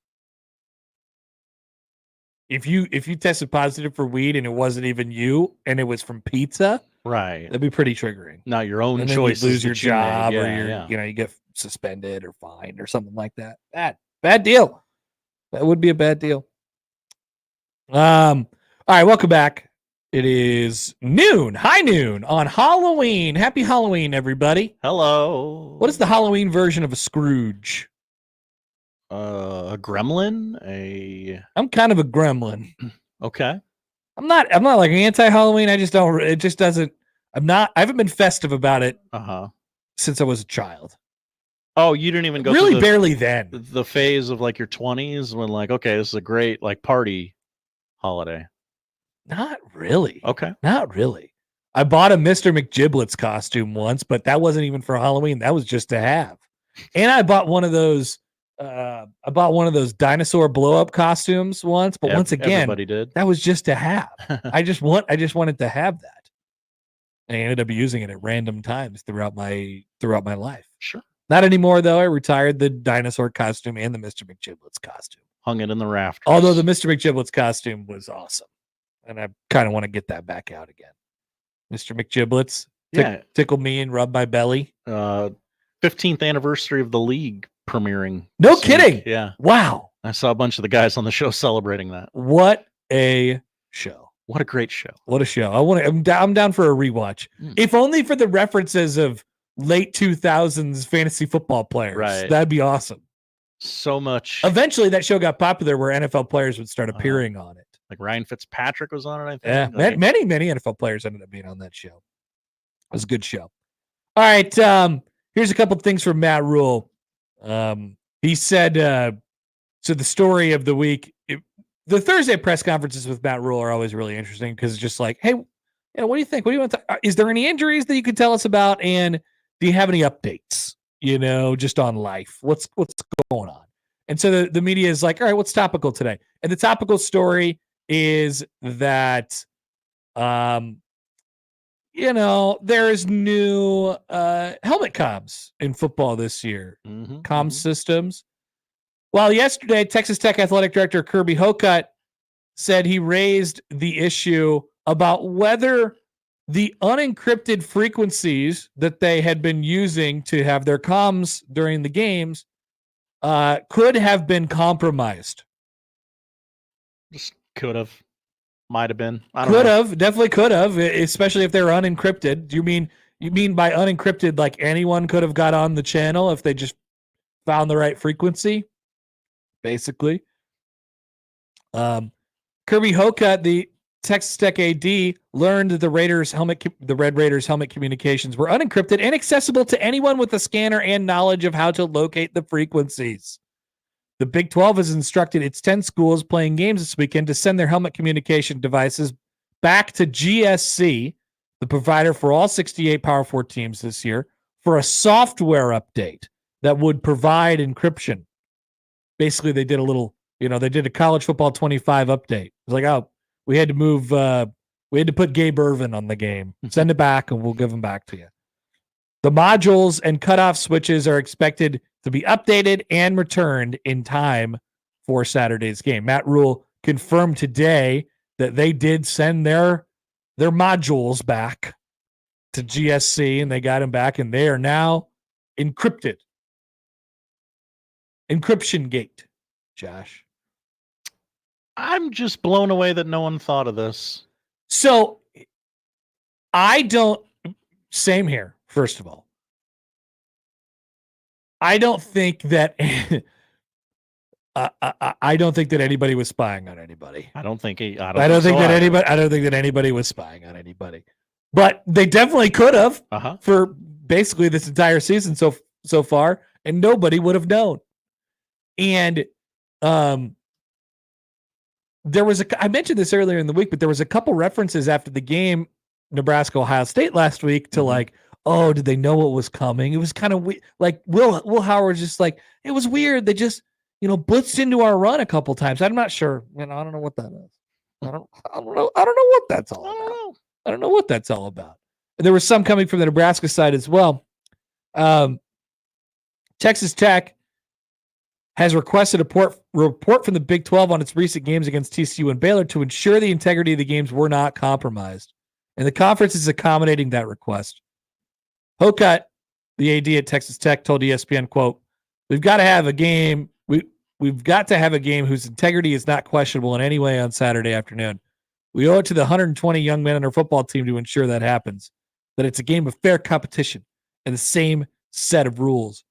If you tested positive for weed and it wasn't even you and it was from pizza, right, that'd be pretty triggering. Not your own and choice. Lose your job, or you get suspended or fined or something like that. Bad deal. That would be a bad deal. All right, welcome back. It is noon, high noon on Halloween. Happy Halloween, everybody. Hello. What is the Halloween version of a Scrooge? A gremlin? I'm kind of a gremlin. Okay. I'm not like anti-Halloween. I just don't. It just doesn't. I haven't been festive about it. Since I was a child. Oh, you didn't even go really barely then. The phase of like your 20s when like, okay, this is a great like party holiday. Not really. Okay. Not really. I bought a Mr. McGiblets costume once, but that wasn't even for Halloween. That was just to have. And I bought one of those. I bought one of those dinosaur blow up costumes once, but once again, everybody did. That was just to have. I just wanted to have that. And I ended up using it at random times throughout my life. Sure. Not anymore though. I retired the dinosaur costume and the Mr. McGiblets costume. Hung it in the rafters. Although the Mr. McGiblets costume was awesome, and I kind of want to get that back out again. Mr. McGiblets, tickle me and rub my belly. 15th anniversary of the league premiering. No kidding. Yeah. Wow. I saw a bunch of the guys on the show celebrating that. What a show. What a great show. What a show. I'm down for a rewatch. If only for the references of late 2000s fantasy football players. Right. That'd be awesome. So much. Eventually that show got popular where NFL players would start appearing on it. Like Ryan Fitzpatrick was on it, I think. Yeah. Like, many NFL players ended up being on that show. It was a good show. All right. Here's a couple of things from Matt Rule. He said, so the story of the week, the Thursday press conferences with Matt Rule are always really interesting because it's just like, hey, what do you think? What do you want to, is there any injuries that you can tell us about? And do you have any updates, just on life? What's going on? And so the media is like, all right, what's topical today? And the topical story is that, there's new helmet comms in football this year. Comm systems. Well, yesterday, Texas Tech Athletic Director Kirby Hocutt said he raised the issue about whether the unencrypted frequencies that they had been using to have their comms during the games could have been compromised. Just could have. Might have been. Definitely could have, especially if they're unencrypted. Do you mean by unencrypted like anyone could have got on the channel if they just found the right frequency? Basically. Kirby Hocutt, the Texas Tech AD, learned that the Red Raiders helmet communications were unencrypted and accessible to anyone with a scanner and knowledge of how to locate the frequencies. The Big 12 has instructed its 10 schools playing games this weekend to send their helmet communication devices back to GSC, the provider for all 68 Power 4 teams this year, for a software update that would provide encryption. Basically, they did they did a college football 25 update. It was like, we had to put Gabe Irvin on the game. Send it back and we'll give them back to you. The modules and cutoff switches are expected to be updated and returned in time for Saturday's game. Matt Rule confirmed today that they did send their modules back to GSC and they got them back and they are now encrypted. Encryption gate, Josh. I'm just blown away that no one thought of this. So same here, first of all. I don't think that anybody was spying on anybody. I don't think that anybody was spying on anybody. But they definitely could have for basically this entire season so far, and nobody would have known. And there was I mentioned this earlier in the week, but there was a couple references after the game, Nebraska-Ohio State last week, to like, oh, did they know what was coming? It was kind of like Will Howard just like, it was weird. They just, blitzed into our run a couple times. I'm not sure. I don't know what that is. I don't know what that's all about. I don't know what that's all about. And there was some coming from the Nebraska side as well. Texas Tech has requested a report from the Big 12 on its recent games against TCU and Baylor to ensure the integrity of the games were not compromised. And the conference is accommodating that request. Hocutt, the AD at Texas Tech, told ESPN, quote, we've got to have a game. We've got to have a game whose integrity is not questionable in any way on Saturday afternoon. We owe it to the 120 young men on our football team to ensure that happens, that it's a game of fair competition and the same set of rules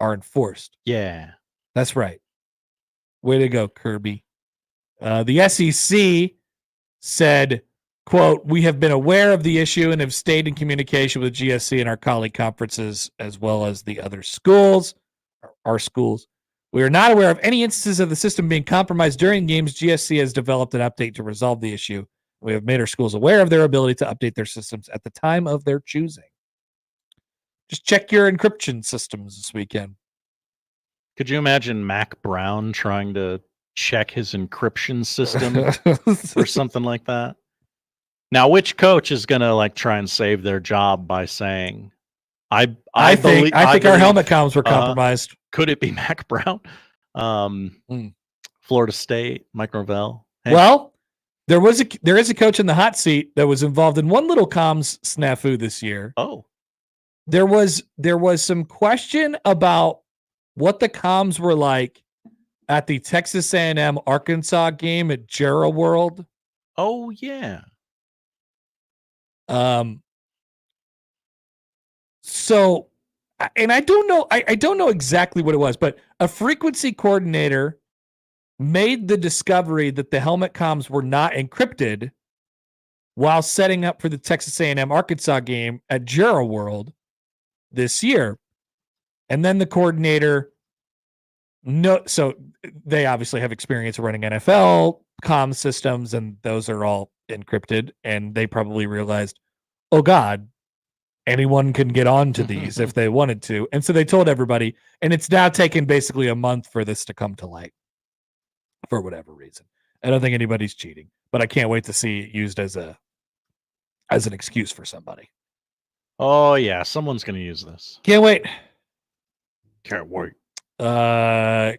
are enforced. Yeah. That's right. Way to go, Kirby. The SEC said, quote, we have been aware of the issue and have stayed in communication with GSC and our colleague conferences as well as the other schools, our schools. We are not aware of any instances of the system being compromised during games. GSC has developed an update to resolve the issue. We have made our schools aware of their ability to update their systems at the time of their choosing. Just check your encryption systems this weekend. Could you imagine Mac Brown trying to check his encryption system or something like that? Now, which coach is going to try and save their job by saying, I think our helmet comms were compromised. Could it be Mac Brown? Florida State, Mike Norvell. Hey. Well, there is a coach in the hot seat that was involved in one little comms snafu this year. Oh, there was some question about what the comms were like at the Texas A&M Arkansas game at Jarrah World. Oh yeah. So, and I don't know exactly what it was, but a frequency coordinator made the discovery that the helmet comms were not encrypted while setting up for the Texas A&M Arkansas game at Jarrah World this year. And then the coordinator, so they obviously have experience running NFL comm systems, and those are all encrypted. And they probably realized, oh God, anyone can get onto these if they wanted to. And so they told everybody, and it's now taken basically a month for this to come to light for whatever reason. I don't think anybody's cheating, but I can't wait to see it used as an excuse for somebody. Oh yeah, someone's going to use this. Can't wait. Can't wait.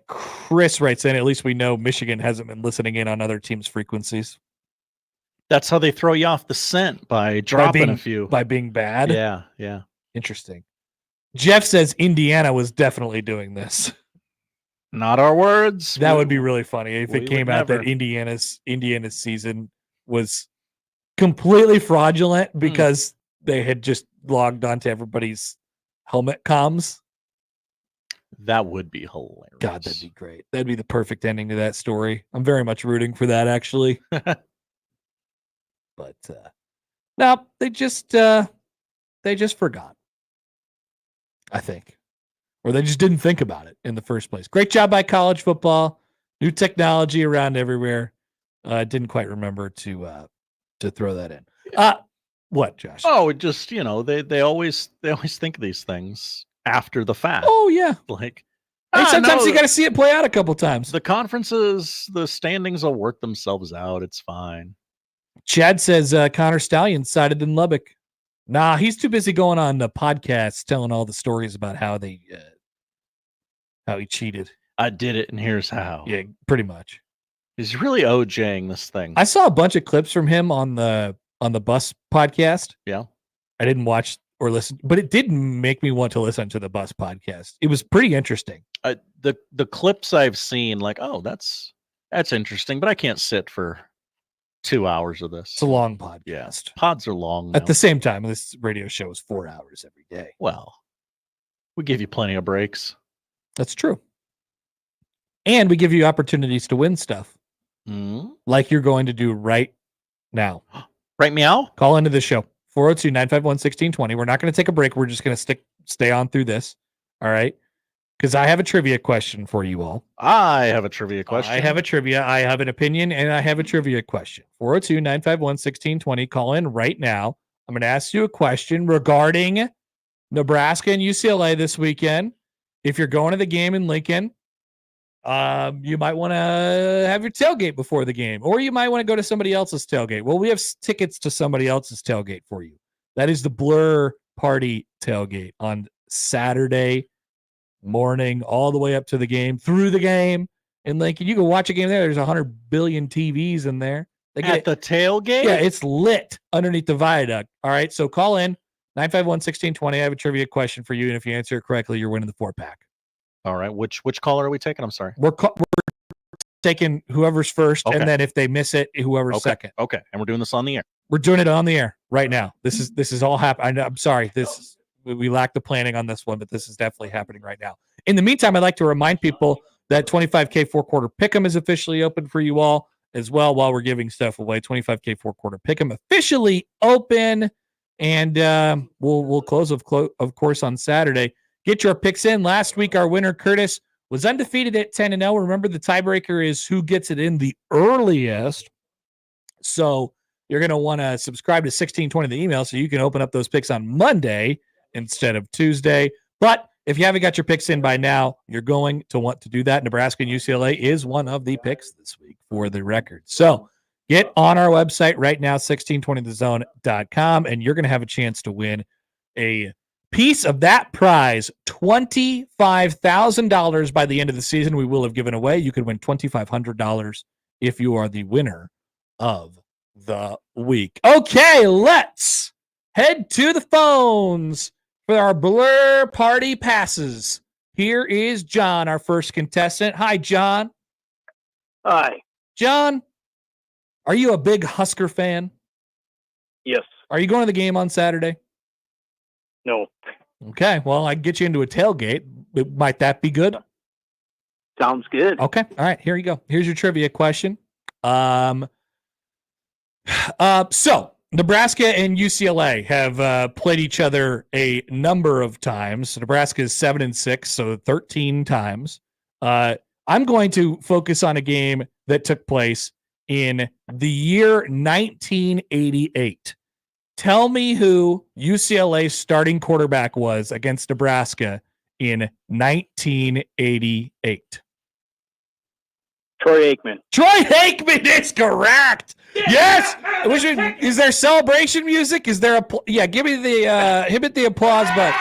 Chris writes in, at least we know Michigan hasn't been listening in on other teams' frequencies. That's how they throw you off the scent, by dropping a few. By being bad? Yeah. Interesting. Jeff says Indiana was definitely doing this. Not our words. That would be really funny if it came out that Indiana's season was completely fraudulent because they had just logged onto everybody's helmet comms. That would be hilarious. God, that'd be great. That'd be the perfect ending to that story. I'm very much rooting for that, actually. But no, they just forgot, I think, or they just didn't think about it in the first place. Great job by college football. New technology around everywhere. Didn't quite remember to throw that in. What, Josh? Oh, just they always think of these things after the fact. Oh yeah, sometimes you got to see it play out a couple times. The conferences, the standings will work themselves out. It's fine. Chad says Connor Stallion sided in Lubbock. Nah, he's too busy going on the podcast telling all the stories about how he cheated. I did it, and here's how. Yeah, pretty much. He's really OJing this thing. I saw a bunch of clips from him on the Bus podcast. Yeah, I didn't watch or listen, but it did make me want to listen to the Bus podcast. It was pretty interesting. The clips I've seen, that's interesting, but I can't sit for 2 hours of this. It's a long podcast. Yeah, pods are long now. At the same time, this radio show is 4 hours every day. Well, we give you plenty of breaks. That's true. And we give you opportunities to win stuff. Like you're going to do right now. Right meow? Call into the show. 402-951-1620. We're not going to take a break. We're just going to stay on through this. All right? Because I have a trivia question for you all. I have a trivia question. I have a trivia. I have an opinion, and I have a trivia question. 402-951-1620. Call in right now. I'm going to ask you a question regarding Nebraska and UCLA this weekend. If you're going to the game in Lincoln, you might want to have your tailgate before the game, or you might want to go to somebody else's tailgate. Well, we have tickets to somebody else's tailgate for you. That is the Blur Party tailgate on Saturday morning, all the way up to the game, through the game in Lincoln. You can watch a game there. There's 100 billion TVs in there. At the tailgate? Yeah, it's lit underneath the viaduct. All right, so call in 951-1620. I have a trivia question for you, and if you answer it correctly, you're winning the 4-pack. All right, which caller are we taking? I'm sorry. We're taking whoever's first, Okay. and then if they miss it, whoever's second. Okay, and we're doing this on the air. We're doing it on the air right now. This is all happening. I'm sorry. We lack the planning on this one, but this is definitely happening right now. In the meantime, I'd like to remind people that 25K 4-quarter pick'em is officially open for you all as well. While we're giving stuff away, 25K 4-quarter pick'em officially open, and we'll close of course on Saturday. Get your picks in. Last week, our winner Curtis was undefeated at 10-0. Remember, the tiebreaker is who gets it in the earliest. So you're going to want to subscribe to 1620 the email so you can open up those picks on Monday instead of Tuesday. But if you haven't got your picks in by now, you're going to want to do that. Nebraska and UCLA is one of the picks this week for the record. So get on our website right now, 1620thezone.com, and you're going to have a chance to win a piece of that prize, $25,000 by the end of the season. We will have given away. You could win $2,500 if you are the winner of the week. Okay, let's head to the phones for our Blur Party passes. Here is John, our first contestant. Hi, John. Hi. John, are you a big Husker fan? Yes. Are you going to the game on Saturday? No. Okay, well, I can get you into a tailgate. Might that be good? Sounds good. Okay, all right, here you go. Here's your trivia question. So Nebraska and UCLA have played each other a number of times. Nebraska is 7-6, so 13 times. I'm going to focus on a game that took place in the year 1988. Tell me who UCLA's starting quarterback was against Nebraska in 1988. Troy Aikman. Troy Aikman is correct. Yes. Is there celebration music? Is there give me the hit the applause button.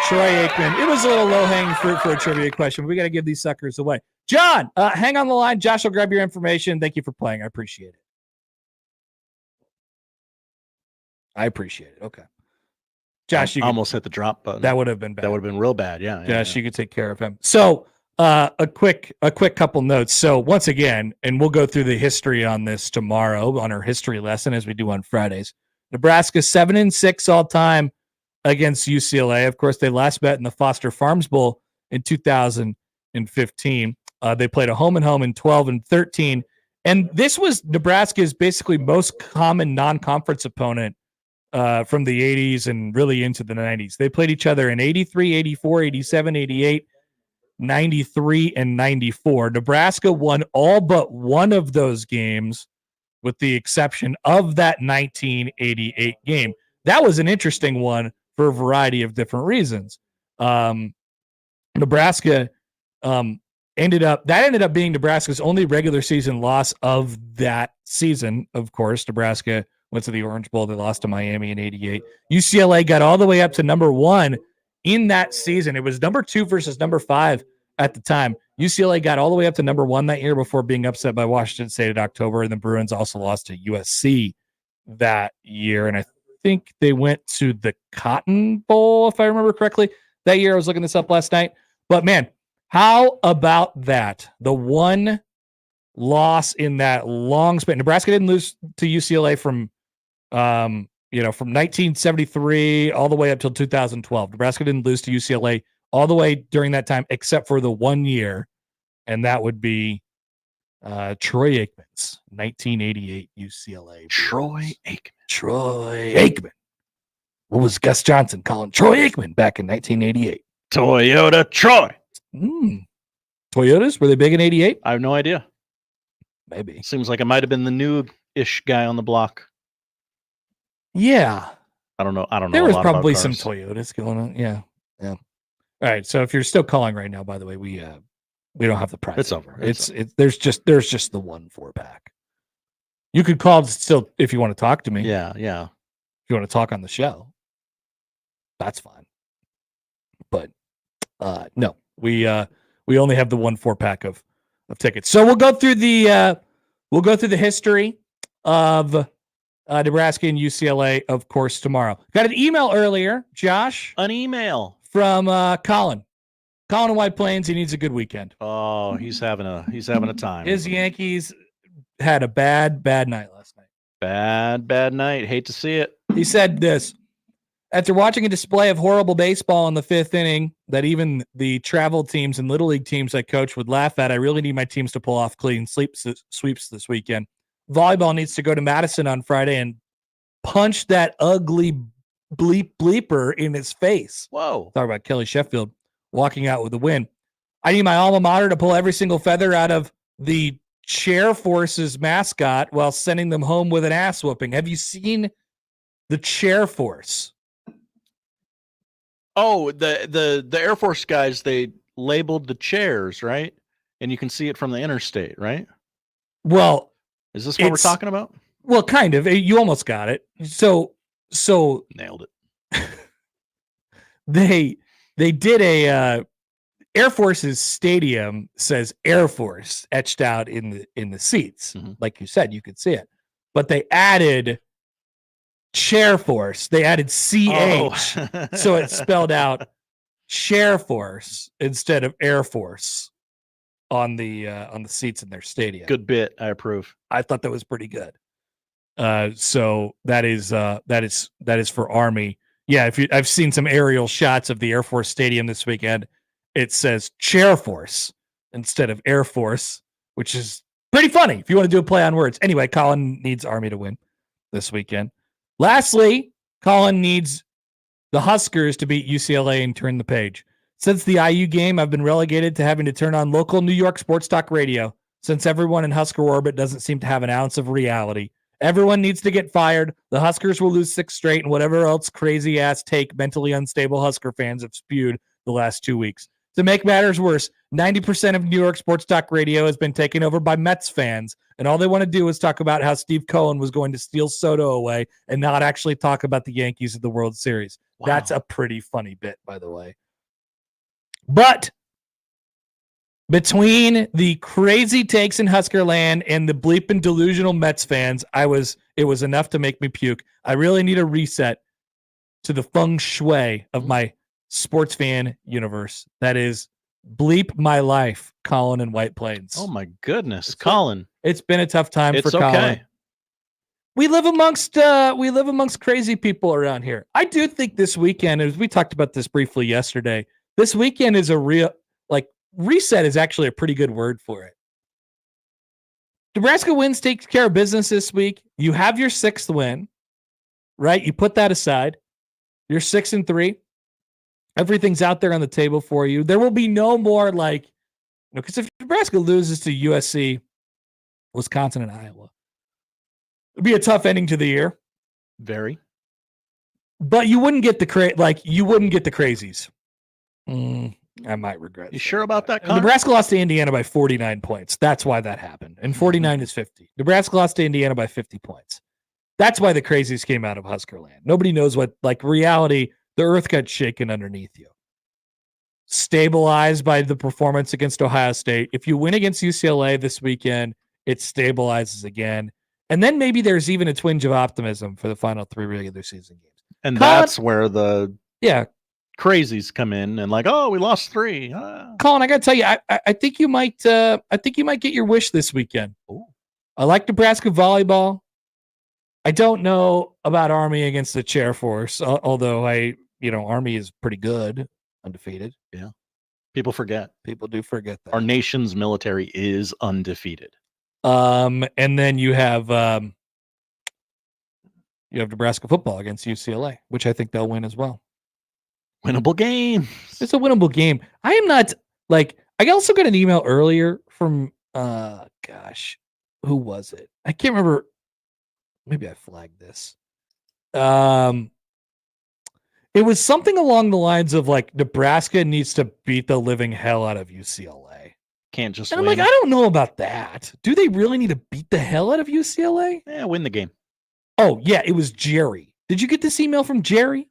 Troy Aikman. It was a little low-hanging fruit for a trivia question. But we got to give these suckers away. John, hang on the line. Josh will grab your information. Thank you for playing. I appreciate it. Okay. Josh, you almost hit the drop button. That would have been bad. That would have been real bad. Yeah. Josh, you could take care of him. So a quick couple notes. So once again, and we'll go through the history on this tomorrow on our history lesson as we do on Fridays. Nebraska 7-6 all time against UCLA. Of course, they last met in the Foster Farms Bowl in 2015. They played a home and home in 12 and 13. And this was Nebraska's basically most common non-conference opponent from the 80s and really into the 90s. They played each other in 83, 84, 87, 88, 93, and 94. Nebraska won all but one of those games with the exception of that 1988 game. That was an interesting one for a variety of different reasons. Nebraska ended up being Nebraska's only regular season loss of that season. Of course, Nebraska went to the Orange Bowl. They lost to Miami in 88. UCLA got all the way up to number 1 in that season. It was number 2 versus number 5 at the time. UCLA got all the way up to number 1 that year before being upset by Washington State in October. And the Bruins also lost to USC that year. And I think they went to the Cotton Bowl, if I remember correctly, that year. I was looking this up last night. But man, how about that? The one loss in that long span. Nebraska didn't lose to UCLA from 1973 all the way up till 2012. Nebraska didn't lose to UCLA all the way during that time, except for the 1 year, and that would be Troy Aikman's 1988 UCLA. Troy Aikman. What was Gus Johnson calling Troy Aikman back in 1988? Toyota Troy. Toyotas, were they big in 88? I have no idea. Maybe. Seems like it might have been the new-ish guy on the block. Yeah. I don't know. There was probably some Toyotas going on. Yeah. All right. So if you're still calling right now, by the way, we don't have the price. It's over. There's just the 1 4-pack. You could call still if you want to talk to me. Yeah. If you want to talk on the show, that's fine. But no, we only have the 1 4-pack of tickets. So we'll go through the history of Nebraska and UCLA, of course, tomorrow. Got an email earlier, Josh. An email from Colin. Colin in White Plains. He needs a good weekend. Oh, he's having a time. His Yankees had a bad night last night. Bad night. Hate to see it. He said this: after watching a display of horrible baseball in the 5th inning that even the travel teams and little league teams I coach would laugh at, I really need my teams to pull off clean sweeps this weekend. Volleyball needs to go to Madison on Friday and punch that ugly bleeper in his face. Whoa. Talk about Kelly Sheffield walking out with the win. I need my alma mater to pull every single feather out of the Chair Force's mascot while sending them home with an ass whooping. Have you seen the Chair Force? Oh, the Air Force guys, they labeled the chairs, right? And you can see it from the interstate, right? Well, is this what we're talking about? Well, kind of. You almost got it. So nailed it. They did a Air Force's stadium says Air Force etched out in the seats. Like you said, you could see it. But they added Chair Force. They added CH. So it spelled out Chair Force instead of Air Force on the seats in their stadium. Good bit. I approve. I thought that was pretty good. So that is for Army. Yeah, I've seen some aerial shots of the Air Force Stadium this weekend. It says Chair Force instead of Air Force, which is pretty funny if you want to do a play on words. Anyway, Colin needs Army to win this weekend. Lastly, Colin needs the Huskers to beat UCLA and turn the page. Since the IU game, I've been relegated to having to turn on local New York sports talk radio, since everyone in Husker orbit doesn't seem to have an ounce of reality. Everyone needs to get fired. The Huskers will lose 6 straight, and whatever else crazy-ass take mentally unstable Husker fans have spewed the last 2 weeks. To make matters worse, 90% of New York sports talk radio has been taken over by Mets fans, and all they want to do is talk about how Steve Cohen was going to steal Soto away and not actually talk about the Yankees at the World Series. Wow. That's a pretty funny bit, by the way. But between the crazy takes in Husker land and the bleeping delusional Mets fans, it was enough to make me puke. I really need a reset to the feng shui of my sports fan universe. That is bleep my life, Colin in White Plains. Oh my goodness, Colin. It's been a tough time it's for okay. Colin. We live amongst crazy people around here. I do think this weekend, as we talked about this briefly yesterday, this weekend is a real, reset is actually a pretty good word for it. Nebraska wins, takes care of business this week. You have your 6th win, right? You put that aside. You're 6-3. Everything's out there on the table for you. There will be no more because if Nebraska loses to USC, Wisconsin, and Iowa, it'd be a tough ending to the year. Very. But you wouldn't get the crazies. I might regret. You sure about that? Nebraska lost to Indiana by 49 points. That's why that happened. And 49 is 50. Nebraska lost to Indiana by 50 points. That's why the crazies came out of Husker land. Nobody knows what, reality, the earth got shaken underneath you. Stabilized by the performance against Ohio State. If you win against UCLA this weekend, it stabilizes again. And then maybe there's even a twinge of optimism for the final 3 regular season games. And that's where the crazies come in and we lost 3. Colin, I got to tell you, I think you might get your wish this weekend. Ooh. I like Nebraska volleyball. I don't know about Army against the Chair Force, although Army is pretty good, undefeated. Yeah. People forget. People do forget that. Our nation's military is undefeated. And then you have Nebraska football against UCLA, which I think they'll win as well. Winnable game. It's a winnable game. I am not I also got an email earlier from who was it? I can't remember. Maybe I flagged this. It was something along the lines of Nebraska needs to beat the living hell out of UCLA. Can't just and win. I'm I don't know about that. Do they really need to beat the hell out of UCLA? Yeah, win the game. Oh, yeah, it was Jerry. Did you get this email from Jerry?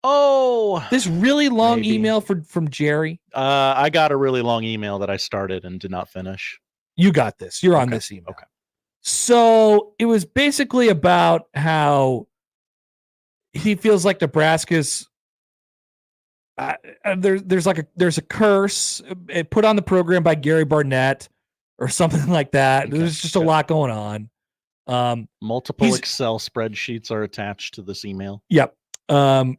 Oh, this really long email from Jerry. I got a really long email that I started and did not finish. You got this. You're on this email. Okay. So it was basically about how he feels like Nebraska's there's a curse put on the program by Gary Barnett or something like that. Okay. There's just a lot going on. Multiple Excel spreadsheets are attached to this email. Yep.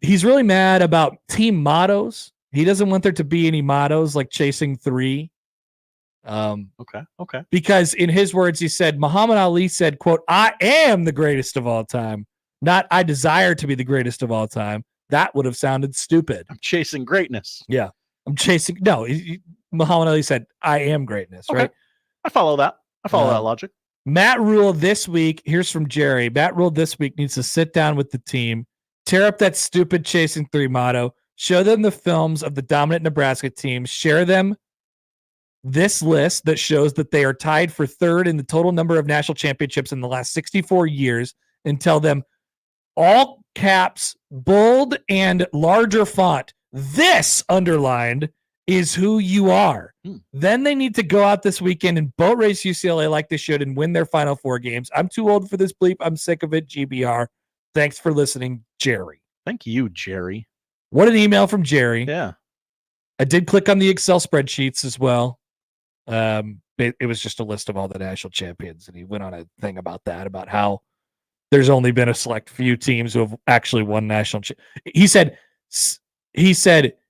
He's really mad about team mottos. He doesn't want there to be any mottos like chasing 3. Okay. Because in his words, he said, Muhammad Ali said, quote, "I am the greatest of all time, not I desire to be the greatest of all time." That would have sounded stupid. I'm chasing greatness. Yeah. I'm chasing. No, Muhammad Ali said, "I am greatness." Okay. Right. I follow that. I follow that logic. Matt Rule this week, here's from Jerry. Matt Rule this week needs to sit down with the team, tear up that stupid chasing 3 motto, show them the films of the dominant Nebraska teams, share them this list that shows that they are tied for 3rd in the total number of national championships in the last 64 years, and tell them all caps, bold and larger font, this underlined is who you are. Then they need to go out this weekend and boat race UCLA like they should and win their Final 4 games. I'm too old for this bleep. I'm sick of it. GBR. Thanks for listening, Jerry. Thank you, Jerry. What an email from Jerry. Yeah. I did click on the Excel spreadsheets as well. It was just a list of all the national champions, and he went on a thing about that, about how there's only been a select few teams who have actually won national. He said,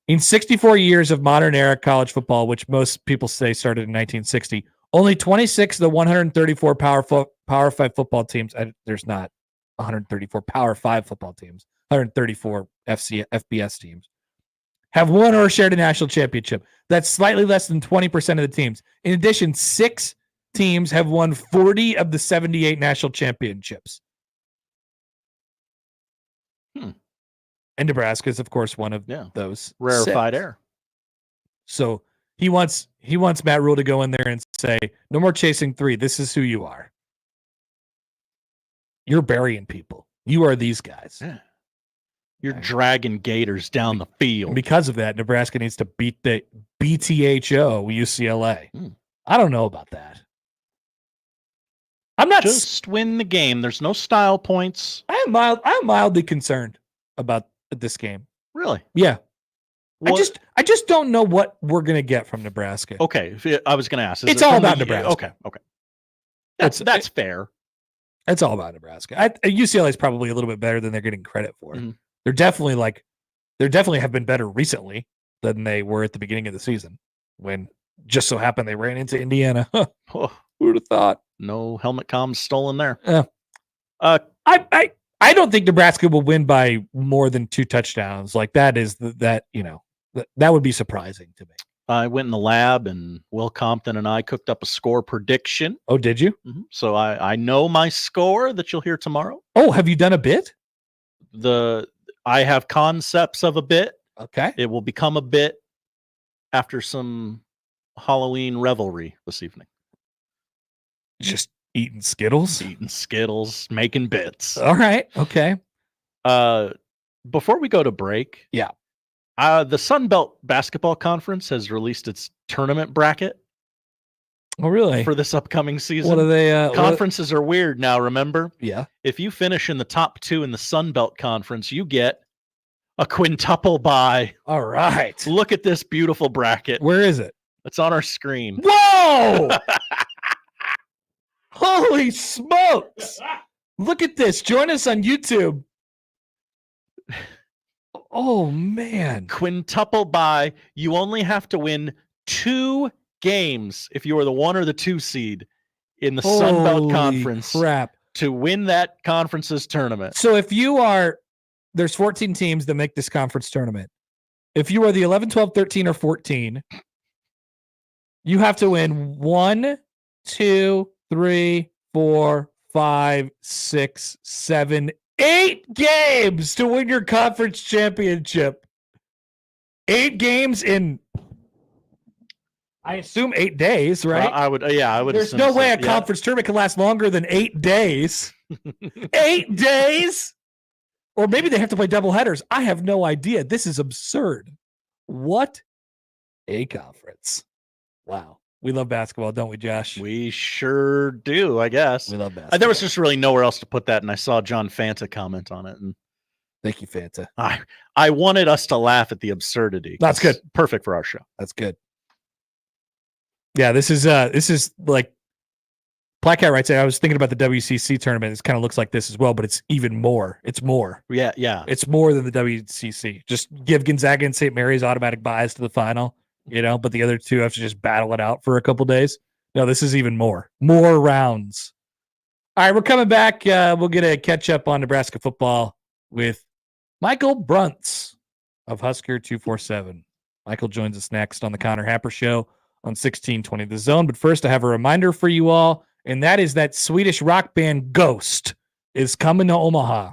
in 64 years of modern era college football, which most people say started in 1960, only 26 of the 134 Power 5 football teams. There's not 134 Power 5 football teams. 134 FBS teams have won or shared a national championship. That's slightly less than 20% of the teams. In addition, 6 teams have won 40 of the 78 national championships. And Nebraska is, of course, one of those rarefied 6. air. So he wants Matt Rule to go in there and say, no more chasing 3. This is who you are. You're burying people. You are these guys. Yeah. You're dragging Gators down the field. And because of that, Nebraska needs to beat the BTHO UCLA. I don't know about that. I'm not just win the game. There's no style points. I'm mildly concerned about this game. Really? Yeah. What? I just don't know what we're gonna get from Nebraska. Okay, I was gonna ask. It's all about Nebraska. Okay. That's fair. It's all about Nebraska. UCLA is probably a little bit better than they're getting credit for. Mm-hmm. They're definitely have been better recently than they were at the beginning of the season, when just so happened they ran into Indiana. Who would have thought? No helmet comms stolen there. I don't think Nebraska will win by more than 2 touchdowns. Like that would be surprising to me. I went in the lab, and Will Compton and I cooked up a score prediction. Oh, did you? Mm-hmm. So I know my score that you'll hear tomorrow. Oh, have you done a bit? I have concepts of a bit. Okay. It will become a bit after some Halloween revelry this evening. Just eating Skittles? Eating Skittles, making bits. All right. Okay. Before we go to break. Yeah. The Sun Belt Basketball Conference has released its tournament bracket. Oh, really? For this upcoming season. What are they? Conferences are weird now, remember? Yeah. If you finish in the top 2 in the Sun Belt Conference, you get a quintuple bye. All right. Look at this beautiful bracket. Where is it? It's on our screen. Whoa! Holy smokes! Look at this. Join us on YouTube. Oh, man. Quintuple bye. You only have to win 2 games if you are the 1 or the 2 seed in the Sun Belt Conference crap. To win that conference's tournament. So if you are, there's 14 teams that make this conference tournament. If you are the 11, 12, 13, or 14, you have to win 1, 2, 3, 4, 5, 6, 7, 8 games to win your conference championship. 8 games in, I assume, 8 days, right? I would. There's no way a conference tournament can last longer than 8 days. 8 days? Or maybe they have to play double headers. I have no idea. This is absurd. What a conference. Wow. We love basketball, don't we, Josh? We sure do, I guess. We love basketball. There was just really nowhere else to put that, and I saw John Fanta comment on it. And thank you, Fanta. I wanted us to laugh at the absurdity. That's good. Perfect for our show. That's good. Yeah, this is like Placat writes, I was thinking about the WCC tournament. It kind of looks like this as well, but it's even more. It's more. Yeah. It's more than the WCC. Just give Gonzaga and St. Mary's automatic buys to the final, but the other 2 have to just battle it out for a couple days. No, this is even more. More rounds. All right, we're coming back. We'll get a catch up on Nebraska football with Michael Bruntz of Husker 247. Michael joins us next on the Connor Happer Show on 1620 The Zone. But first, I have a reminder for you all, and that is that Swedish rock band Ghost is coming to Omaha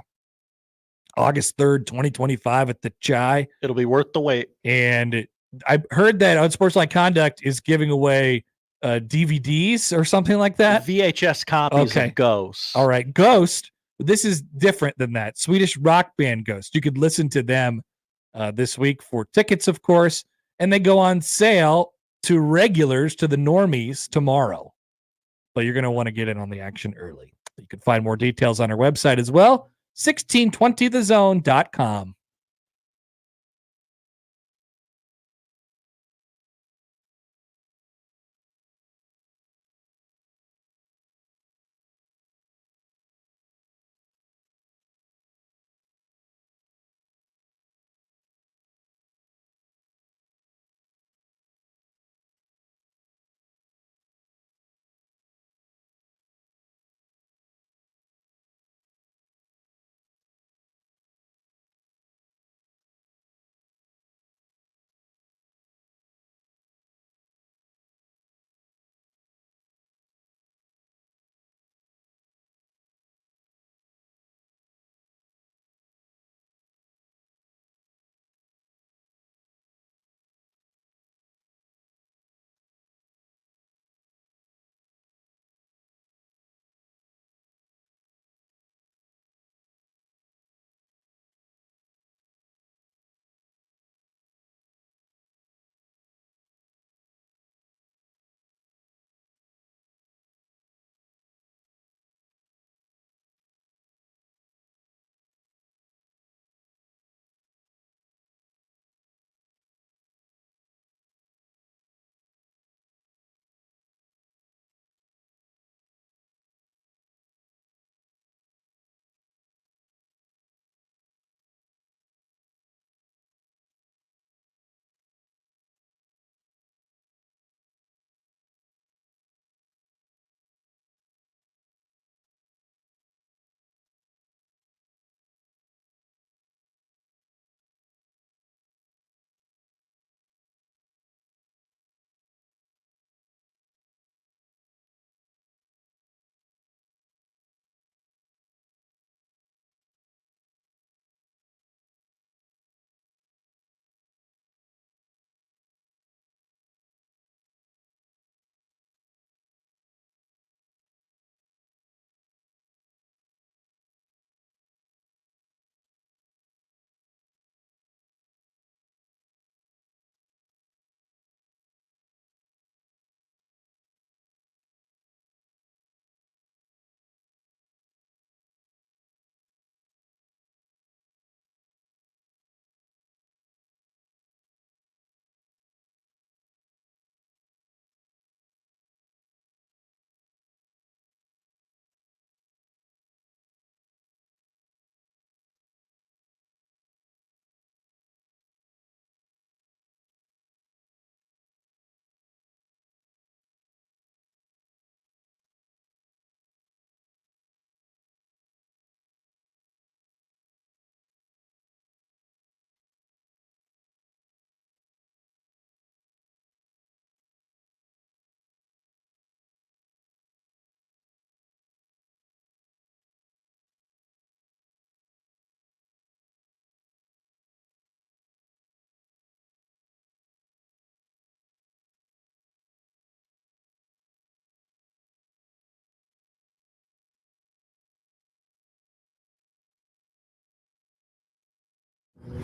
August 3rd, 2025 at the Chai. It'll be worth the wait. And I heard that Unsportsmanlike Conduct is giving away DVDs or something like that. VHS copies of Ghost. All right, Ghost. This is different than that. Swedish rock band Ghost. You could listen to them this week for tickets, of course, and they go on sale to regulars, to the normies, tomorrow. But you're going to want to get in on the action early. You can find more details on our website as well, 1620thezone.com.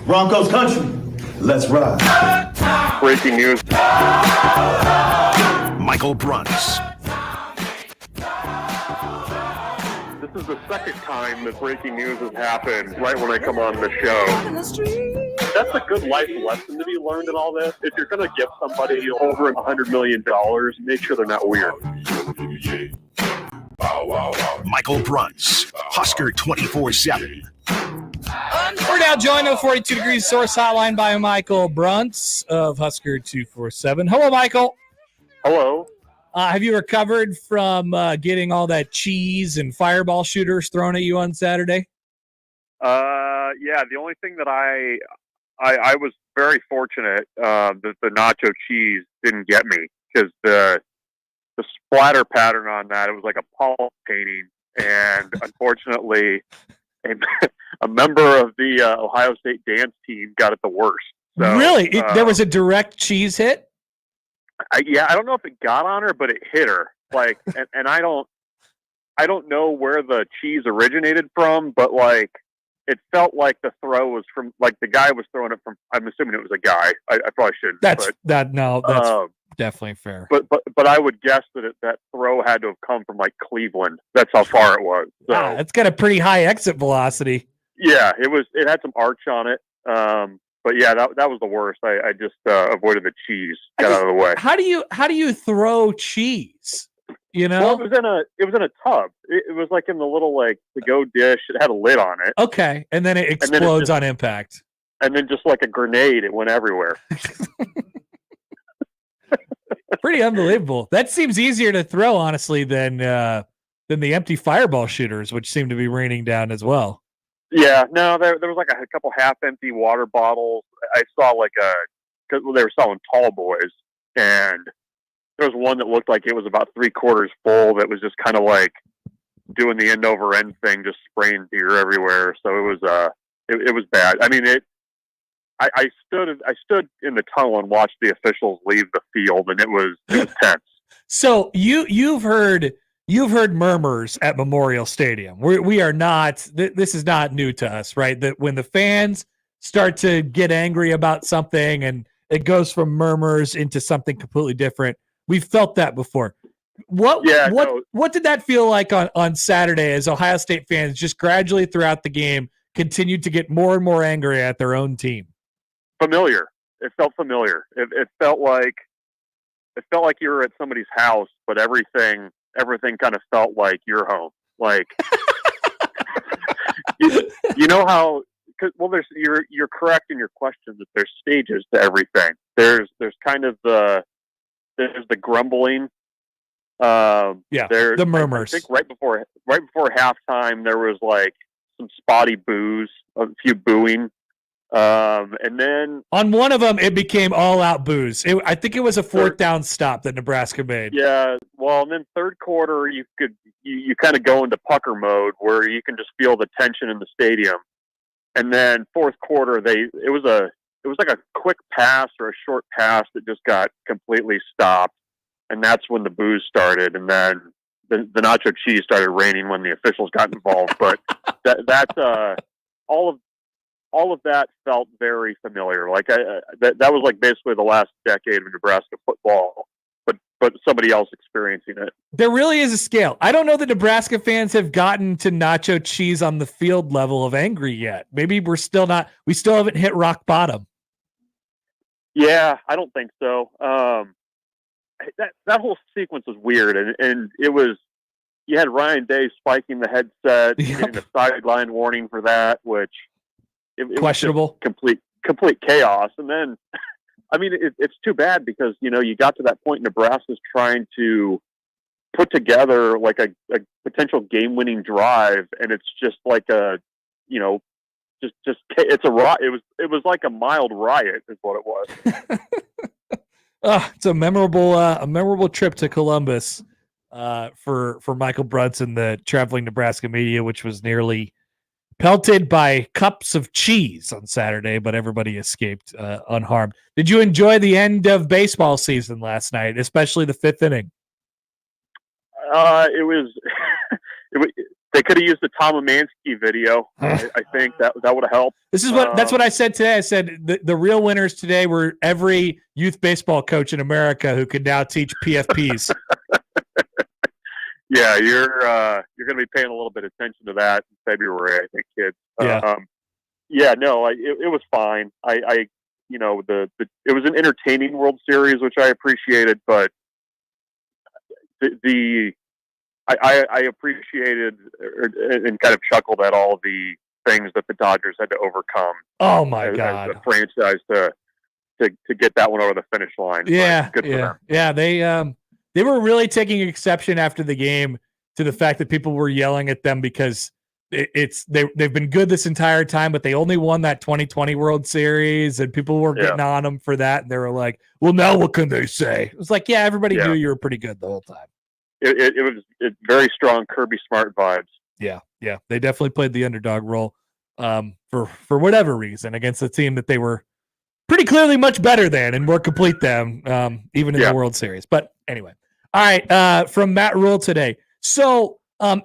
Broncos country, let's ride. Breaking news. Michael Bruntz. This is the second time that breaking news has happened right when I come on the show. That's a good life lesson to be learned in all this. If you're going to give somebody over $100 million, make sure they're not weird. Michael Bruntz, Husker 24/7. We're now joined on the 42 Degrees Source Hotline by Michael Bruntz of Husker 247. Hello, Michael. Hello. Have you recovered from getting all that cheese and fireball shooters thrown at you on Saturday? Yeah, the only thing that I was very fortunate that the nacho cheese didn't get me. because the splatter pattern on that, it was like a Paul painting, and unfortunately, a member of the Ohio State dance team got it the worst. So, really? There was a direct cheese hit? I don't know if it got on her, but it hit her. Like, and I don't know where the cheese originated from, but like, it felt like the throw was from, like, the guy was throwing it from, I'm assuming it was a guy. I probably shouldn't. That's definitely fair. But I would guess that that throw had to have come from like Cleveland. That's how far it was. So, it's got a pretty high exit velocity. Yeah, it had some arch on it. But yeah, that was the worst. I just avoided the cheese, got out of the way. How do you throw cheese? You know, well, it was in a tub. It was like in the little like to-go dish. It had a lid on it. Okay, and then it explodes on impact. And then just like a grenade, it went everywhere. Pretty unbelievable. That seems easier to throw, honestly, than the empty fireball shooters, which seem to be raining down as well. Yeah, no, there was like a couple half-empty water bottles. I saw because they were selling tall boys, and there was one that looked like it was about 3/4 full that was just kind of like doing the end-over-end thing, just spraying beer everywhere. So it was bad. I mean, I stood in the tunnel and watched the officials leave the field, and it was tense. So you've heard murmurs at Memorial Stadium. We are not. This is not new to us, right? That when the fans start to get angry about something and it goes from murmurs into something completely different. We've felt that before. What did that feel like on Saturday as Ohio State fans just gradually throughout the game continued to get more and more angry at their own team? Familiar. It felt familiar. It felt like you were at somebody's house, but everything kind of felt like your home. Like you know how? You're correct in your question that there's stages to everything. There's kind of the grumbling. The murmurs. I think right before halftime there was like some spotty boos, a few booing. And then on one of them, it became all out boos. I think it was a fourth down stop that Nebraska made. Yeah. Well, and then third quarter, you kind of go into pucker mode where you can just feel the tension in the stadium. And then fourth quarter, it was like a quick pass or a short pass that just got completely stopped. And that's when the boos started. And then the nacho cheese started raining when the officials got involved. But all of that felt very familiar. Like that was like basically the last decade of Nebraska football, but somebody else experiencing it. There really is a scale. I don't know that Nebraska fans have gotten to nacho cheese on the field level of angry yet. Maybe we still haven't hit rock bottom. Yeah, I don't think so. That whole sequence was weird, and it was, you had Ryan Day spiking the headset, getting a sideline warning for that, which it questionable, was complete chaos. And then, I mean, it's too bad because, you know, you got to that point, Nebraska's trying to put together like a potential game-winning drive, and it's just like it's a riot. It was like a mild riot is what it was. It's a memorable trip to Columbus for Michael Bruntz and the traveling Nebraska media, which was nearly pelted by cups of cheese on Saturday, but everybody escaped unharmed. Did you enjoy the end of baseball season last night, especially the fifth inning? It was they could have used the Tom Amansky video. I think that would have helped. That's what I said today. I said the real winners today were every youth baseball coach in America who could now teach PFPs. Yeah, you're going to be paying a little bit of attention to that in February, I think, kids. It was fine. It was an entertaining World Series, which I appreciated, but I appreciated and kind of chuckled at all the things that the Dodgers had to overcome. Oh my God! As a franchise to get that one over the finish line. Yeah, good for them. Yeah, they were really taking exception after the game to the fact that people were yelling at them because they've been good this entire time, but they only won that 2020 World Series, and people were getting on them for that. And they were like, "Well, now what can they say?" It was like, "Yeah, everybody knew you were pretty good the whole time." It was very strong Kirby Smart vibes. Yeah, they definitely played the underdog role for whatever reason against a team that they were pretty clearly much better than and more complete than, even in the World Series. But anyway, all right, from Matt Rule today. So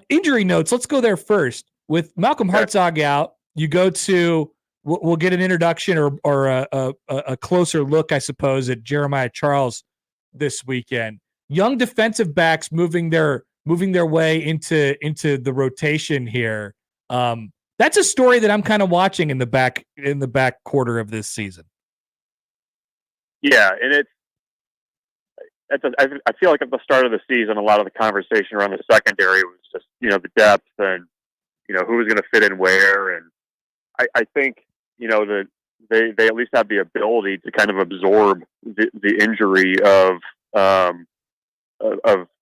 injury notes, let's go there first. With Malcolm Hartzog out, you go to, we'll get an introduction or a closer look, I suppose, at Jeremiah Charles this weekend. Young defensive backs moving their way into the rotation here. That's a story that I'm kind of watching in the back quarter of this season. Yeah, and I feel like at the start of the season, a lot of the conversation around the secondary was just, the depth and, who was going to fit in where. And I think, that they at least have the ability to kind of absorb the injury of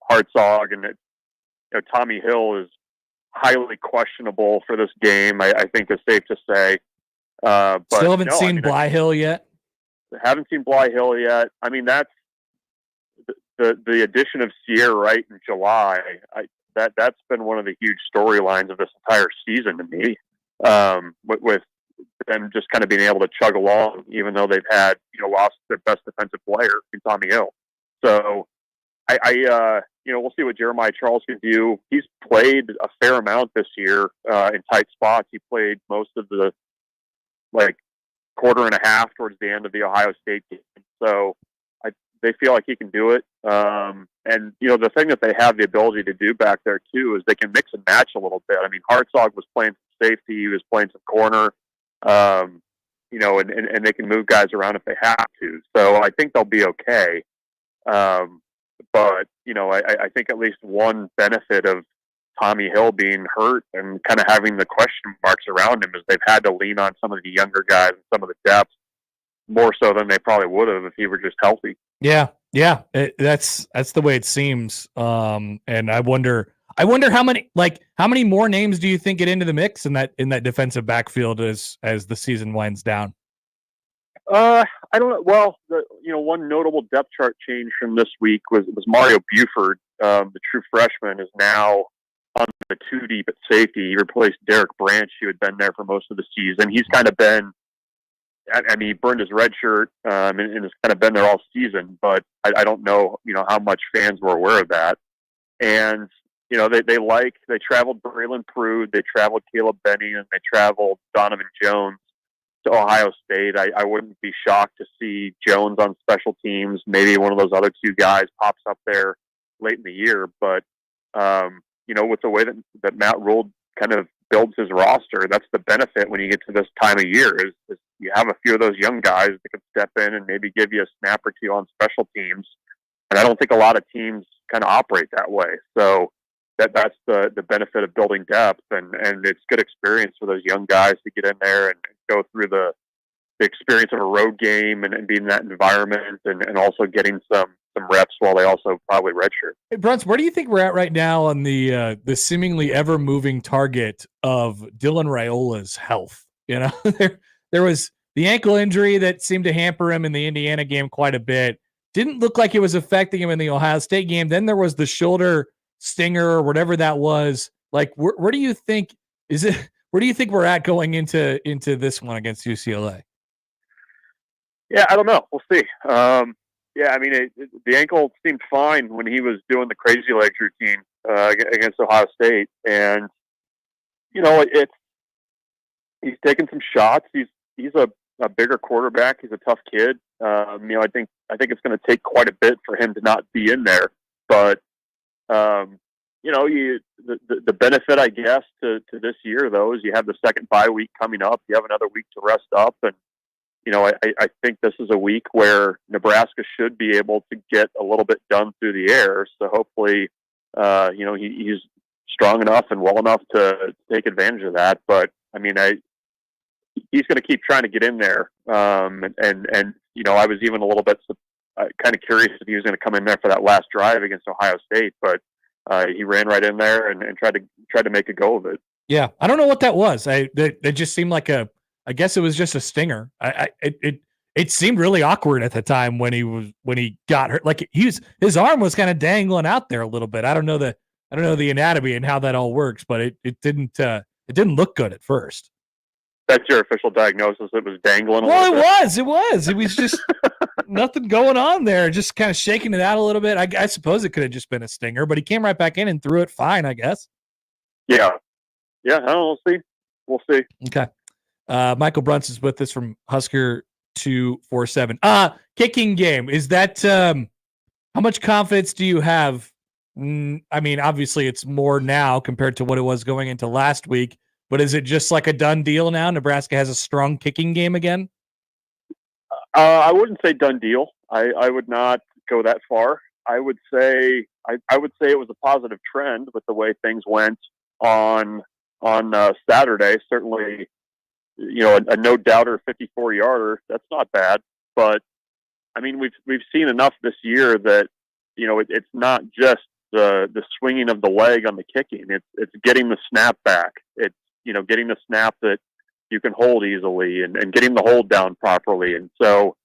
Hartzog, and Tommy Hill is highly questionable for this game. I think it's safe to say. But still haven't seen Bly Hill yet. Haven't seen Bly Hill yet. I mean, that's the addition of Sierra Wright in July. That's been one of the huge storylines of this entire season to me. With them just kind of being able to chug along, even though they've had lost their best defensive player in Tommy Hill. So we'll see what Jeremiah Charles can do. He's played a fair amount this year in tight spots. He played most of the quarter and a half towards the end of the Ohio State game. So they feel like he can do it. And the thing that they have the ability to do back there too is they can mix and match a little bit. I mean, Hartzog was playing some safety, he was playing some corner, and they can move guys around if they have to. So I think they'll be okay. But I think at least one benefit of Tommy Hill being hurt and kind of having the question marks around him is they've had to lean on some of the younger guys and some of the depth more so than they probably would have if he were just healthy. Yeah. That's the way it seems. And I wonder how many more names do you think get into the mix in that defensive backfield as the season winds down? I don't know. Well, one notable depth chart change from this week was Mario Buford, the true freshman, is now on the 2 deep at safety. He replaced Derek Branch, who had been there for most of the season. He's kind of been, he burned his red shirt and has kind of been there all season, but I don't know, how much fans were aware of that. And, they traveled Braylon Prude, they traveled Caleb Benny, and they traveled Donovan Jones to Ohio State. I wouldn't be shocked to see Jones on special teams. Maybe one of those other two guys pops up there late in the year. But, with the way that Matt Rule kind of builds his roster, that's the benefit when you get to this time of year is you have a few of those young guys that can step in and maybe give you a snap or two on special teams. And I don't think a lot of teams kind of operate that way. So that's the benefit of building depth, and it's good experience for those young guys to get in there and go through the experience of a road game and being in that environment and also getting some reps while they also probably redshirt. Hey, Bruntz, where do you think we're at right now on the seemingly ever moving target of Dylan Raiola's health? There was the ankle injury that seemed to hamper him in the Indiana game quite a bit. Didn't look like it was affecting him in the Ohio State game. Then there was the shoulder stinger or whatever that was. Like, where do you think where do you think we're at going into this one against UCLA? Yeah, I don't know. We'll see. The ankle seemed fine when he was doing the crazy legs routine against Ohio State, and he's taking some shots. He's a bigger quarterback. He's a tough kid. I think it's going to take quite a bit for him to not be in there, but the benefit, I guess, to this year though is you have the second bye week coming up. You have another week to rest up, and I think this is a week where Nebraska should be able to get a little bit done through the air. So hopefully, he's strong enough and well enough to take advantage of that. But he's going to keep trying to get in there. I was even a little bit kind of curious if he was going to come in there for that last drive against Ohio State, but he ran right in there and tried to make a go of it. Yeah, I don't know what that was. It just seemed like I guess it was just a stinger. It seemed really awkward at the time when he got hurt. Like his arm was kind of dangling out there a little bit. I don't know the anatomy and how that all works, but it didn't look good at first. That's your official diagnosis. It was dangling. Well, it was just nothing going on there. Just kind of shaking it out a little bit. I suppose it could have just been a stinger, but he came right back in and threw it fine, I guess. Yeah. I don't know. We'll see. Okay. Michael Bruntz is with us from Husker 247. Kicking game. Is that how much confidence do you have? I mean, obviously it's more now compared to what it was going into last week, but is it just like a done deal now? Nebraska has a strong kicking game again? I wouldn't say done deal. I would not go that far. I would say it was a positive trend with the way things went on Saturday. Certainly, a no doubter 54-yarder. That's not bad. But I mean, we've seen enough this year that it's not just the swinging of the leg on the kicking. It's getting the snap back. It's getting the snap that you can hold easily and getting the hold down properly. And so,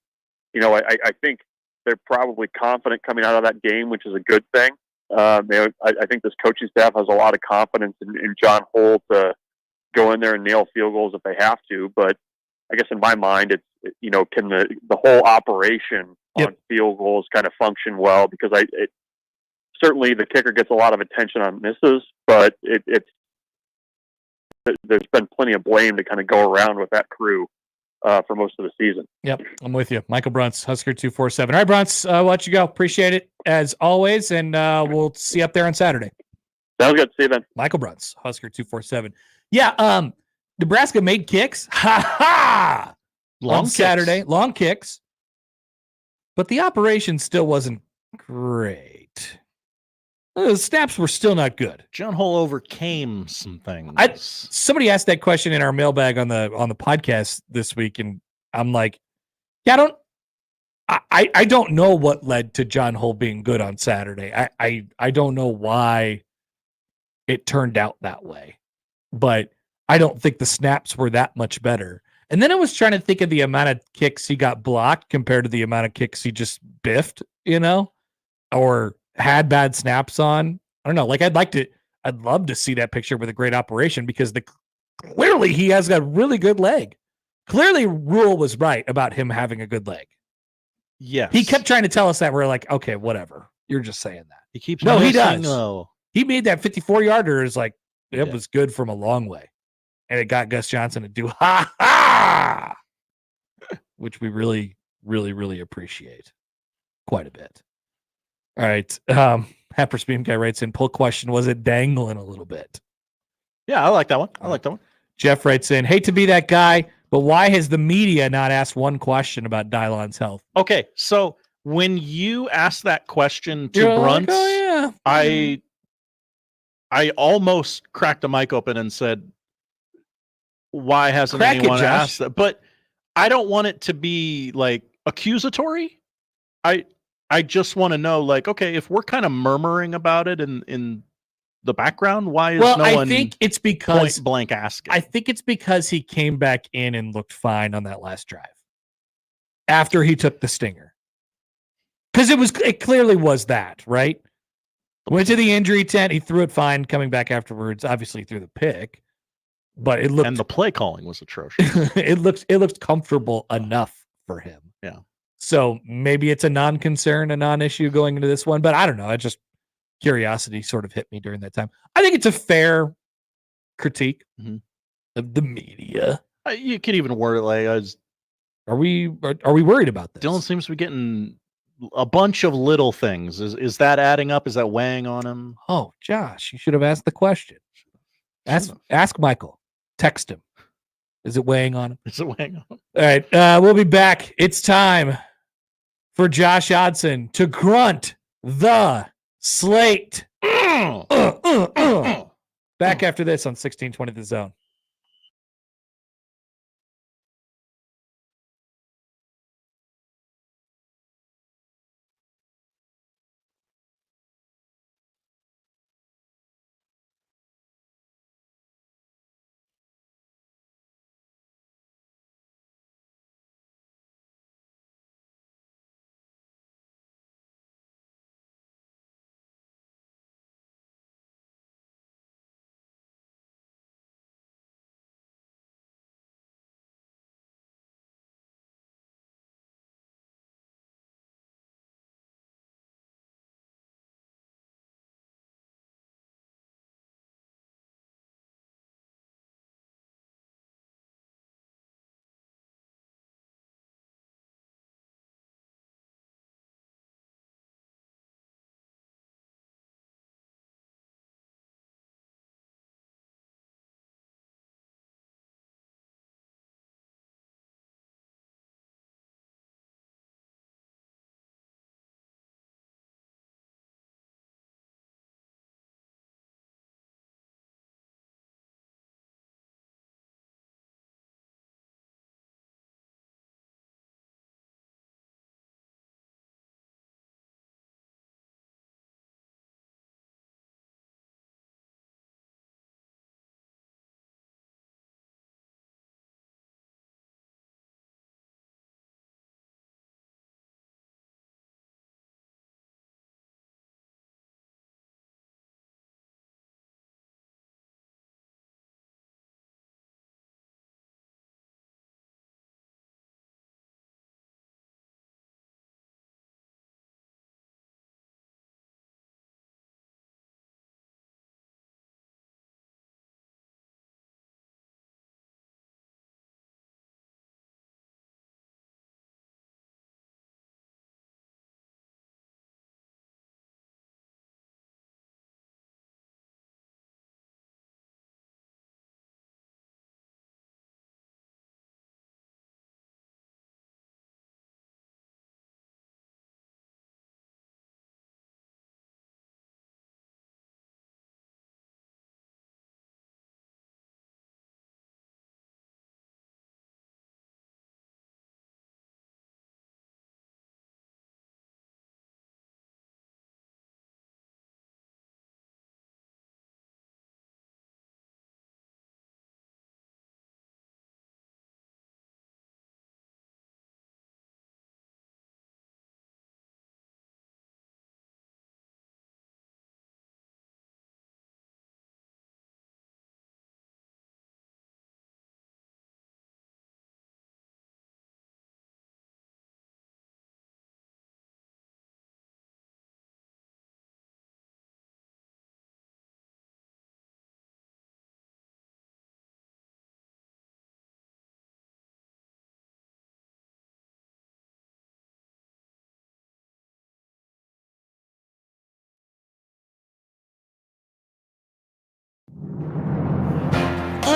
I think they're probably confident coming out of that game, which is a good thing. I think this coaching staff has a lot of confidence in John Holt to go in there and nail field goals if they have to. But I guess in my mind, it's can the whole operation on field goals kind of function well? Because certainly the kicker gets a lot of attention on misses, but there's been plenty of blame to kind of go around with that crew for most of the season. Yep, I'm with you. Michael Bruntz, Husker 247. All right, Bruntz, I'll let you go. Appreciate it as always, and we'll see you up there on Saturday. Sounds good. See you then. Michael Bruntz, Husker 247. Yeah, Nebraska made kicks. Ha! Long on kicks. Saturday. Long kicks. But the operation still wasn't great. The snaps were still not good. John Hole overcame some things. Somebody asked that question in our mailbag on the podcast this week, and I'm like, yeah, I don't know what led to John Hole being good on Saturday. I don't know why it turned out that way, but I don't think the snaps were that much better. And then I was trying to think of the amount of kicks he got blocked compared to the amount of kicks he just biffed, or had bad snaps on. I don't know. Like I'd love to see that picture with a great operation because clearly he has a really good leg. Clearly Rule was right about him having a good leg. Yes. He kept trying to tell us that. We're like, okay, whatever. You're just saying that. He keeps No, he missing, does. though. He made that 54-yarder is like, it was good from a long way. And it got Gus Johnson to do ha, which we really, really, really appreciate quite a bit. All right. Happer Beam guy writes in, poll question, was it dangling a little bit? Yeah, I like that one. Jeff writes in, hate to be that guy, but why has the media not asked one question about Dylon's health? Okay, so when you asked that question to You're Bruntz, like, oh, yeah. I almost cracked the mic open and said, why hasn't Crack it, anyone Josh. asked that? But I don't want it to be like accusatory. I just want to know, like, okay, if we're kind of murmuring about it in the background, why is no one think it's because point blank asking? I think it's because he came back in and looked fine on that last drive after he took the stinger. Because it clearly was that, right? Went to the injury tent, he threw it fine, coming back afterwards, obviously threw the pick. But it looked, and the play calling was atrocious. it looked comfortable enough for him. Yeah. So maybe it's a non-concern, a non-issue going into this one, but I don't know. It just curiosity sort of hit me during that time. I think it's a fair critique of the media. You could even word it like, are we worried about this? Dylan seems to be getting a bunch of little things. Is that adding up? Is that weighing on him? Oh, Josh, you should have asked the question. Ask Michael. Text him. Is it weighing on him? Is it weighing on him? All right. We'll be back. It's time for Josh Hodson to grunt the slate. Back after this on 1620 The Zone.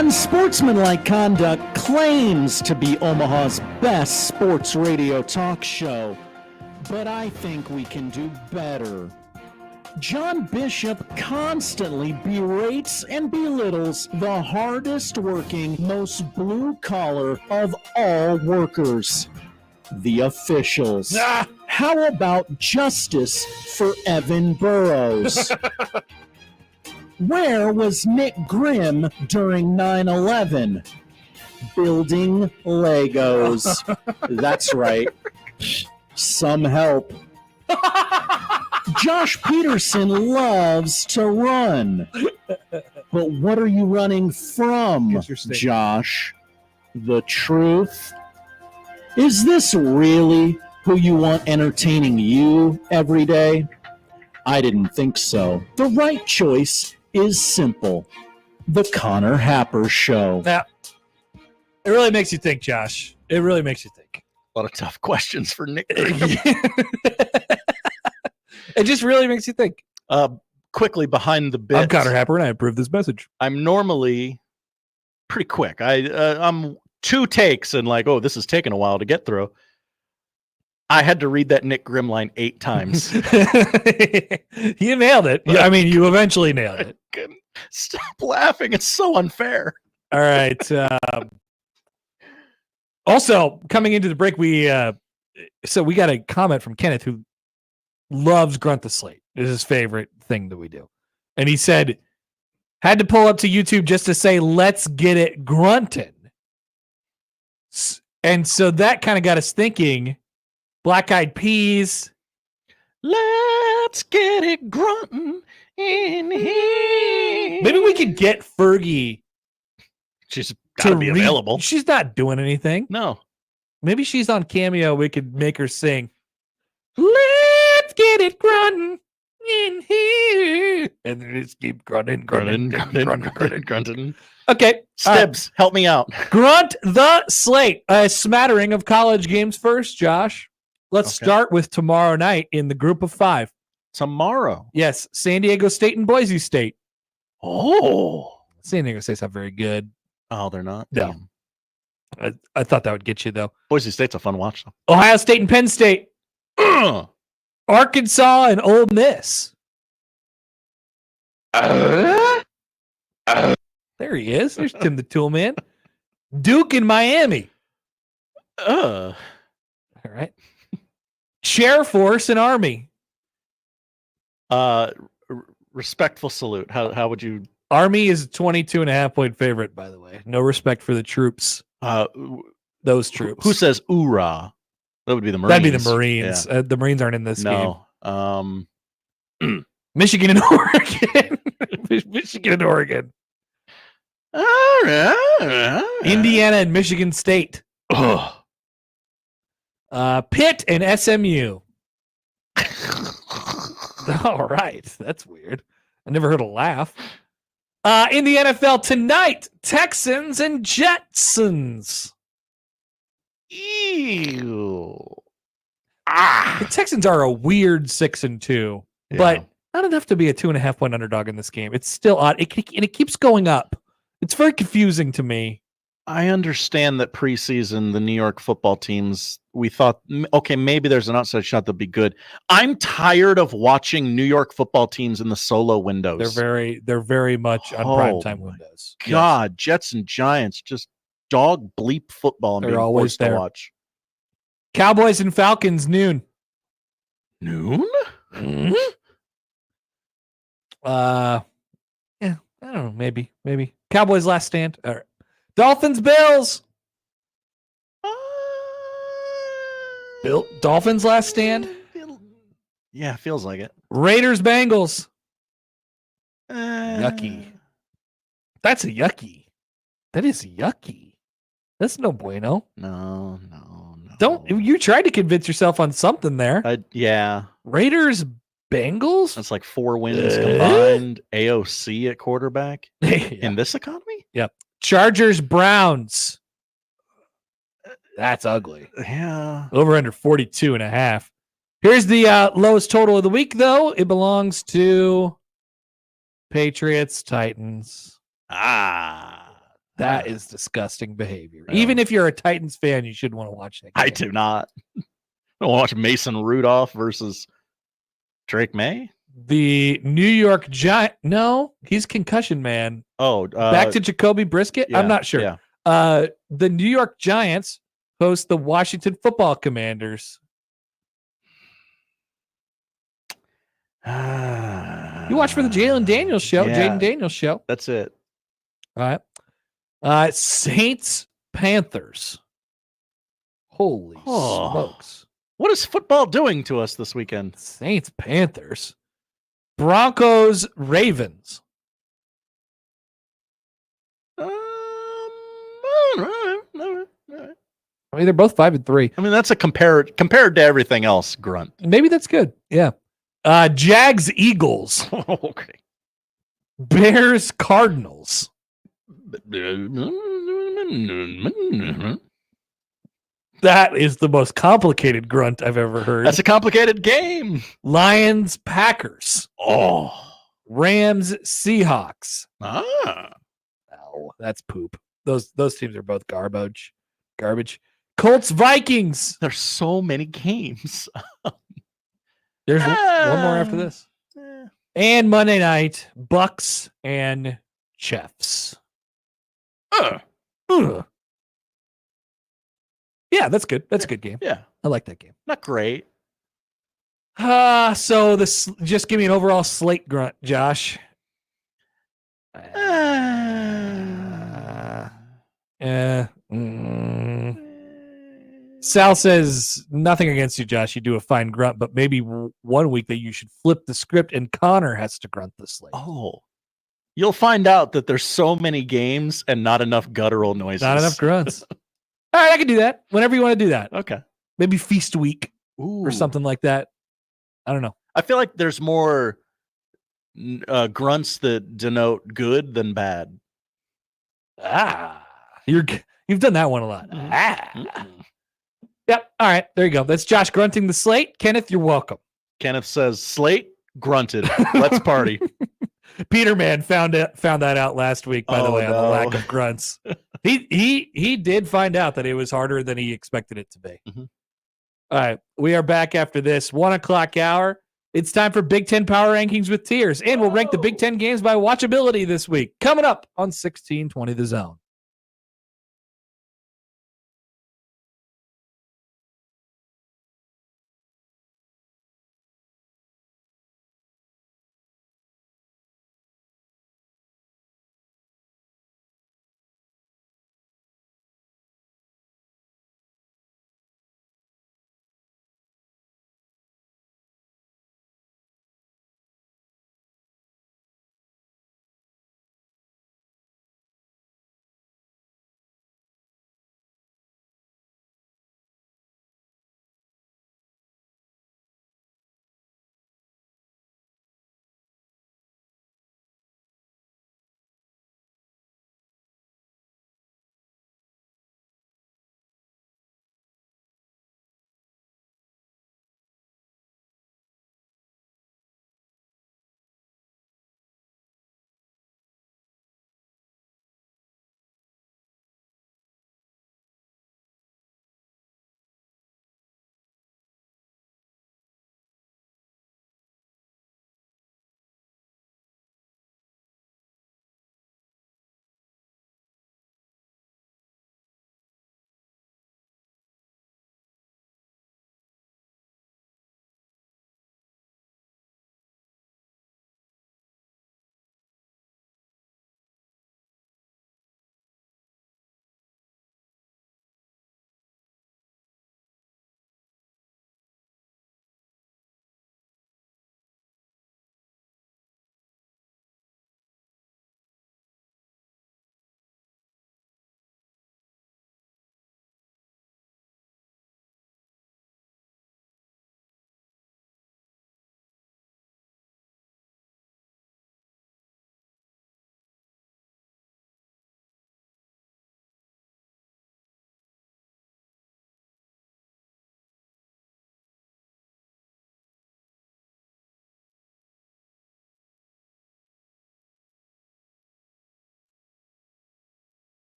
Unsportsmanlike Conduct claims to be Omaha's best sports radio talk show, but I think we can do better. John Bishop constantly berates and belittles the hardest working, most blue collar of all workers, the officials. How about justice for Evan Burrows? Where was Nick Grimm during 9/11? Building Legos. That's right. Some help. Josh Peterson loves to run. But what are you running from, Josh? The truth? Is this really who you want entertaining you every day? I didn't think so. The right choice is simple. The Connor Happer Show. Yeah. It really makes you think, Josh. It really makes you think. A lot of tough questions for Nick. It just really makes you think. Quickly behind the bit. I'm Connor Happer, and I approve this message. I'm normally pretty quick. I'm 2 takes and like, oh, this is taking a while to get through. I had to read that Nick Grimm line 8 times. You nailed it. I mean, you eventually nailed it. Stop laughing. It's so unfair. All right. Also, coming into the break, we got a comment from Kenneth who loves Grunt the Slate. It's his favorite thing that we do. And he said, had to pull up to YouTube just to say, let's get it grunting. And so that kind of got us thinking, Black Eyed Peas. Let's get it grunting in here. Maybe we could get Fergie. She's got to be available. She's not doing anything. No. Maybe she's on Cameo. We could make her sing. Let's get it grunting in here. And then just keep grunting. Okay. Stibbs, help me out. Grunt the Slate. A smattering of college games first, Josh. Let's start with tomorrow night in the group of 5. Tomorrow? Yes. San Diego State and Boise State. Oh. San Diego State's not very good. Oh, they're not? No. I thought that would get you, though. Boise State's a fun watch, though. Ohio State and Penn State. Arkansas and Ole Miss. There he is. There's Tim the Tool Man. Duke and Miami. All right. Chair Force and Army. Respectful salute. How would you? Army is a 22.5-point favorite, by the way. No respect for the troops. Those troops. Who says oorah? That would be the Marines. That'd be the Marines. Yeah. The Marines aren't in this game. Michigan and Oregon. Michigan and Oregon. Indiana and Michigan State. Pitt and SMU. All right. That's weird. I never heard a laugh. In the NFL tonight, Texans and Jetsons. Ew. The Texans are a weird 6-2, but not enough to be a 2.5-point underdog in this game. It's still odd. It keeps going up. It's very confusing to me. I understand that preseason, the New York football teams, we thought, okay, maybe there's an outside shot that'll be good. I'm tired of watching New York football teams in the solo windows. They're very much on primetime windows. God, yes. Jets and Giants, just dog bleep football. They're always there. To watch. Cowboys and Falcons noon. Noon? Mm-hmm. Yeah, I don't know. Maybe. Cowboys last stand. All right. Dolphins, Bills. Dolphins last stand. Yeah, feels like it. Raiders, Bengals. Yucky. That's a yucky. That is yucky. That's no bueno. No. Don't you tried to convince yourself on something there? Yeah. Raiders, Bengals. That's like 4 wins combined. AOC at quarterback in this economy. Yep. Chargers, Browns. That's ugly. Yeah. Over under 42.5. Here's the lowest total of the week, though. It belongs to Patriots, Titans. That is disgusting behavior. Even if you're a Titans fan, you shouldn't want to watch that game. I do not. I don't watch Mason Rudolph versus Drake May. The New York Giants. No, he's concussion man. Oh, back to Jacoby Brisket. yeah, I'm not sure. yeah. The New York Giants host the Washington Football Commanders. You watch for the Jaden Daniels show. That's it. All right. Saints Panthers. Holy smokes. What is football doing to us this weekend? Saints Panthers. Broncos Ravens. I mean, they're both 5-3. I mean, that's a compared to everything else, grunt. Maybe that's good. Yeah. Jags Eagles. Okay. Bears Cardinals. That is the most complicated grunt I've ever heard. That's a complicated game. Lions Packers. Oh. Rams Seahawks. Ah. Oh, that's poop. Those teams are both garbage. Colts Vikings. There's so many games. There's one more after this. And Monday night, Bucks and Chiefs. Yeah, that's good. That's a good game. Yeah. I like that game. Not great. So this just give me an overall slate grunt, Josh. Sal says nothing against you, Josh. You do a fine grunt, but maybe one week that you should flip the script and Connor has to grunt the slate. Oh, you'll find out that there's so many games and not enough guttural noises. Not enough grunts. All right, I can do that whenever you want to do that. Okay. Maybe feast week Ooh. or something like that. I don't know. I feel like there's more grunts that denote good than bad. You've done that one a lot. Yep. All right. There you go. That's Josh grunting the slate. Kenneth, you're welcome. Kenneth says slate grunted. Let's party. Peterman found that out last week, by the way, on the lack of grunts. He did find out that it was harder than he expected it to be. Mm-hmm. All right. We are back after this 1:00 hour. It's time for Big Ten Power Rankings with Tiers, and we'll rank the Big Ten games by watchability this week. Coming up on 1620 The Zone.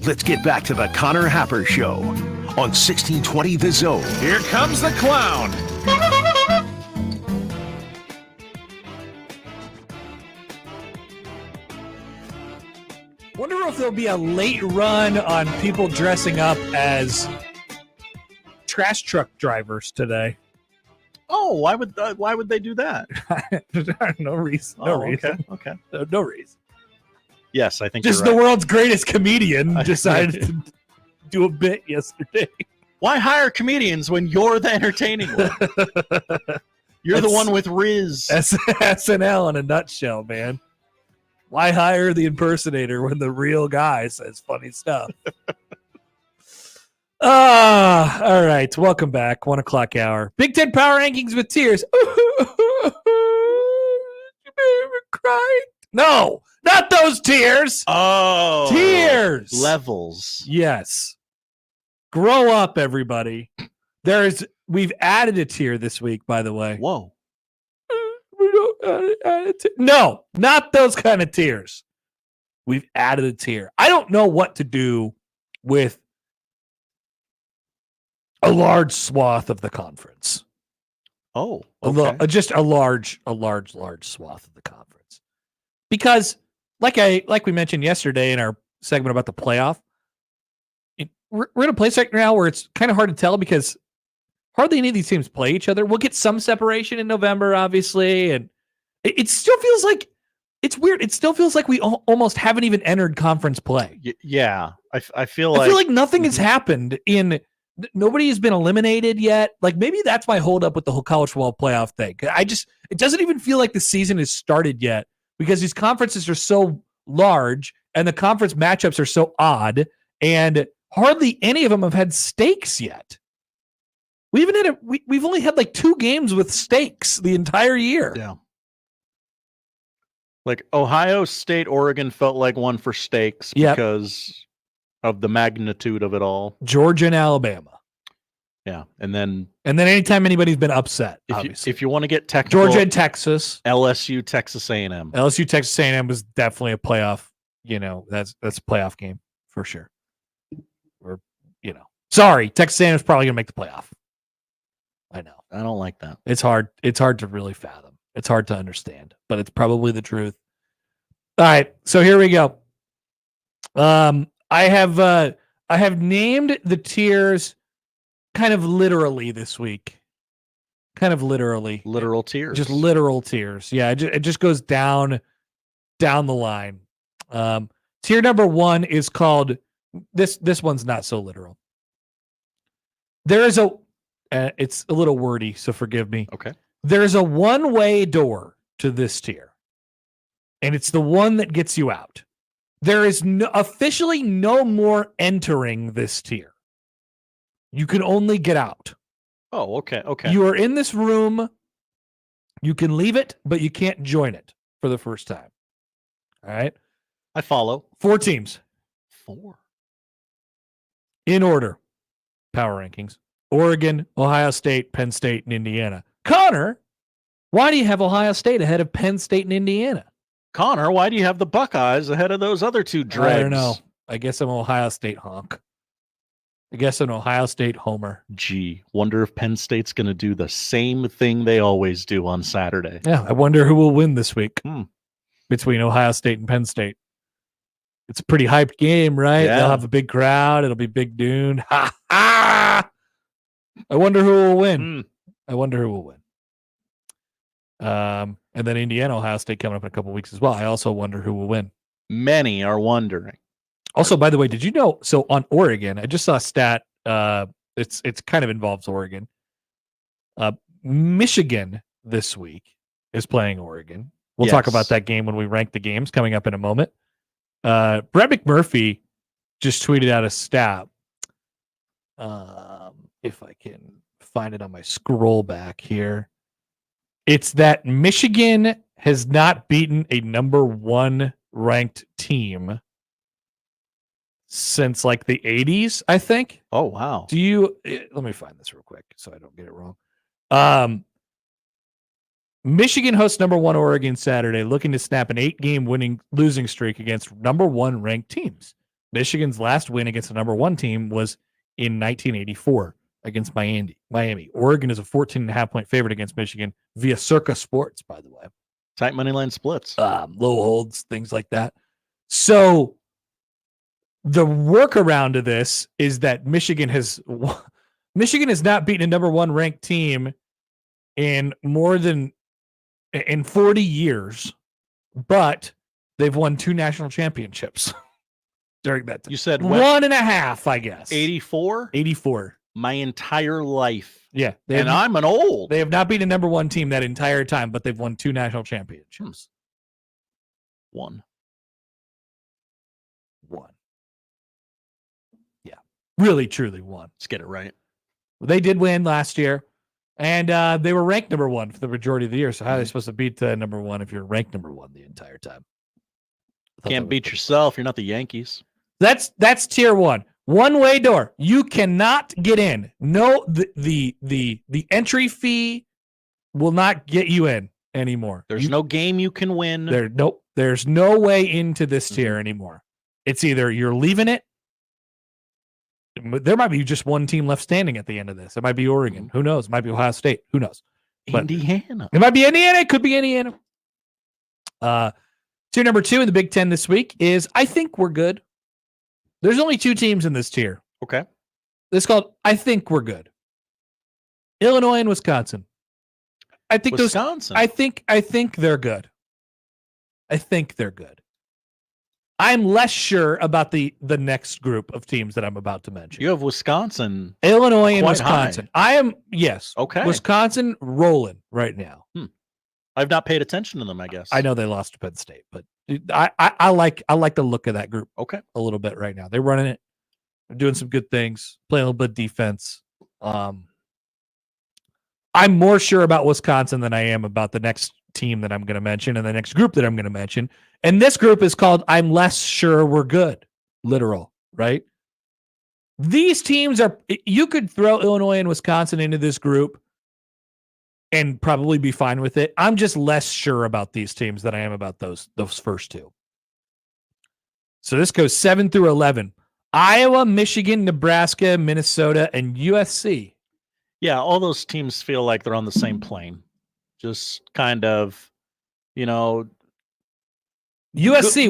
Let's get back to the Connor Happer Show on 1620 The Zone. Here comes the clown. Wonder if there'll be a late run on people dressing up as trash truck drivers today. Oh, why would they do that? No reason. No reason. Okay. No reason. Yes, I think Just you're the right. world's greatest comedian decided to do a bit yesterday. Why hire comedians when you're the entertaining one? You're the one with Riz. SNL in a nutshell, man. Why hire the impersonator when the real guy says funny stuff? All right. Welcome back. 1 o'clock hour. Big Ten Power Rankings with tears. You ever cried? No, not those tears. Oh, Tears. levels. Yes. Grow up, everybody. We've added a tier this week, by the way. Whoa. No, not those kind of tiers. We've added a tier. I don't know what to do with a large swath of the conference. Oh, okay. Just a large swath of the conference. Because like we mentioned yesterday in our segment about the playoff, we're in a place right now where it's kind of hard to tell because hardly any of these teams play each other. We'll get some separation in November, obviously, and it still feels like it's weird. It still feels like we almost haven't even entered conference play. Yeah, I feel like nothing has happened nobody has been eliminated yet. Like maybe that's my holdup with the whole college football playoff thing. It doesn't even feel like the season has started yet because these conferences are so large and the conference matchups are so odd and hardly any of them have had stakes yet. We've only had like 2 games with stakes the entire year. Yeah. Like Ohio State, Oregon felt like one for stakes because of the magnitude of it all. Georgia and Alabama. Yeah. And then anytime anybody's been upset, if you want to get technical, Georgia and Texas, LSU, Texas A&M. LSU, Texas A&M was definitely a playoff. That's a playoff game for sure. Or, sorry, Texas A&M is probably going to make the playoff. I know. I don't like that. It's hard. It's hard to really fathom. It's hard to understand, but it's probably the truth. All right, so here we go. I have named the tiers kind of literally this week. Kind of literally. Literal tiers. Just literal tiers. Yeah, it just goes down the line. Tier number 1 is called this one's not so literal. There is it's a little wordy, so forgive me. Okay. There's a one-way door to this tier, and it's the one that gets you out. There is officially no more entering this tier. You can only get out. Oh, okay. Okay. You are in this room. You can leave it, but you can't join it for the first time. All right. I follow. 4 teams. 4. In order. Power rankings. Oregon, Ohio State, Penn State, and Indiana. Connor, why do you have Ohio State ahead of Penn State and Indiana? Connor, why do you have the Buckeyes ahead of those other 2 dregs? I don't know. I guess I'm an Ohio State honk. I guess an Ohio State homer. Gee, wonder if Penn State's going to do the same thing they always do on Saturday. Yeah, I wonder who will win this week between Ohio State and Penn State. It's a pretty hyped game, right? Yeah. They'll have a big crowd. It'll be Big Dune. Ha ha! I wonder who will win. I wonder who will win. And then Indiana, Ohio State coming up in a couple weeks as well. I also wonder who will win. Many are wondering. Also, by the way, did you know? So on Oregon, I just saw a stat. It's kind of involves Oregon. Michigan this week is playing Oregon. We'll talk about that game when we rank the games coming up in a moment. Brett McMurphy just tweeted out a stat. If I can find it on my scroll back here. It's that Michigan has not beaten a number 1 ranked team since like the 80s, I think. Oh, wow. Let me find this real quick so I don't get it wrong. Michigan hosts number 1 Oregon Saturday, looking to snap an 8-game losing streak against number 1 ranked teams. Michigan's last win against the number 1 team was in 1984 against Miami. Oregon is a 14.5-point favorite against Michigan via Circa Sports, by the way. Tight money line splits. Low holds, things like that. So the workaround to this is that Michigan has not beaten a number 1 ranked team in 40 years, but they've won 2 national championships during that time. You said one and a half, I guess. 84? 84. My entire life. Yeah. I'm an old. They have not beaten a number 1 team that entire time, but they've won 2 national championships. One. Yeah. Really, truly won. Let's get it right. They did win last year, and they were ranked number 1 for the majority of the year. So how are they supposed to beat number 1 if you're ranked number 1 the entire time? Can't beat yourself. You're not the Yankees. That's tier 1. One-way door. You cannot get in. No, the entry fee will not get you in anymore. There's no game you can win. There's no way into this tier anymore. It's either you're leaving it. There might be just one team left standing at the end of this. It might be Oregon. Who knows? It might be Ohio State. Who knows? But Indiana. It might be Indiana. It could be Indiana. Tier number 2 in the Big Ten this week is I think we're good. There's only 2 teams in this tier. Okay. It's called I think we're good. Illinois and Wisconsin. I think Wisconsin. I think they're good. I think they're good. I'm less sure about the next group of teams that I'm about to mention. You have Wisconsin. Illinois and quite Wisconsin. high. I am, yes. Okay. Wisconsin rolling right now. I've not paid attention to them, I guess. I know they lost to Penn State, but I like the look of that group okay a little bit right now. They're running it. They're doing some good things, playing a little bit of defense. I'm more sure about Wisconsin than I am about the next team that I'm going to mention and the next group that I'm going to mention. And this group is called I'm less sure we're good. Literal, right? These teams are, you could throw Illinois and Wisconsin into this group and probably be fine with it. I'm just less sure about these teams than I am about those first 2. So this goes 7 through 11. Iowa, Michigan, Nebraska, Minnesota, and USC. Yeah, all those teams feel like they're on the same plane. Just kind of, USC,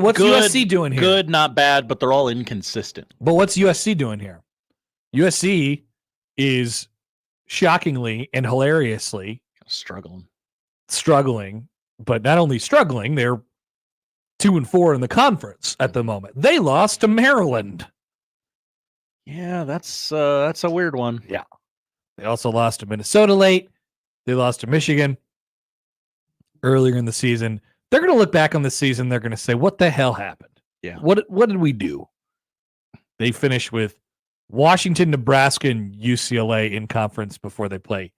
what's good, USC doing here? Good, not bad, but they're all inconsistent. But what's USC doing here? USC is shockingly and hilariously struggling, but not only struggling, they're 2-4 in the conference at the moment. They lost to Maryland. Yeah, that's a weird one. Yeah. They also lost to Minnesota late. They lost to Michigan earlier in the season. They're going to look back on the season. They're going to say, what the hell happened? Yeah. What did we do? They finished with Washington, Nebraska, and UCLA in conference before they play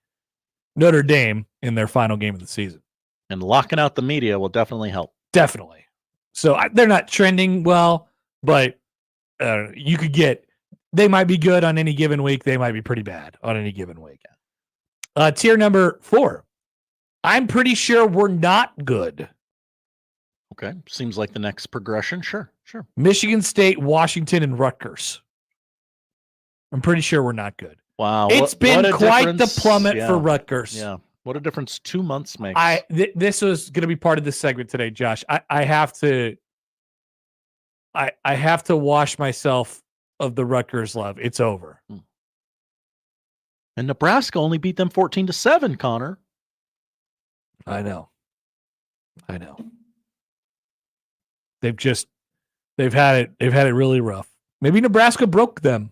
Notre Dame in their final game of the season. And locking out the media will definitely help. Definitely. So they're not trending well, but you could get, they might be good on any given week. They might be pretty bad on any given week. Tier number 4. I'm pretty sure we're not good. Okay. Seems like the next progression. Sure. Michigan State, Washington, and Rutgers. I'm pretty sure we're not good. Wow. It's been quite the plummet for Rutgers. Yeah. What a difference 2 months makes. This was going to be part of this segment today, Josh. I have to wash myself of the Rutgers love. It's over. And Nebraska only beat them 14-7, Connor. I know. They've had it really rough. Maybe Nebraska broke them.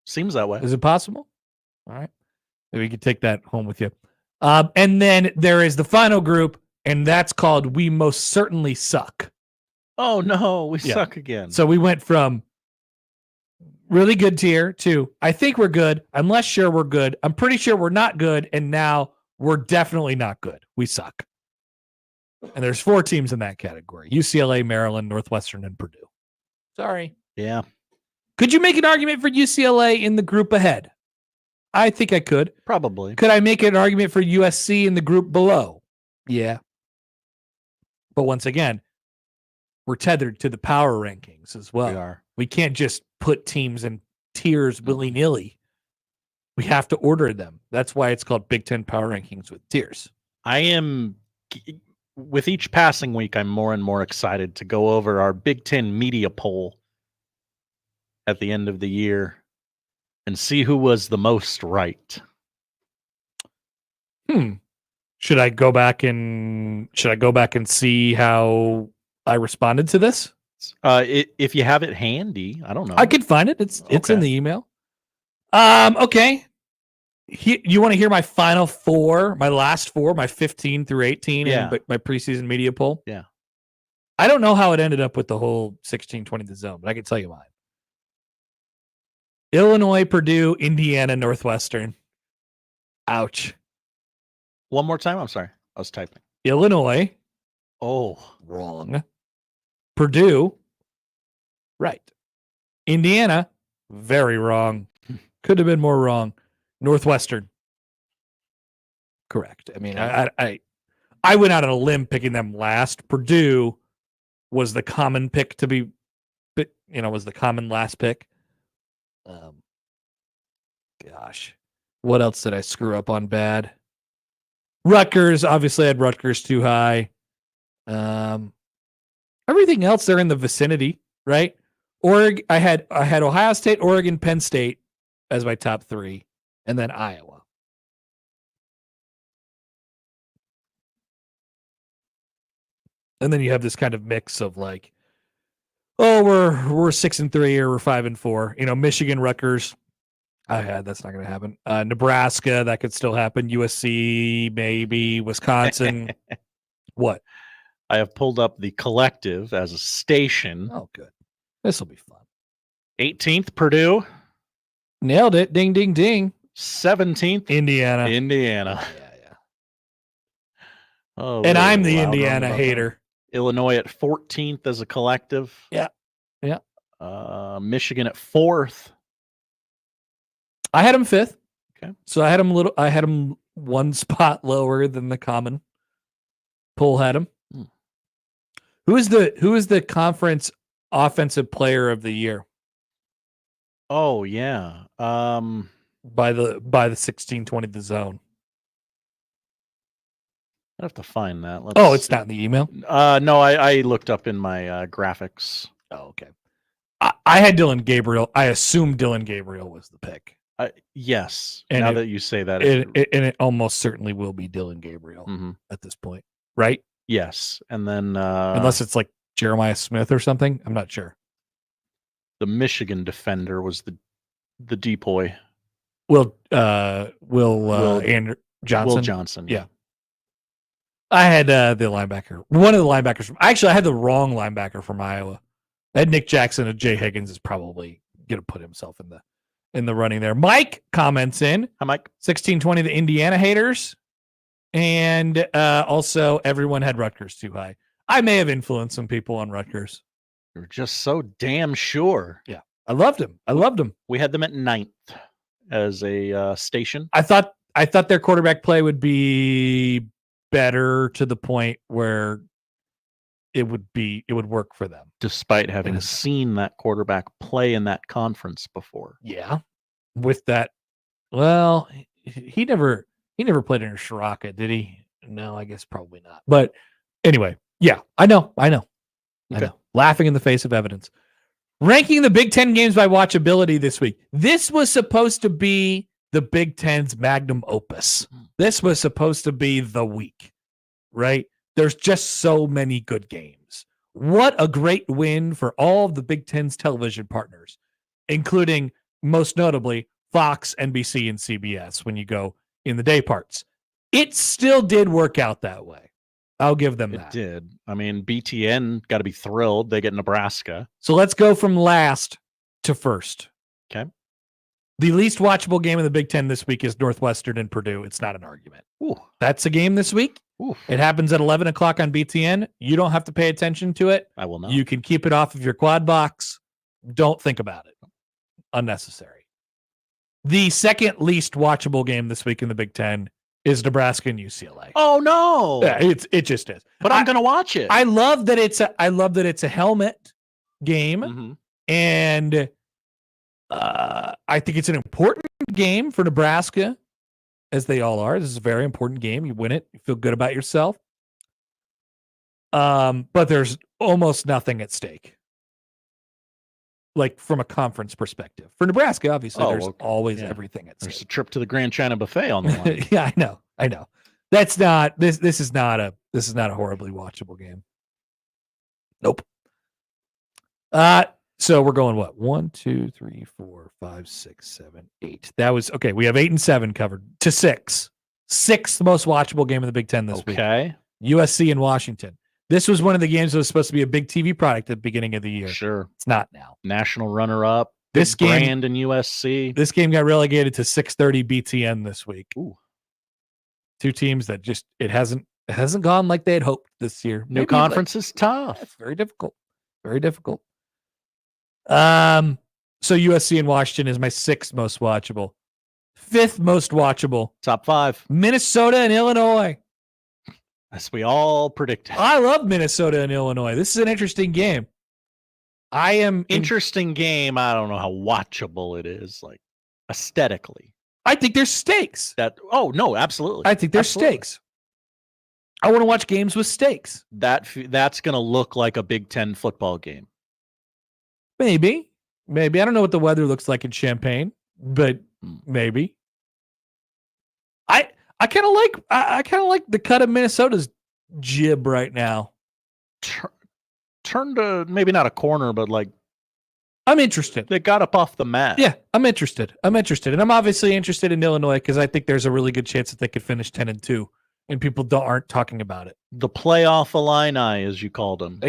Seems that way. Is it possible? All right. Maybe you could take that home with you. And then there is the final group, and that's called We Most Certainly Suck. Oh, no. We suck again. So we went from really good tier to I think we're good. I'm less sure we're good. I'm pretty sure we're not good. And now we're definitely not good. We suck. And there's 4 teams in that category. UCLA, Maryland, Northwestern, and Purdue. Sorry. Yeah. Could you make an argument for UCLA in the group ahead? I think I could. Probably. Could I make an argument for USC in the group below? Yeah. But once again, we're tethered to the power rankings as well. We are. We can't just put teams in tiers willy-nilly. We have to order them. That's why it's called Big Ten Power Rankings with tiers. I am, with each passing week, I'm more and more excited to go over our Big Ten media poll at the end of the year and see who was the most right. Should I go back and see how I responded to this? If you have it handy, I don't know. I could find it. It's in the email. Okay. You want to hear my final four, my last four, my 15 through 18, and my preseason media poll? Yeah. I don't know how it ended up with the whole 16-20 the zone, but I can tell you mine. Illinois, Purdue, Indiana, Northwestern. Ouch. One more time. I'm sorry. I was typing. Illinois. Oh, wrong. Purdue. Right. Indiana. Very wrong. Could have been more wrong. Northwestern. Correct. I mean, I went out on a limb picking them last. Purdue was the common pick to be, was the common last pick. Gosh, what else did I screw up on bad? Rutgers, obviously I had Rutgers too high. Everything else they're in the vicinity, right? Oregon, I had Ohio State, Oregon, Penn State as my top three, and then Iowa. And then you have this kind of mix of like, oh, we're 6-3 or we're 5-4. Michigan, Rutgers. That's not going to happen. Nebraska, that could still happen. USC, maybe. Wisconsin. What? I have pulled up the collective as a station. Oh, good. This will be fun. 18th, Purdue. Nailed it. Ding, ding, ding. 17th, Indiana. Yeah. Oh, and I'm the Indiana hater. Illinois at 14th as a collective. Yeah. Michigan at 4th. I had him 5th. Okay. So I had him one spot lower than the common. Poll had him. Who is the conference offensive player of the year? Oh yeah. By the 16-20 the zone. I have to find that. It's not in the email? No, I looked up in my graphics. Oh, okay. I had Dylan Gabriel. I assumed Dylan Gabriel was the pick. Yes. And now that you say that. It almost certainly will be Dylan Gabriel at this point, right? Yes. And then unless it's like Jeremiah Smith or something, I'm not sure. The Michigan defender was the depoy. Will Johnson. Will Johnson. Yeah. I had the linebacker. One of the linebackers. Actually, I had the wrong linebacker from Iowa. I had Nick Jackson, and Jay Higgins is probably going to put himself in the running there. Mike comments in. Hi, Mike. 16-20, the Indiana haters. And also, everyone had Rutgers too high. I may have influenced some people on Rutgers. You're just so damn sure. Yeah. I loved him. We had them at 9th as a station. I thought their quarterback play would be better to the point where it would work for them. Despite having seen that quarterback play in that conference before. Yeah. With that, well, he never played in Shiraka, did he? No, I guess probably not. But anyway, yeah, I know. Okay. I know. Laughing in the face of evidence. Ranking the Big Ten games by watchability this week. This was supposed to be the Big Ten's magnum opus. This was supposed to be the week, right? There's just so many good games. What a great win for all of the Big Ten's television partners, including, most notably, Fox, NBC, and CBS when you go in the day parts. It still did work out that way. I'll give them that. It did. I mean, BTN got to be thrilled. They get Nebraska. So let's go from last to first. Okay. The least watchable game in the Big Ten this week is Northwestern and Purdue. It's not an argument. Ooh. That's a game this week. Ooh. It happens at 11 o'clock on BTN. You don't have to pay attention to it. I will not. You can keep it off of your quad box. Don't think about it. Unnecessary. The second least watchable game this week in the Big Ten is Nebraska and UCLA. Oh no! Yeah, it just is. But I'm going to watch it. I love that it's a helmet game, Mhm. and I think it's an important game for Nebraska, as they all are. This is a very important game. You win it, you feel good about yourself. But there's almost nothing at stake. Like from a conference perspective. For Nebraska, obviously, there's always everything at stake. There's a trip to the Grand China Buffet on the line. Yeah, I know. That's not this is not a horribly watchable game. Nope. So we're going what? 1, 2, 3, 4, 5, 6, 7, 8. That was okay. We have 8 and 7 covered to 6. Sixth most watchable game in the Big Ten this week. Okay. USC and Washington. This was one of the games that was supposed to be a big TV product at the beginning of the year. Sure. It's not now. National runner-up. This game, Brand in USC. This game got relegated to 6:30 BTN this week. Ooh. Two teams that just it hasn't gone like they had hoped this year. New conference is tough. It's very difficult. Very difficult. So USC and Washington is my 6th most watchable. 5th most watchable. Top 5. Minnesota and Illinois. As we all predicted. I love Minnesota and Illinois. This is an interesting game. Interesting game. I don't know how watchable it is, like aesthetically. I think there's stakes. No, absolutely. I think there's stakes. I want to watch games with stakes. That's going to look like a Big Ten football game. Maybe. I don't know what the weather looks like in Champaign, but maybe. I kind of like the cut of Minnesota's jib right now. Turn to maybe not a corner, but like I'm interested. They got up off the mat. Yeah, I'm interested, and I'm obviously interested in Illinois because I think there's a really good chance that they could finish 10-2, and people aren't talking about it. The playoff Illini, as you called them.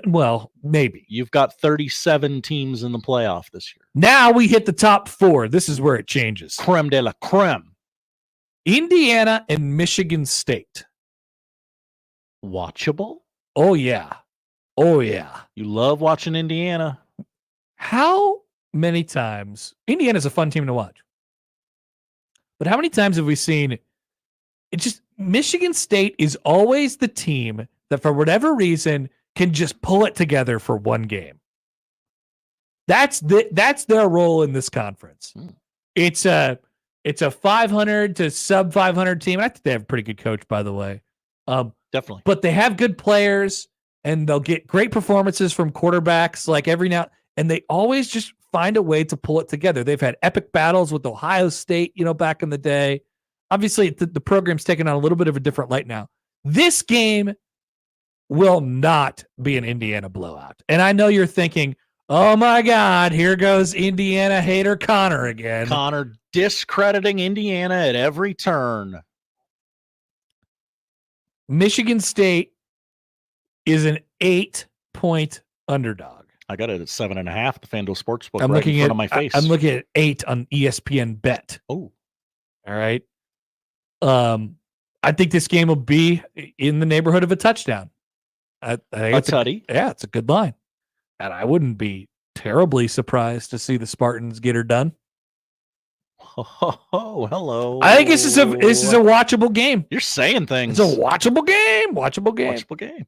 Well, maybe you've got 37 teams in the playoff this year. Now we hit the top 4. This is where it changes. Creme de la creme. Indiana and Michigan State. Watchable? Oh, yeah. You love watching Indiana. How many times? Indiana's a fun team to watch. But how many times have we seen Michigan State is always the team that for whatever reason can just pull it together for one game. That's their role in this conference. It's a 500 to sub 500 team. And I think they have a pretty good coach, by the way. Definitely. But they have good players, and they'll get great performances from quarterbacks like every now, and they always just find a way to pull it together. They've had epic battles with Ohio State, back in the day. Obviously, the program's taken on a little bit of a different light now. This game will not be an Indiana blowout. And I know you're thinking, oh my God, here goes Indiana hater Connor again. Connor discrediting Indiana at every turn. Michigan State is an 8-point underdog. I got it at 7.5. The FanDuel Sportsbook I'm right looking in front at of my face. I'm looking at 8 on ESPN Bet. Oh, all right. I think this game will be in the neighborhood of a touchdown. I think a tutty. It's a good line, and I wouldn't be terribly surprised to see the Spartans get her done. Oh, hello. I think this is a watchable game. You're saying things. It's a watchable game. Watchable game.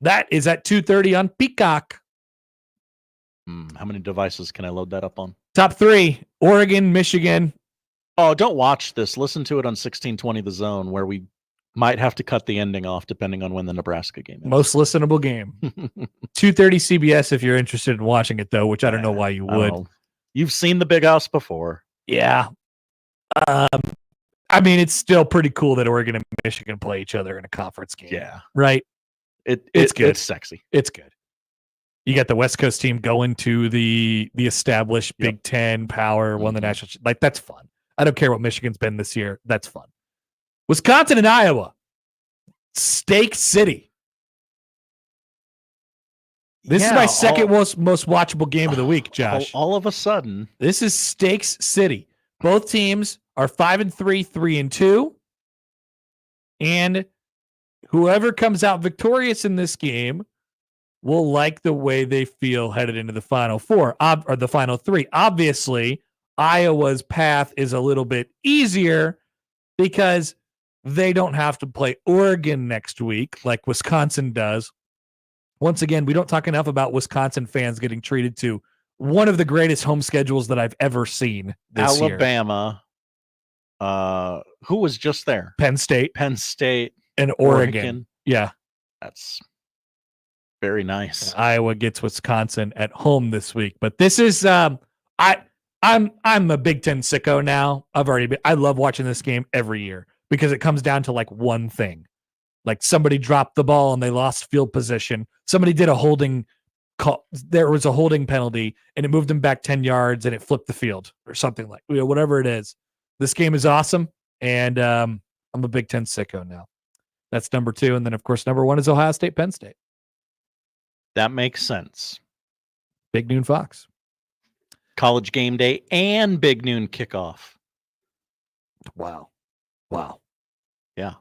That is at 2:30 on Peacock. How many devices can I load that up on? Top 3: Oregon, Michigan. Oh, don't watch this. Listen to it on 1620 The Zone, where we might have to cut the ending off depending on when the Nebraska game is. Most listenable game. 2:30 CBS if you're interested in watching it, though, which I don't know why you would. You've seen the Big House before. Yeah. I mean, it's still pretty cool that Oregon and Michigan play each other in a conference game. Yeah. Right? It's good. It's sexy. It's good. You got the West Coast team going to the established Big Ten power, won the national. Like, that's fun. I don't care what Michigan's been this year. That's fun. Wisconsin and Iowa. Steak City. This is my second most watchable game of the week, Josh. All of a sudden. This is Steaks City. Both teams are 5-3, 3-2. And whoever comes out victorious in this game will like the way they feel headed into the Final Four, or the Final Three. Obviously, Iowa's path is a little bit easier because they don't have to play Oregon next week like Wisconsin does. Once again, we don't talk enough about Wisconsin fans getting treated to one of the greatest home schedules that I've ever seen this year. Alabama. Who was just there? Penn State. And Oregon. Yeah. That's very nice. Iowa gets Wisconsin at home this week. But this is I'm a Big Ten sicko now. I love watching this game every year because it comes down to like one thing. Like somebody dropped the ball and they lost field position. Somebody did a holding call. There was a holding penalty and it moved them back 10 yards and it flipped the field or something like, whatever it is. This game is awesome. And I'm a Big Ten sicko now. That's number 2. And then of course, number 1 is Ohio State, Penn State. That makes sense. Big Noon Fox. College game day and big noon kickoff. Wow. Yeah.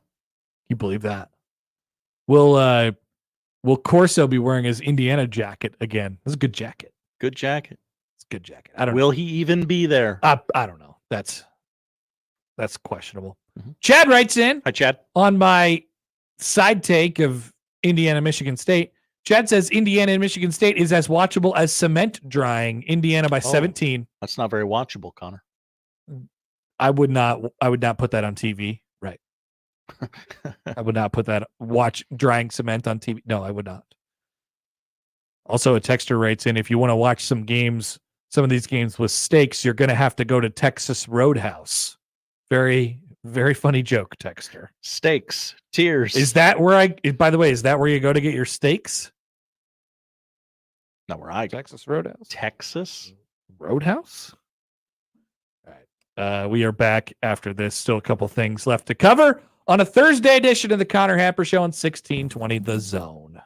You believe that? Will Corso be wearing his Indiana jacket again? This is a good jacket. Good jacket. It's a good jacket. I don't Will know. he even be there? I don't know. That's questionable. Mm-hmm. Chad writes in. Hi, Chad. On my side take of Indiana, Michigan State. Chad says Indiana and Michigan State is as watchable as cement drying. Indiana by 17. That's not very watchable, Connor. I would not put that on TV. Right. I would not put that watch drying cement on TV. No, I would not. Also, a texter writes in, if you want to watch some of these games with steaks, you're going to have to go to Texas Roadhouse. Very, very funny joke, texter. Steaks, tears. Is that where by the way, is that where you go to get your steaks? Not where I go. Texas Roadhouse. Texas Roadhouse? All right. We are back after this. Still a couple things left to cover on a Thursday edition of the Connor Happer Show on 1620 The Zone.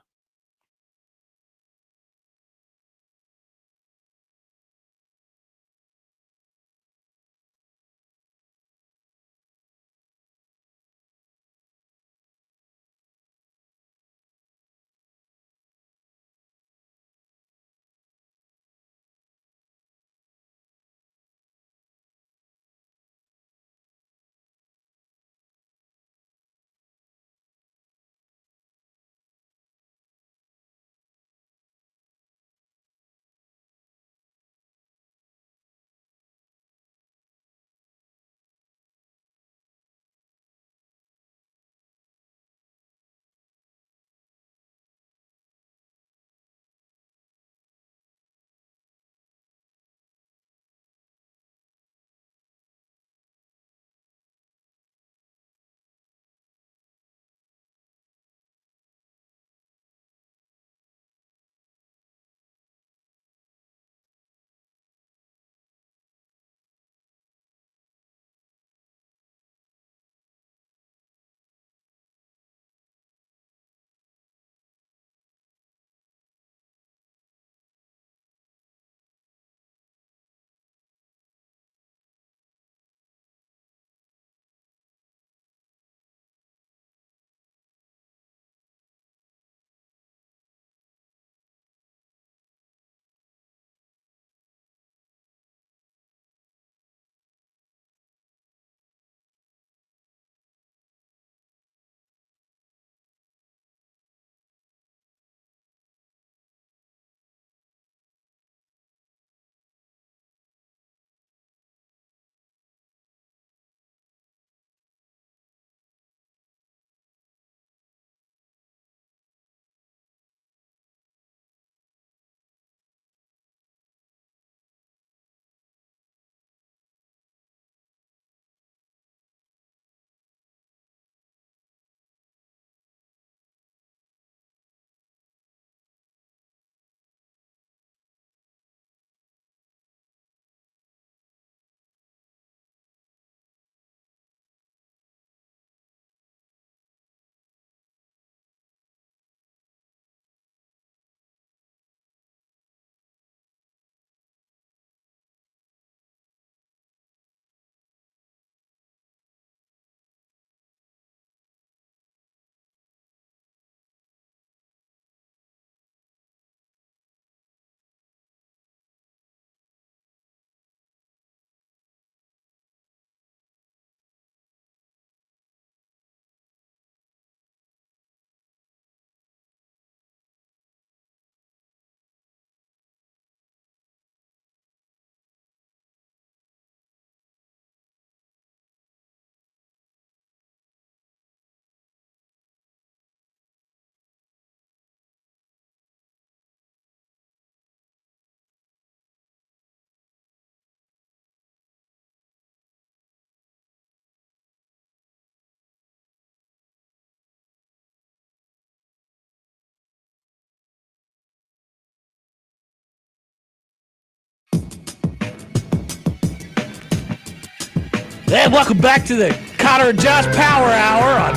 And welcome back to the Connor and Josh Power Hour on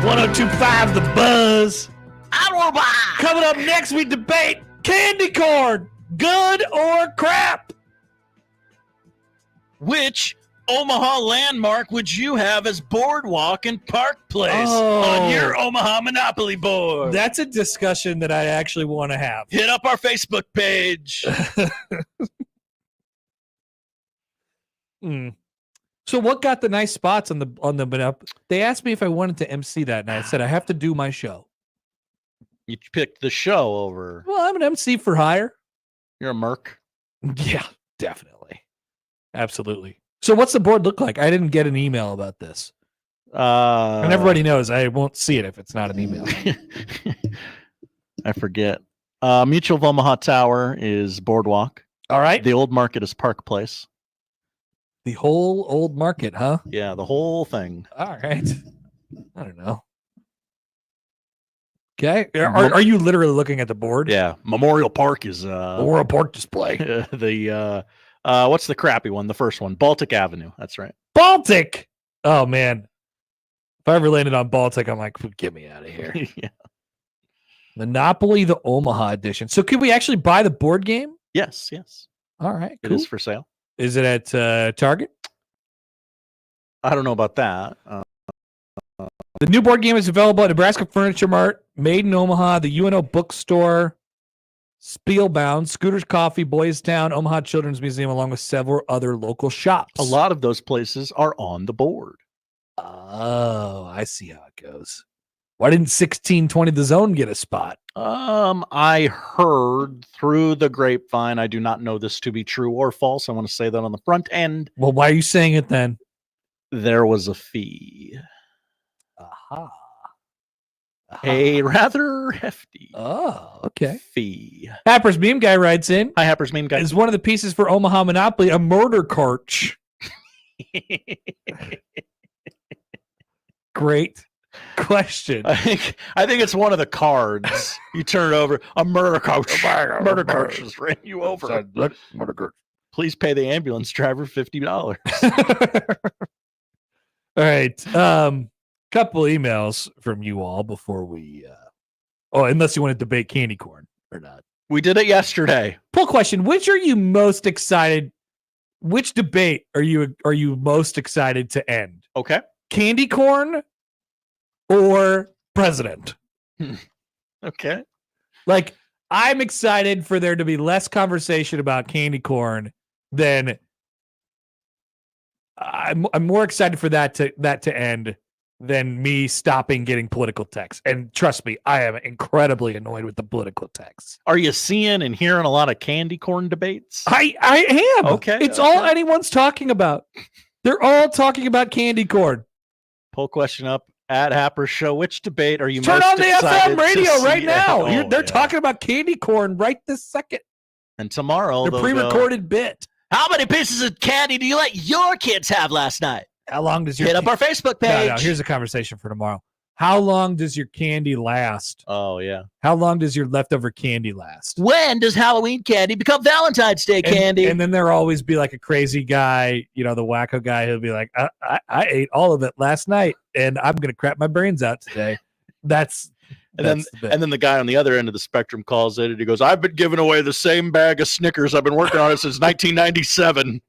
102.5 The Buzz. Coming up next, we debate candy corn, good or crap. Which Omaha landmark would you have as boardwalk and park place on your Omaha Monopoly board? That's a discussion that I actually want to have. Hit up our Facebook page. So what got the nice spots on the They asked me if I wanted to MC that, and I said I have to do my show. You picked the show over. Well, I'm an MC for hire. You're a merc. Yeah, definitely. Absolutely. So what's the board look like? I didn't get an email about this. And everybody knows I won't see it if it's not an email. I forget. Mutual of Omaha Tower is boardwalk. All right. The old market is Park Place. The whole old market, huh? Yeah, the whole thing. All right. I don't know. Okay. Are you literally looking at the board? Yeah. Memorial Park is Memorial Park display. What's the crappy one? The first one. Baltic Avenue. That's right. Baltic. Oh man. If I ever landed on Baltic, I'm like, get me out of here. Yeah. Monopoly, the Omaha edition. So could we actually buy the board game? Yes. All right. It Cool. is for sale. Is it at Target? I don't know about that. The new board game is available at Nebraska Furniture Mart, Made in Omaha, the UNO Bookstore, Spielbound, Scooters Coffee, Boys Town, Omaha Children's Museum, along with several other local shops. A lot of those places are on the board. Oh, I see how it goes. Why didn't 1620 The Zone get a spot? I heard through the grapevine. I do not know this to be true or false. I want to say that on the front end. Well, why are you saying it then? There was a fee. Aha. A rather hefty fee. Happer's Meme Guy writes in. Hi, Happer's Meme Guy. Is one of the pieces for Omaha Monopoly a murder cart? Great question. I think it's one of the cards. You turn it over. A murder coach. Murder coach just ran you over. Murder cart. Please pay the ambulance driver $50. All right. Couple emails from you all before we unless you want to debate candy corn or not. We did it yesterday. Poll question: which are you most excited? Which debate are you most excited to end? Okay. Candy corn or president? Okay. Like, I'm excited for there to be less conversation about candy corn than I'm more excited for that to end than me stopping getting political texts. And trust me, I am incredibly annoyed with the political texts. Are you seeing and hearing a lot of candy corn debates? I am. Okay. It's all anyone's talking about. They're all talking about candy corn. Poll question up at Happer Show. Which debate are you Turn most on the excited FM radio to see? right now. They're Yeah. talking about candy corn right this second. And tomorrow They're they'll pre-recorded bit. How many pieces of candy do you let your kids have last night? How long does your Hit up our Facebook page. No, here's a conversation for tomorrow. How long does your candy last? Oh, yeah. How long does your leftover candy last? When does Halloween candy become Valentine's Day candy? And then there'll always be like a crazy guy, the wacko guy who'll be like, I ate all of it last night and I'm going to crap my brains out today. And then the guy on the other end of the spectrum calls it and he goes, I've been giving away the same bag of Snickers. I've been working on it since 1997.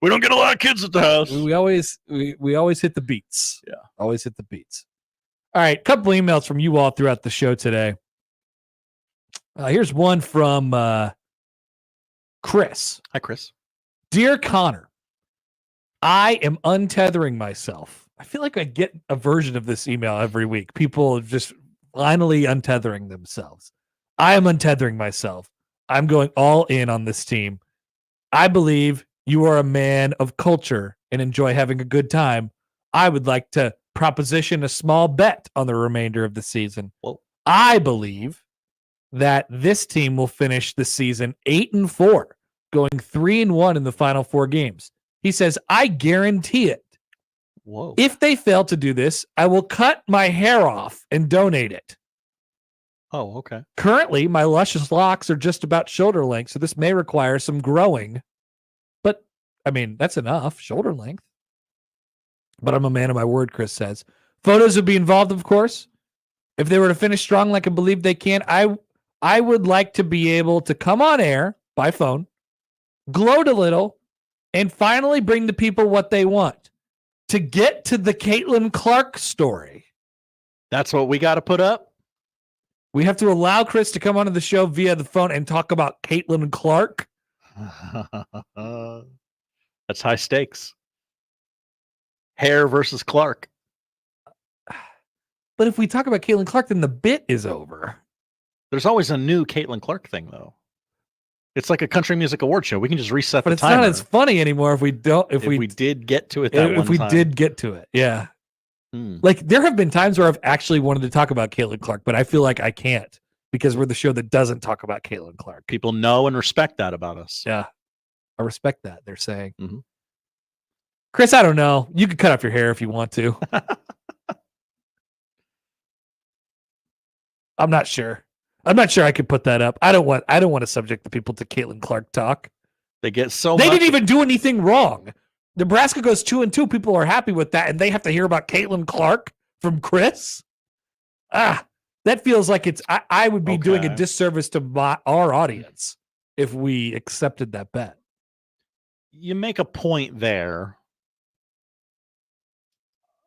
We don't get a lot of kids at the house. We always hit the beats. Yeah. Always hit the beats. All right. Couple emails from you all throughout the show today. Here's one from Chris. Hi, Chris. Dear Connor, I am untethering myself. I feel like I get a version of this email every week. People just finally untethering themselves. I am untethering myself. I'm going all in on this team. I believe you are a man of culture and enjoy having a good time. I would like to proposition a small bet on the remainder of the season. Whoa. I believe that this team will finish the season 8-4, going 3-1 in the final 4 games. He says, I guarantee it. Whoa. If they fail to do this, I will cut my hair off and donate it. Oh, okay. Currently, my luscious locks are just about shoulder length, so this may require some growing. But, I mean, that's enough. Shoulder length. but I'm a man of my word, Chris says. Photos would be involved, of course. If they were to finish strong like I believe they can, I would like to be able to come on air by phone, gloat a little, and finally bring the people what they want. To get to the Caitlin Clark story. That's what we got to put up? We have to allow Chris to come onto the show via the phone and talk about Caitlin Clark? That's high stakes. Hare versus Clark. But if we talk about Caitlin Clark, then the bit is over. There's always a new Caitlin Clark thing, though. It's like a country music award show. We can just reset but the timer. But it's not as funny anymore if we don't. If we did get to it that if we did get to it, yeah. Like there have been times where I've actually wanted to talk about Caitlin Clark, but I feel like I can't because we're the show that doesn't talk about Caitlin Clark. People know and respect that about us. Yeah, I respect that. They're saying, Chris, I don't know. You can cut off your hair if you want to. I'm not sure. I'm not sure I could put that up. I don't want to subject the people to Caitlin Clark talk. They get so They much. didn't even do anything wrong. Nebraska goes 2-2. People are happy with that, and they have to hear about Caitlin Clark from Chris. That feels like it's. I would be doing a disservice to our audience if we accepted that bet. You make a point there.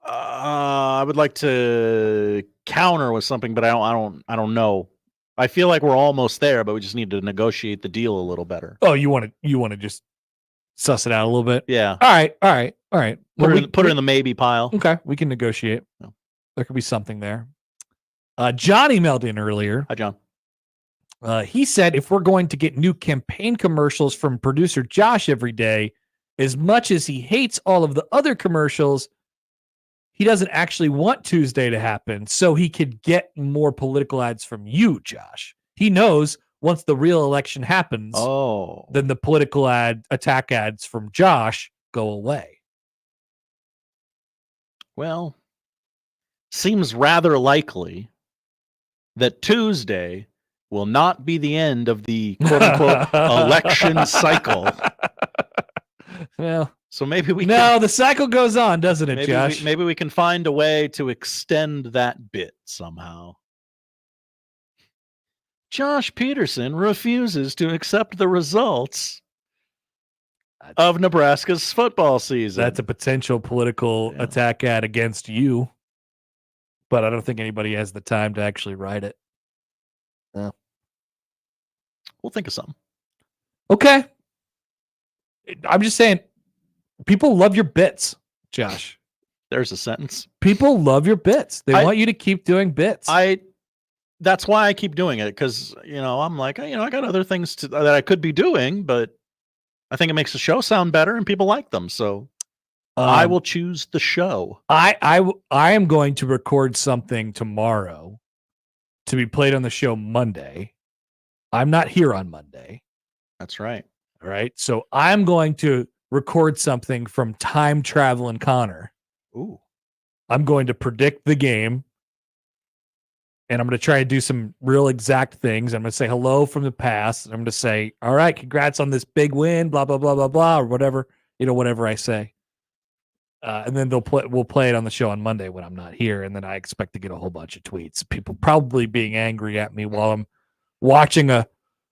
I would like to counter with something, but I don't know. I feel like we're almost there, but we just need to negotiate the deal a little better. Oh, you want to just suss it out a little bit? Yeah. All right. Put it in the maybe pile. Okay, we can negotiate. No. There could be something there. John emailed in earlier. Hi, John. He said if we're going to get new campaign commercials from producer Josh every day, as much as he hates all of the other commercials, he doesn't actually want Tuesday to happen so he could get more political ads from you, Josh. He knows once the real election happens, then the political attack ads from Josh go away. Well, seems rather likely that Tuesday will not be the end of the quote-unquote election cycle. Well, so maybe we the cycle goes on, doesn't it, Josh? Maybe we can find a way to extend that bit somehow. Josh Peterson refuses to accept the results of Nebraska's football season. That's a potential political attack ad against you, but I don't think anybody has the time to actually write it. No. We'll think of something. Okay. I'm just saying, people love your bits, Josh. There's a sentence. People love your bits. They want you to keep doing bits. That's why I keep doing it, because I'm like, I got other things that I could be doing, but I think it makes the show sound better and people like them. So I will choose the show. I am going to record something tomorrow to be played on the show Monday. I'm not here on Monday. That's right. All right. So I'm going to record something from Time Travel and Connor. Ooh. I'm going to predict the game. And I'm going to try and do some real exact things. I'm going to say hello from the past. I'm going to say, all right, congrats on this big win, blah, blah, blah, blah, blah, or whatever, whatever I say. And then we'll play it on the show on Monday when I'm not here. And then I expect to get a whole bunch of tweets. People probably being angry at me while I'm watching a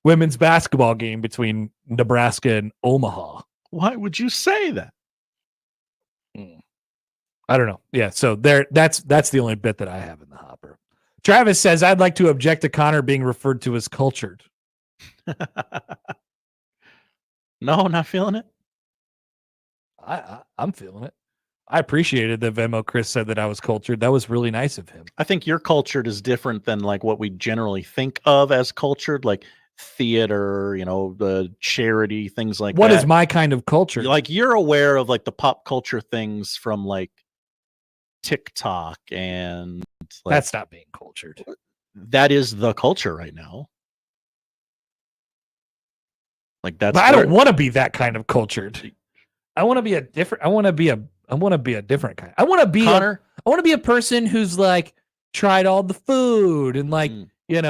women's basketball game between Nebraska and Omaha. Why would you say that? I don't know. Yeah. So that's the only bit that I have in the hopper. Travis says, I'd like to object to Connor being referred to as cultured. No, not feeling it. I'm feeling it. I appreciated that Venmo Chris said that I was cultured. That was really nice of him. I think your cultured is different than like what we generally think of as cultured, like theater, the charity, things like that. What is my kind of culture? Like you're aware of like the pop culture things from like TikTok and like, that's not being cultured. That is the culture right now. Like that's. But I don't want to be that kind of cultured. I want to be a different. I want to be a different kind. I want to be Connor. I want to be a person who's like tried all the food and like met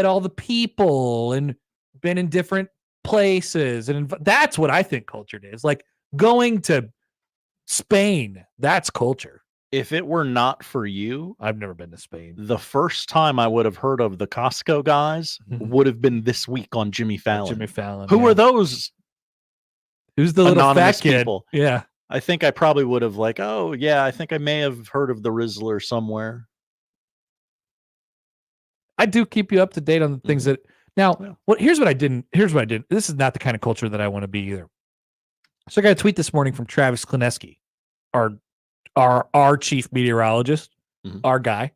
all the people and been in different places, and that's what I think cultured is. Like going to Spain. That's culture. If it were not for you, I've never been to Spain. The first time I would have heard of the Costco guys would have been this week on Jimmy Fallon. Jimmy Fallon. Who are those? Who's the little anonymous fat kid? people? Yeah. I think I probably would have like, oh yeah, I think I may have heard of the Rizzler somewhere. I do keep you up to date on the things that now. Here's what I didn't. This is not the kind of culture that I want to be either. So I got a tweet this morning from Travis Klineski, our chief meteorologist, our guy.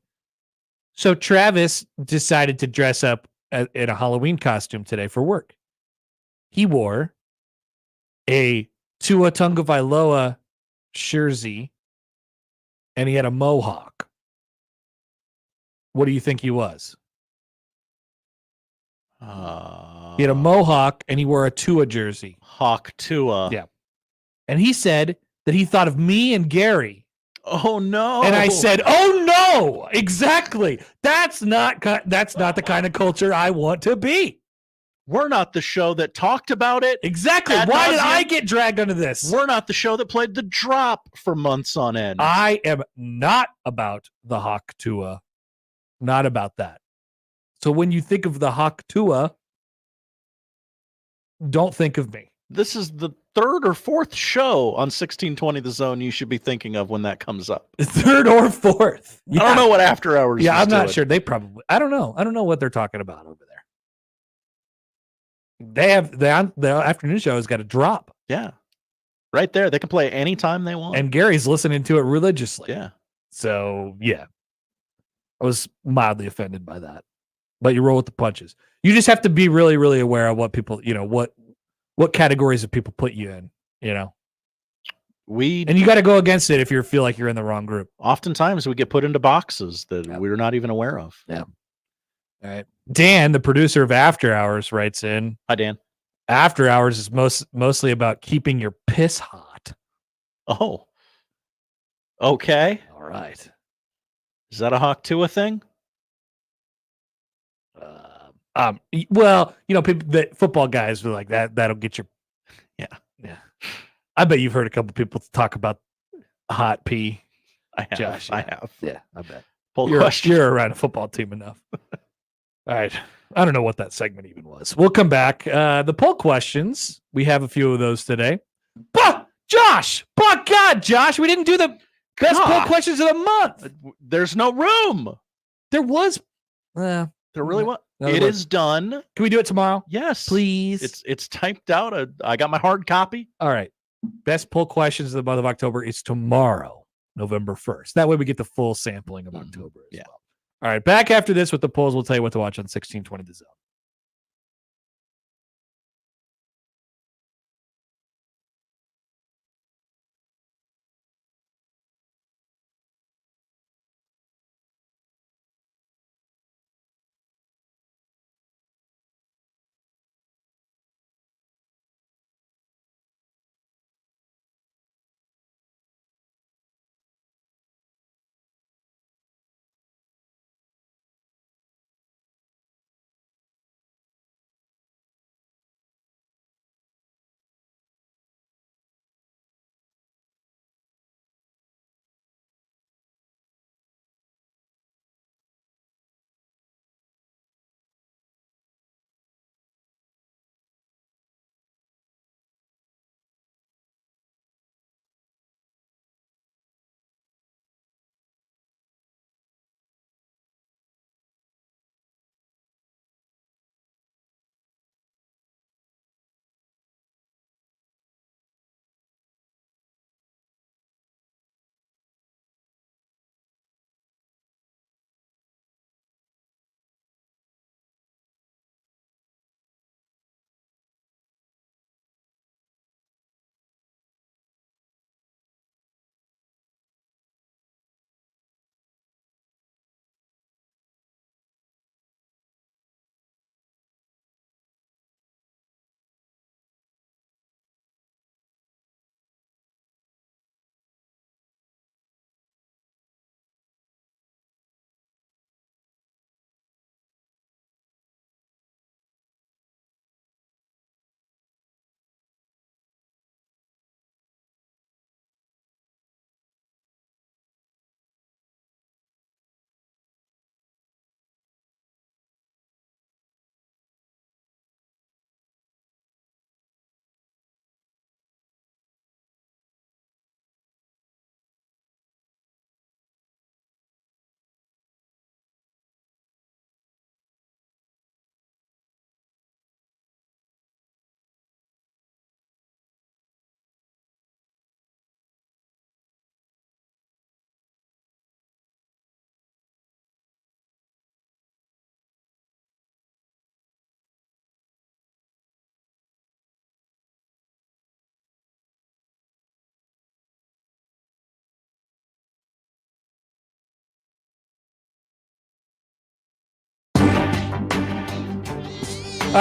So Travis decided to dress up in a Halloween costume today for work. He wore a Tua Tagovailoa jersey, and he had a mohawk. What do you think he was? He had a mohawk, and he wore a Tua jersey. Hawk Tua. Yeah. And he said that he thought of me and Gary. Oh no! And I said, "Oh no! Exactly. That's not the kind of culture I want to be." We're not the show that talked about it. Exactly. Why did I get dragged into this? We're not the show that played the drop for months on end. I am not about the Hawk Tua. Not about that. So when you think of the Hawk Tua, don't think of me. This is the third or fourth show on 1620 The Zone you should be thinking of when that comes up. Third or fourth. Yeah. I don't know what After Hours Yeah, is I'm not doing. sure. They probably, I don't know. I don't know what they're talking about over there. They have the afternoon show has got a drop. Yeah. Right there. They can play anytime they want. And Gary's listening to it religiously. Yeah. So, yeah. I was mildly offended by that. But you roll with the punches. You just have to be really, really aware of what people, what categories of people put you in, And you got to go against it if you feel like you're in the wrong group. Oftentimes we get put into boxes that we're not even aware of. Yeah. All right. Dan, the producer of After Hours, writes in. Hi, Dan. After Hours is mostly about keeping your piss hot. Oh. Okay. All right. Is that a Hawk Tua thing? Well, people that football guys were like that. That'll get your. Yeah. I bet you've heard a couple people talk about hot pee. I have. Josh, I have. Yeah, I bet. You're around a football team enough. All right. I don't know what that segment even was. We'll come back. The poll questions. We have a few of those today. But Josh, God, Josh, we didn't do the best poll questions of the month. There's no room. There was. There really was. No, It is done. Can we do it tomorrow? Yes, please. It's typed out. I got my hard copy. All right. Best poll questions of the month of October is tomorrow, November 1st. That way we get the full sampling of October as well. All right. Back after this with the polls. We'll tell you what to watch on 1620 The Zone.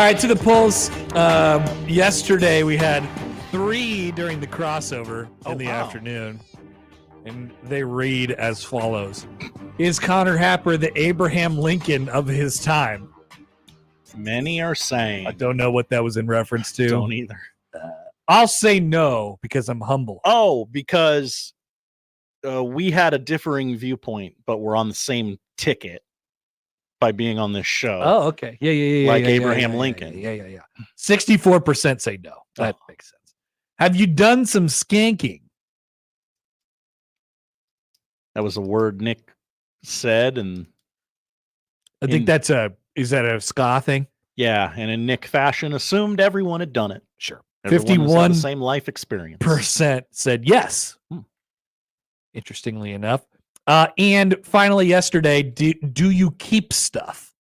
right, to the polls. Yesterday we had 3 during the crossover in the afternoon, and they read as follows. Is Connor Happer the Abraham Lincoln of his time? Many are saying. I don't know what that was in reference to. Don't either. I'll say no because I'm humble. Oh, because we had a differing viewpoint, but we're on the same ticket by being on this show. Oh, okay. Yeah. Like Abraham Lincoln. Yeah. 64% say no. That makes sense. Have you done some skanking? That was a word Nick said, and I think is that a ska thing? Yeah, and in Nick fashion, assumed everyone had done it. Sure. Everyone had the same life experience. % said yes. Interestingly enough. And finally, yesterday, do you keep stuff?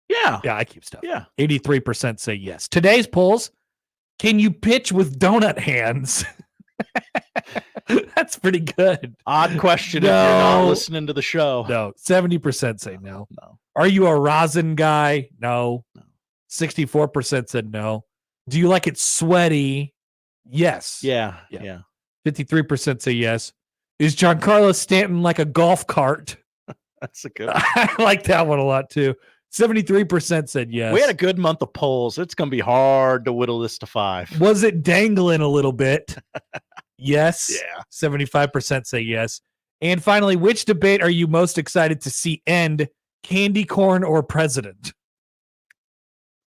Yeah. Yeah, I keep stuff. Yeah. 83% say yes. Today's polls, can you pitch with donut hands? That's pretty good. Odd question if you're not listening to the show. No. 70% say no. No. Are you a rosin guy? No. 64% said no. Do you like it sweaty? Yes. Yeah. 53% say yes. Is Giancarlo Stanton like a golf cart? That's a good one. I like that one a lot too. 73% said yes. We had a good month of polls. It's going to be hard to whittle this to 5. Was it dangling a little bit? Yes. Yeah. 75% say yes. And finally, which debate are you most excited to see end? Candy corn or president?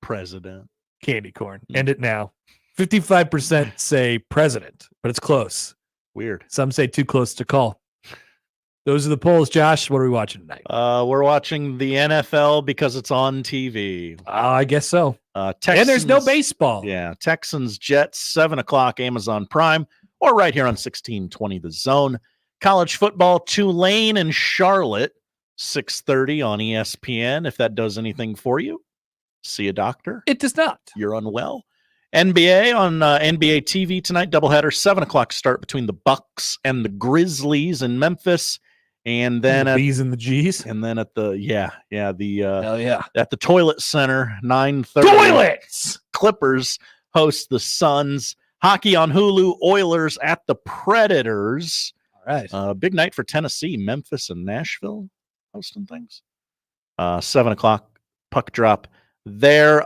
President. Candy corn. End it now. 55% say president, but it's close. Weird. Some say too close to call. Those are the polls. Josh, what are we watching tonight? We're watching the NFL because it's on TV. I guess so. Texans, and there's no baseball. Yeah. Texans, Jets, 7 o'clock, Amazon Prime, or right here on 1620 The Zone. College football, Tulane and Charlotte, 6:30 on ESPN. If that does anything for you, see a doctor. It does not. You're unwell. NBA on NBA TV tonight, doubleheader, 7 o'clock start between the Bucks and the Grizzlies in Memphis. And then the B's and the G's. And then at the hell yeah. At the Toilet Center, 9:30. Toilets! Clippers host the Suns. Hockey on Hulu, Oilers at the Predators. All right. Big night for Tennessee, Memphis and Nashville hosting things. 7 o'clock puck drop there.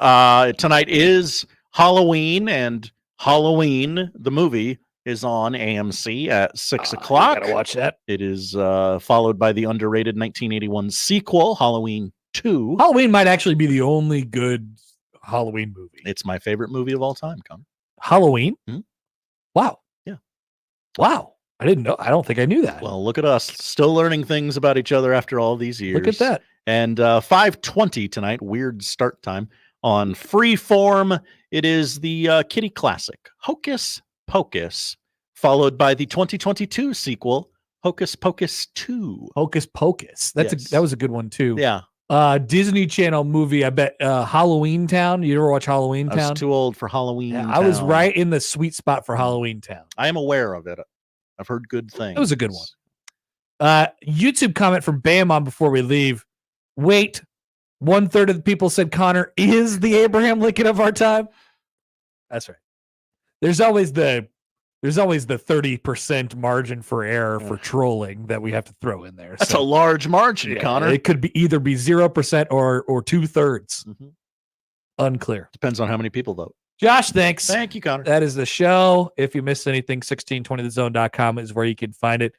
Tonight is Halloween, and Halloween, the movie, is on AMC at 6 o'clock. Gotta watch that. It is followed by the underrated 1981 sequel, Halloween 2. Halloween might actually be the only good Halloween movie. It's my favorite movie of all time, Connor. Halloween? Hmm? Wow. Yeah. Wow. I didn't know. I don't think I knew that. Well, look at us, still learning things about each other after all these years. Look at that. And 5:20 tonight, weird start time on Freeform. It is the Kitty Classic, Hocus Pocus, followed by the 2022 sequel, Hocus Pocus 2. Hocus Pocus. That was a good one too. Yeah. Disney Channel movie. I bet Halloween Town. You ever watch Halloween Town? I was too old for Halloween. Yeah, Town. I was right in the sweet spot for Halloween Town. I am aware of it. I've heard good things. It was a good one. YouTube comment from Bam on before we leave. Wait, 1/3 of the people said Connor is the Abraham Lincoln of our time. That's right. There's always the 30% margin for error for trolling that we have to throw in there. That's a large margin, yeah, Connor. It could be either 0% or 2/3. Mm-hmm. Unclear. Depends on how many people vote. Josh, thanks. Thank you, Connor. That is the show. If you missed anything, 1620thezone.com is where you can find it.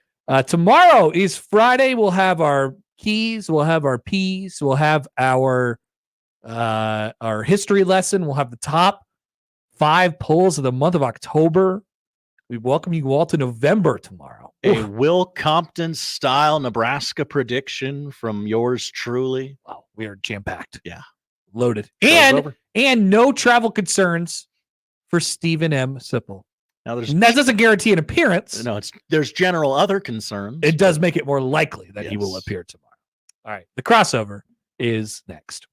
Tomorrow is Friday. We'll have our keys. We'll have our P's. We'll have our history lesson. We'll have the top 5 polls of the month of October. We welcome you all to November tomorrow. A Will Compton style Nebraska prediction from yours truly. Wow, we are jam-packed. Yeah. Loaded. Show's And no travel concerns for Stephen M. Sipple. Now that doesn't guarantee an appearance. No, there's general other concerns. It does make it more likely that he will appear tomorrow. All right. The crossover is next.